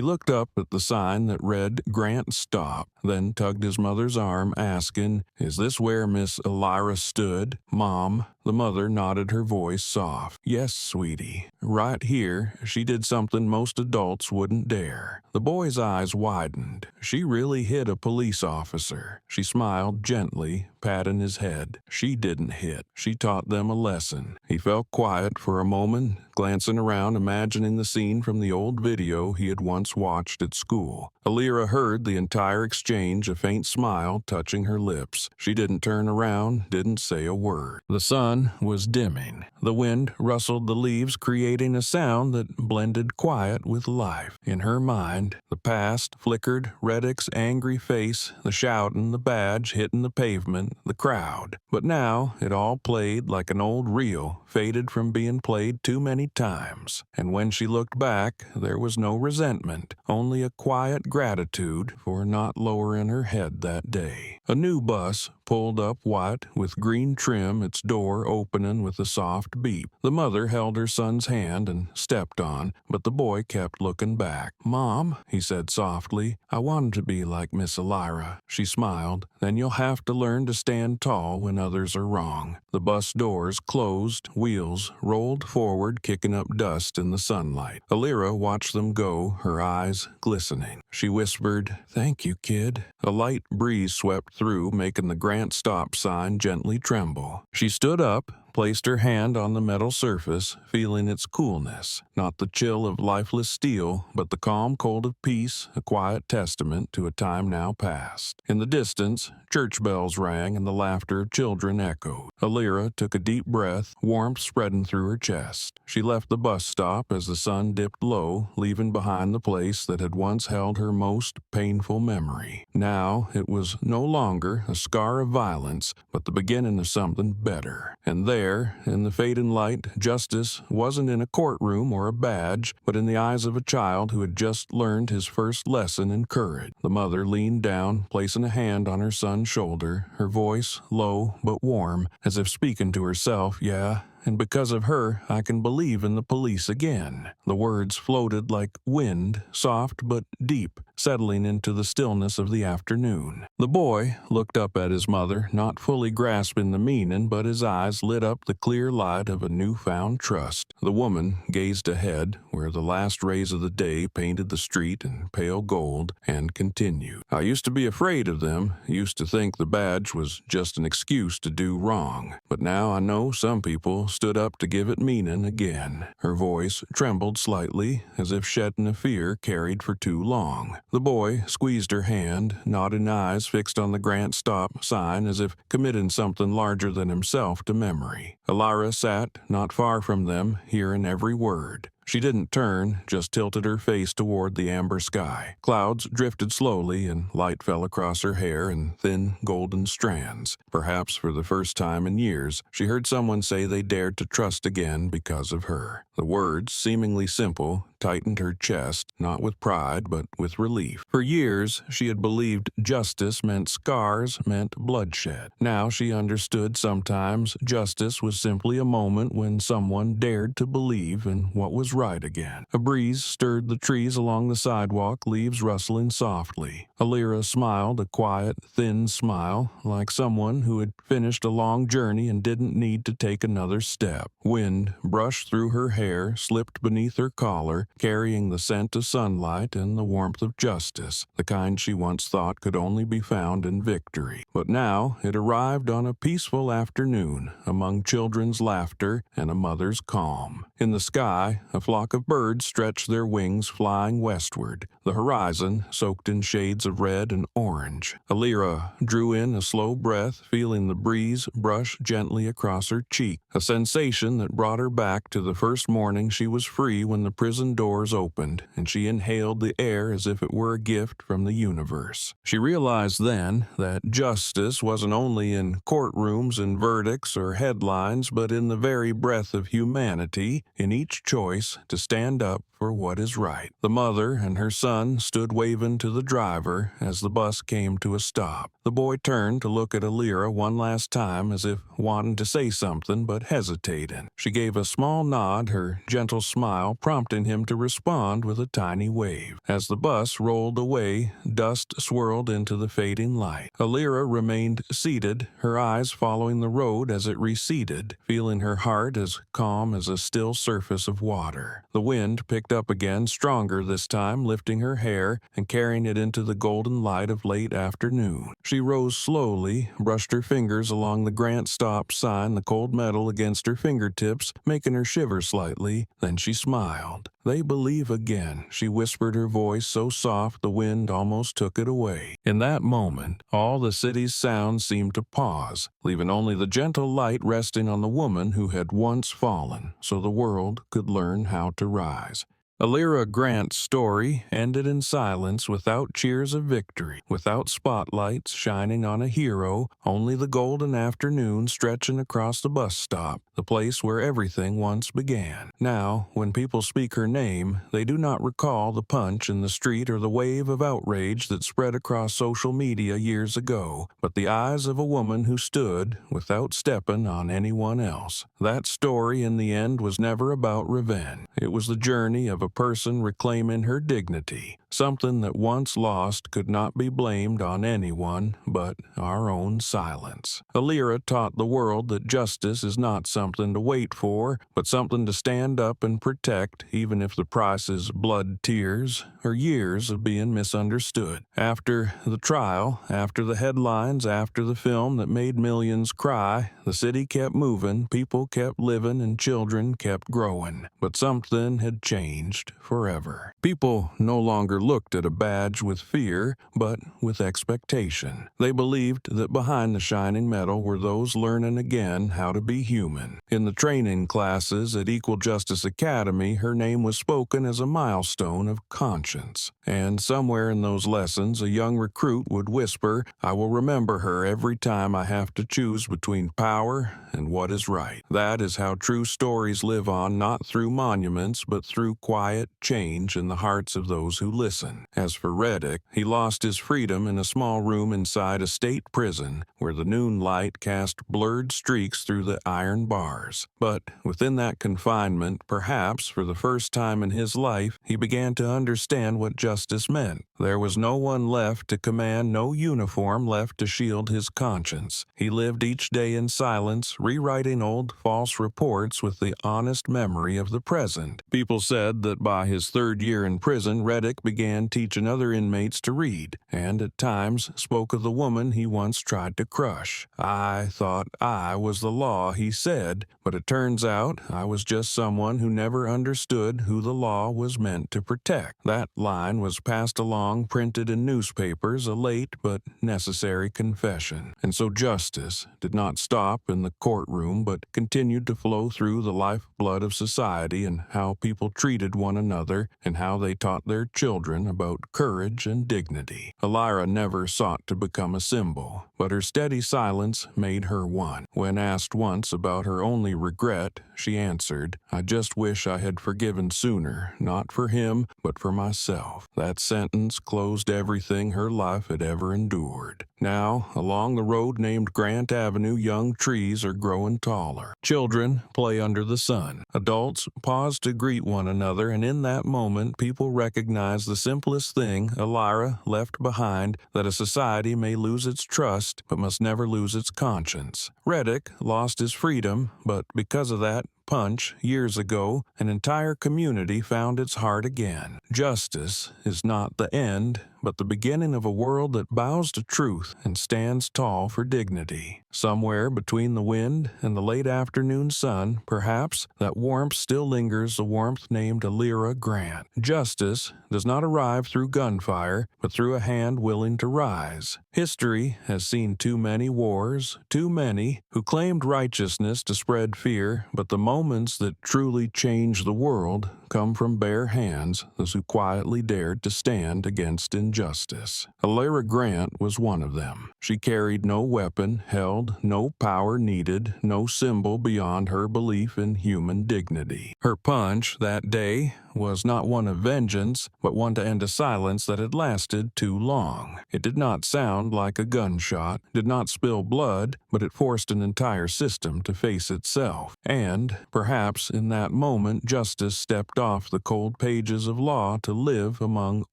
A: looked up at the sign that read, "Grant Stop," then tugged his mother's arm, asking, "Is this where Miss Alyra stood, Mom?" The mother nodded, her voice soft. "Yes, sweetie. Right here, she did something most adults wouldn't dare." The boy's eyes widened. She really hit a police officer. She smiled gently, patting his head. She didn't hit. She taught them a lesson. He felt quiet for a moment, glancing around, imagining the scene from the old video he had once watched at school. Alyra heard the entire exchange, a faint smile touching her lips. She didn't turn around, didn't say a word. The sun was dimming. The wind rustled the leaves, creating a sound that blended quiet with life. In her mind, the past flickered, Reddick's angry face, the shouting, the badge hitting the pavement, the crowd. But now it all played like an old reel, faded from being played too many times. And when she looked back, there was no resentment, only a quiet gratitude for not lowering her head that day. A new bus pulled up white with green trim, its door opening with a soft beep. The mother held her son's hand and stepped on, but the boy kept looking back. "Mom," he said softly, "I wanted to be like Miss Alyra." She smiled. "Then you'll have to learn to stand tall when others are wrong." The bus doors closed, wheels rolled forward, kicking up dust in the sunlight. Alyra watched them go, her eyes glistening. She whispered, "Thank you, kid." A light breeze swept through, making the Grant stop sign gently tremble. She stood up, placed her hand on the metal surface, feeling its coolness. Not the chill of lifeless steel, but the calm cold of peace, a quiet testament to a time now past. In the distance, church bells rang and the laughter of children echoed. Alyra took a deep breath, warmth spreading through her chest. She left the bus stop as the sun dipped low, leaving behind the place that had once held her most painful memory. Now it was no longer a scar of violence, but the beginning of something better. And there, in the fading light, justice wasn't in a courtroom or a badge, but in the eyes of a child who had just learned his first lesson in courage. The mother leaned down, placing a hand on her son's shoulder, her voice low but warm, as if speaking to herself. "Yeah, and because of her, I can believe in the police again." The words floated like wind, soft but deep, settling into the stillness of the afternoon. The boy looked up at his mother, not fully grasping the meaning, but his eyes lit up the clear light of a newfound trust. The woman gazed ahead, where the last rays of the day painted the street in pale gold, and continued. "I used to be afraid of them, used to think the badge was just an excuse to do wrong. But now I know some people stood up to give it meaning again." Her voice trembled slightly, as if shedding a fear carried for too long. The boy squeezed her hand, nodding eyes fixed on the Grant stop sign as if committing something larger than himself to memory. Alyra sat not far from them, hearing every word. She didn't turn, just tilted her face toward the amber sky. Clouds drifted slowly, and light fell across her hair in thin golden strands. Perhaps for the first time in years, she heard someone say they dared to trust again because of her. The words, seemingly simple, tightened her chest, not with pride, but with relief. For years, she had believed justice meant scars, meant bloodshed. Now she understood sometimes justice was simply a moment when someone dared to believe in what was right again. A breeze stirred the trees along the sidewalk, leaves rustling softly. Alyra smiled, a quiet, thin smile, like someone who had finished a long journey and didn't need to take another step. Wind brushed through her hair, slipped beneath her collar, carrying the scent of sunlight and the warmth of justice, the kind she once thought could only be found in victory. But now it arrived on a peaceful afternoon, among children's laughter and a mother's calm. In the sky, a flock of birds stretched their wings, flying westward, the horizon soaked in shades of red and orange. Alyra drew in a slow breath, feeling the breeze brush gently across her cheek, a sensation that brought her back to the first morning she was free when the prison doors opened, and she inhaled the air as if it were a gift from the universe. She realized then that justice wasn't only in courtrooms and verdicts or headlines, but in the very breath of humanity, in each choice to stand up for what is right. The mother and her son stood waving to the driver as the bus came to a stop. The boy turned to look at Alyra one last time, as if wanting to say something but hesitating. She gave a small nod, her gentle smile prompting him to respond with a tiny wave. As the bus rolled away, dust swirled into the fading light. Alyra remained seated, her eyes following the road as it receded, feeling her heart as calm as a still surface of water. The wind picked up again, stronger this time, lifting her hair and carrying it into the golden light of late afternoon. She rose slowly, brushed her fingers along the Grant stop sign, the cold metal against her fingertips, making her shiver slightly. Then she smiled. "They believe again," she whispered, her voice so soft the wind almost took it away. In that moment, all the city's sounds seemed to pause, leaving only the gentle light resting on the woman who had once fallen, so the world could learn how to rise. Alyra Grant's story ended in silence, without cheers of victory, without spotlights shining on a hero, only the golden afternoon stretching across the bus stop, the place where everything once began. Now, when people speak her name, they do not recall the punch in the street or the wave of outrage that spread across social media years ago, but the eyes of a woman who stood without stepping on anyone else. That story, in the end, was never about revenge. It was the journey of a person reclaiming her dignity. Something that once lost could not be blamed on anyone but our own silence. Alyra taught the world that justice is not something to wait for, but something to stand up and protect, even if the price is blood, tears, or years of being misunderstood. After the trial, after the headlines, after the film that made millions cry, the city kept moving, people kept living, and children kept growing. But something had changed forever. People no longer looked at a badge with fear, but with expectation. They believed that behind the shining medal were those learning again how to be human. In the training classes at Equal Justice Academy, her name was spoken as a milestone of conscience. And somewhere in those lessons, a young recruit would whisper, "I will remember her every time I have to choose between power and what is right." That is how true stories live on, not through monuments, but through quiet change in the hearts of those who listen. As for Reddick, he lost his freedom in a small room inside a state prison, where the noon light cast blurred streaks through the iron bars. But within that confinement, perhaps for the first time in his life, he began to understand what justice meant. There was no one left to command, no uniform left to shield his conscience. He lived each day in silence, rewriting old false reports with the honest memory of the present. People said that by his third year in prison, Reddick began teaching other inmates to read, and at times spoke of the woman he once tried to crush. "I thought I was the law," he said, "but it turns out I was just someone who never understood who the law was meant to protect." That line was passed along, printed in newspapers, a late but necessary confession. And so justice did not stop in the courtroom, but continued to flow through the lifeblood of society, and how people treated one another, and how they taught their children about courage and dignity. Alyra never sought to become a symbol, but her steady silence made her one. When asked once about her only regret, she answered, "I just wish I had forgiven sooner, not for him, but for myself." That sentence closed everything her life had ever endured. Now, along the road named Grant Avenue, young trees are growing taller. Children play under the sun. Adults pause to greet one another, and in that moment, people recognize the simplest thing Alyra left behind, that a society may lose its trust, but must never lose its conscience. Reddick lost his freedom, but because of that punch years ago, an entire community found its heart again. Justice is not the end, but the beginning of a world that bows to truth and stands tall for dignity. Somewhere between the wind and the late afternoon sun, perhaps, that warmth still lingers, a warmth named Alyra Grant. Justice does not arrive through gunfire, but through a hand willing to rise. History has seen too many wars, too many who claimed righteousness to spread fear, but the moments that truly change the world come from bare hands, those who quietly dared to stand against injustice. Alyra Grant was one of them. She carried no weapon, held no power needed, no symbol beyond her belief in human dignity. Her punch that day was not one of vengeance, but one to end a silence that had lasted too long. It did not sound like a gunshot, did not spill blood, but it forced an entire system to face itself. And, perhaps in that moment, justice stepped off the cold pages of law to live among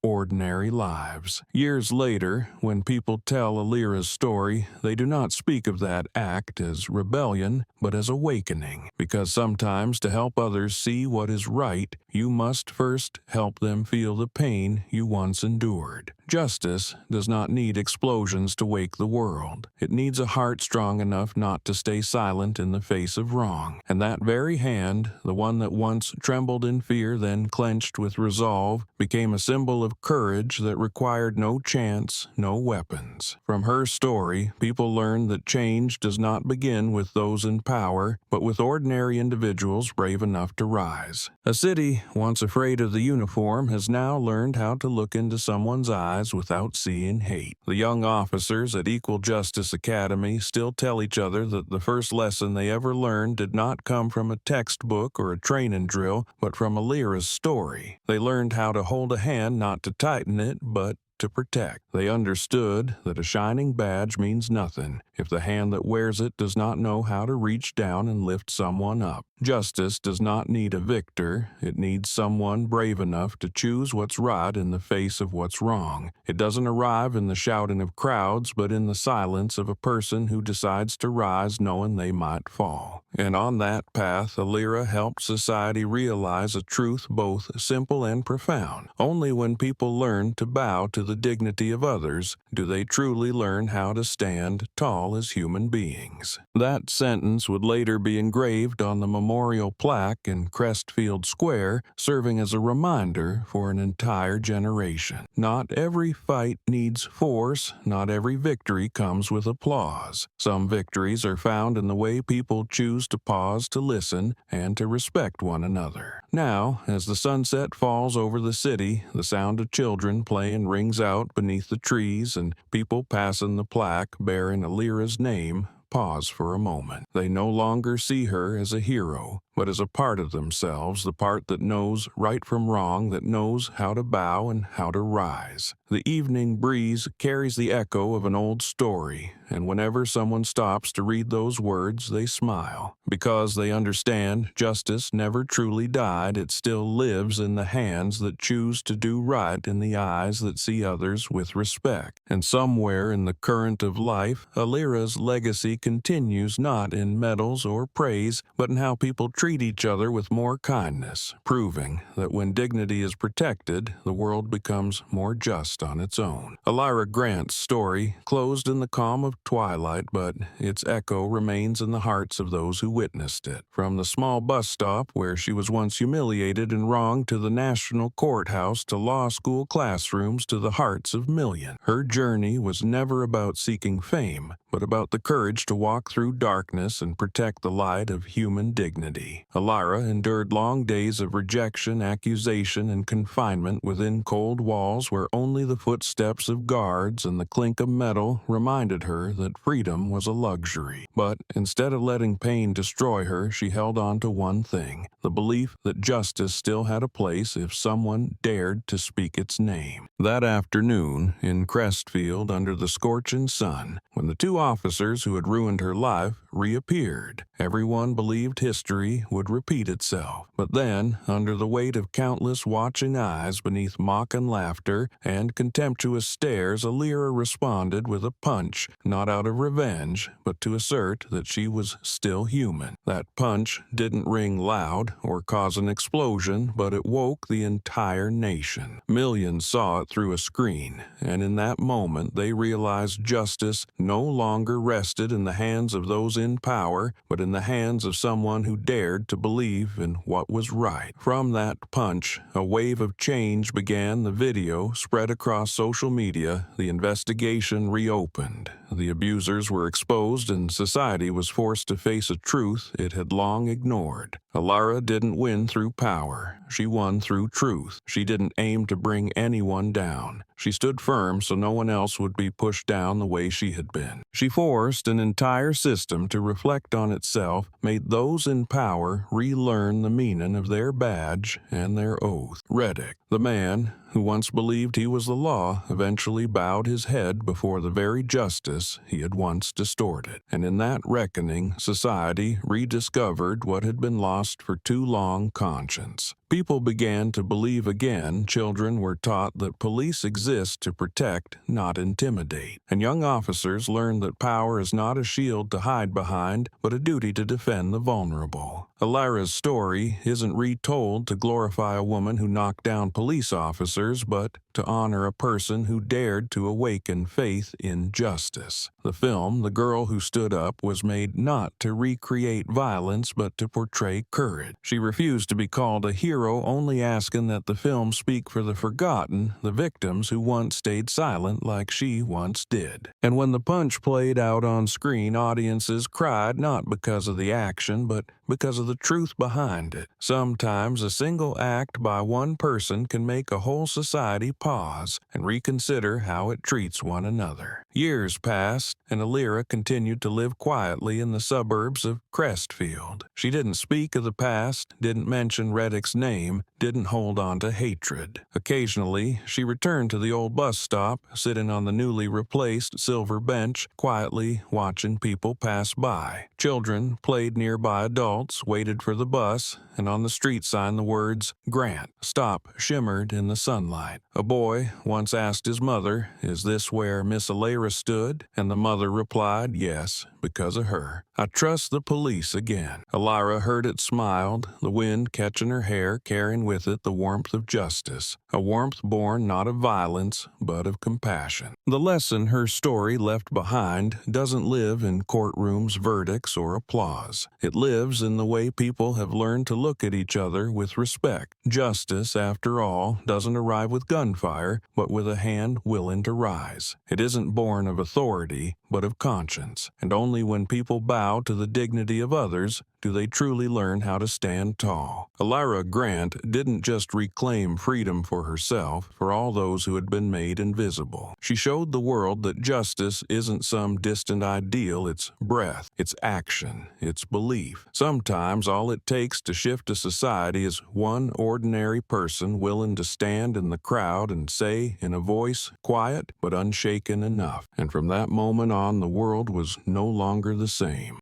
A: ordinary lives. Years later, when people tell Alyra's story, they do not speak of that act as rebellion, but as awakening, because sometimes to help others see what is right, you must first help them feel the pain you once endured. Justice does not need explosions to wake the world. It needs a heart strong enough not to stay silent in the face of wrong. And that very hand, the one that once trembled in fear, then clenched with resolve, became a symbol of courage that required no chance, no weapons. From her story, people learned that change does not begin with those in power, but with ordinary individuals brave enough to rise. A city, once afraid of the uniform, has now learned how to look into someone's eyes without seeing hate. The young officers at Equal Justice Academy still tell each other that the first lesson they ever learned did not come from a textbook or a training drill, but from Alyra's story. They learned how to hold a hand not to tighten it, but to protect. They understood that a shining badge means nothing if the hand that wears it does not know how to reach down and lift someone up. Justice does not need a victor. It needs someone brave enough to choose what's right in the face of what's wrong. It doesn't arrive in the shouting of crowds, but in the silence of a person who decides to rise knowing they might fall. And on that path, Alyra helped society realize a truth both simple and profound. Only when people learn to bow to the dignity of others do they truly learn how to stand tall as human beings. That sentence would later be engraved on the memorial plaque in Crestfield Square, serving as a reminder for an entire generation. Not every fight needs force, not every victory comes with applause. Some victories are found in the way people choose to pause to listen and to respect one another. Now, as the sunset falls over the city, the sound of children playing rings out beneath the trees, and people passing the plaque bearing Alyra's name pause for a moment. They no longer see her as a hero, but as a part of themselves, the part that knows right from wrong, that knows how to bow and how to rise. The evening breeze carries the echo of an old story, and whenever someone stops to read those words, they smile. Because they understand justice never truly died, it still lives in the hands that choose to do right, in the eyes that see others with respect. And somewhere in the current of life, Alyra's legacy continues not in medals or praise, but in how people treat each other with more kindness, proving that when dignity is protected, the world becomes more just on its own. Alyra Grant's story closed in the calm of twilight, but its echo remains in the hearts of those who witnessed it. From the small bus stop where she was once humiliated and wronged to the national courthouse to law school classrooms to the hearts of millions, her journey was never about seeking fame, but about the courage to walk through darkness and protect the light of human dignity. Alyra endured long days of rejection, accusation, and confinement within cold walls where only the footsteps of guards and the clink of metal reminded her that freedom was a luxury. But instead of letting pain destroy her, she held on to one thing: the belief that justice still had a place if someone dared to speak its name. That afternoon, in Crestfield under the scorching sun, when the two officers who had ruined her life reappeared, everyone believed history would repeat itself. But then, under the weight of countless watching eyes beneath mocking laughter and contemptuous stares, Alyra responded with a punch, not out of revenge, but to assert that she was still human. That punch didn't ring loud or cause an explosion, but it woke the entire nation. Millions saw it through a screen, and in that moment they realized justice no longer rested in the hands of those in power, but in the hands of someone who dared to believe in what was right. From that punch, a wave of change began. The video spread across social media. The investigation reopened. The abusers were exposed, and society was forced to face a truth it had long ignored. Alyra didn't win through power. She won through truth. She didn't aim to bring anyone down. She stood firm so no one else would be pushed down the way she had been. She forced an entire system to reflect on itself, made those in power relearn the meaning of their badge and their oath. Reddick, the man who once believed he was the law, eventually bowed his head before the very justice he had once distorted. And in that reckoning, society rediscovered what had been lost for too long: conscience. People began to believe again. Children were taught that police exist to protect, not intimidate. And young officers learned that power is not a shield to hide behind, but a duty to defend the vulnerable. Alyra's story isn't retold to glorify a woman who knocked down police officers, but to honor a person who dared to awaken faith in justice. The film, The Girl Who Stood Up, was made not to recreate violence, but to portray courage. She refused to be called a hero, only asking that the film speak for the forgotten, the victims who once stayed silent like she once did. And when the punch played out on screen, audiences cried not because of the action, but because of the truth behind it. Sometimes a single act by one person can make a whole society pause and reconsider how it treats one another. Years passed, and Alyra continued to live quietly in the suburbs of Crestfield. She didn't speak of the past, didn't mention Reddick's name, didn't hold on to hatred. Occasionally, she returned to the old bus stop, sitting on the newly replaced silver bench, quietly watching people pass by. Children played nearby adults, waited for the bus, and on the street sign the words, "Grant, stop," shimmered in the sunlight. A boy once asked his mother, "Is this where Miss Alyra stood?" And the mother replied, "Yes, because of her. I trust the police again." Alyra heard it, smiled, the wind catching her hair, carrying with it the warmth of justice, a warmth born not of violence, but of compassion. The lesson her story left behind doesn't live in courtrooms, verdicts, or applause. It lives in the way people have learned to look at each other with respect. Justice, after all, doesn't arrive with gunfire, but with a hand willing to rise. It isn't born of authority, but of conscience. And only when people bow to the dignity of others do they truly learn how to stand tall. Alyra Grant didn't just reclaim freedom for herself, for all those who had been made invisible. She showed the world that justice isn't some distant ideal, it's breath, it's action, it's belief. Sometimes all it takes to shift a society is one ordinary person willing to stand in the crowd and say, in a voice quiet but unshaken enough. And from that moment on, the world was no longer the same.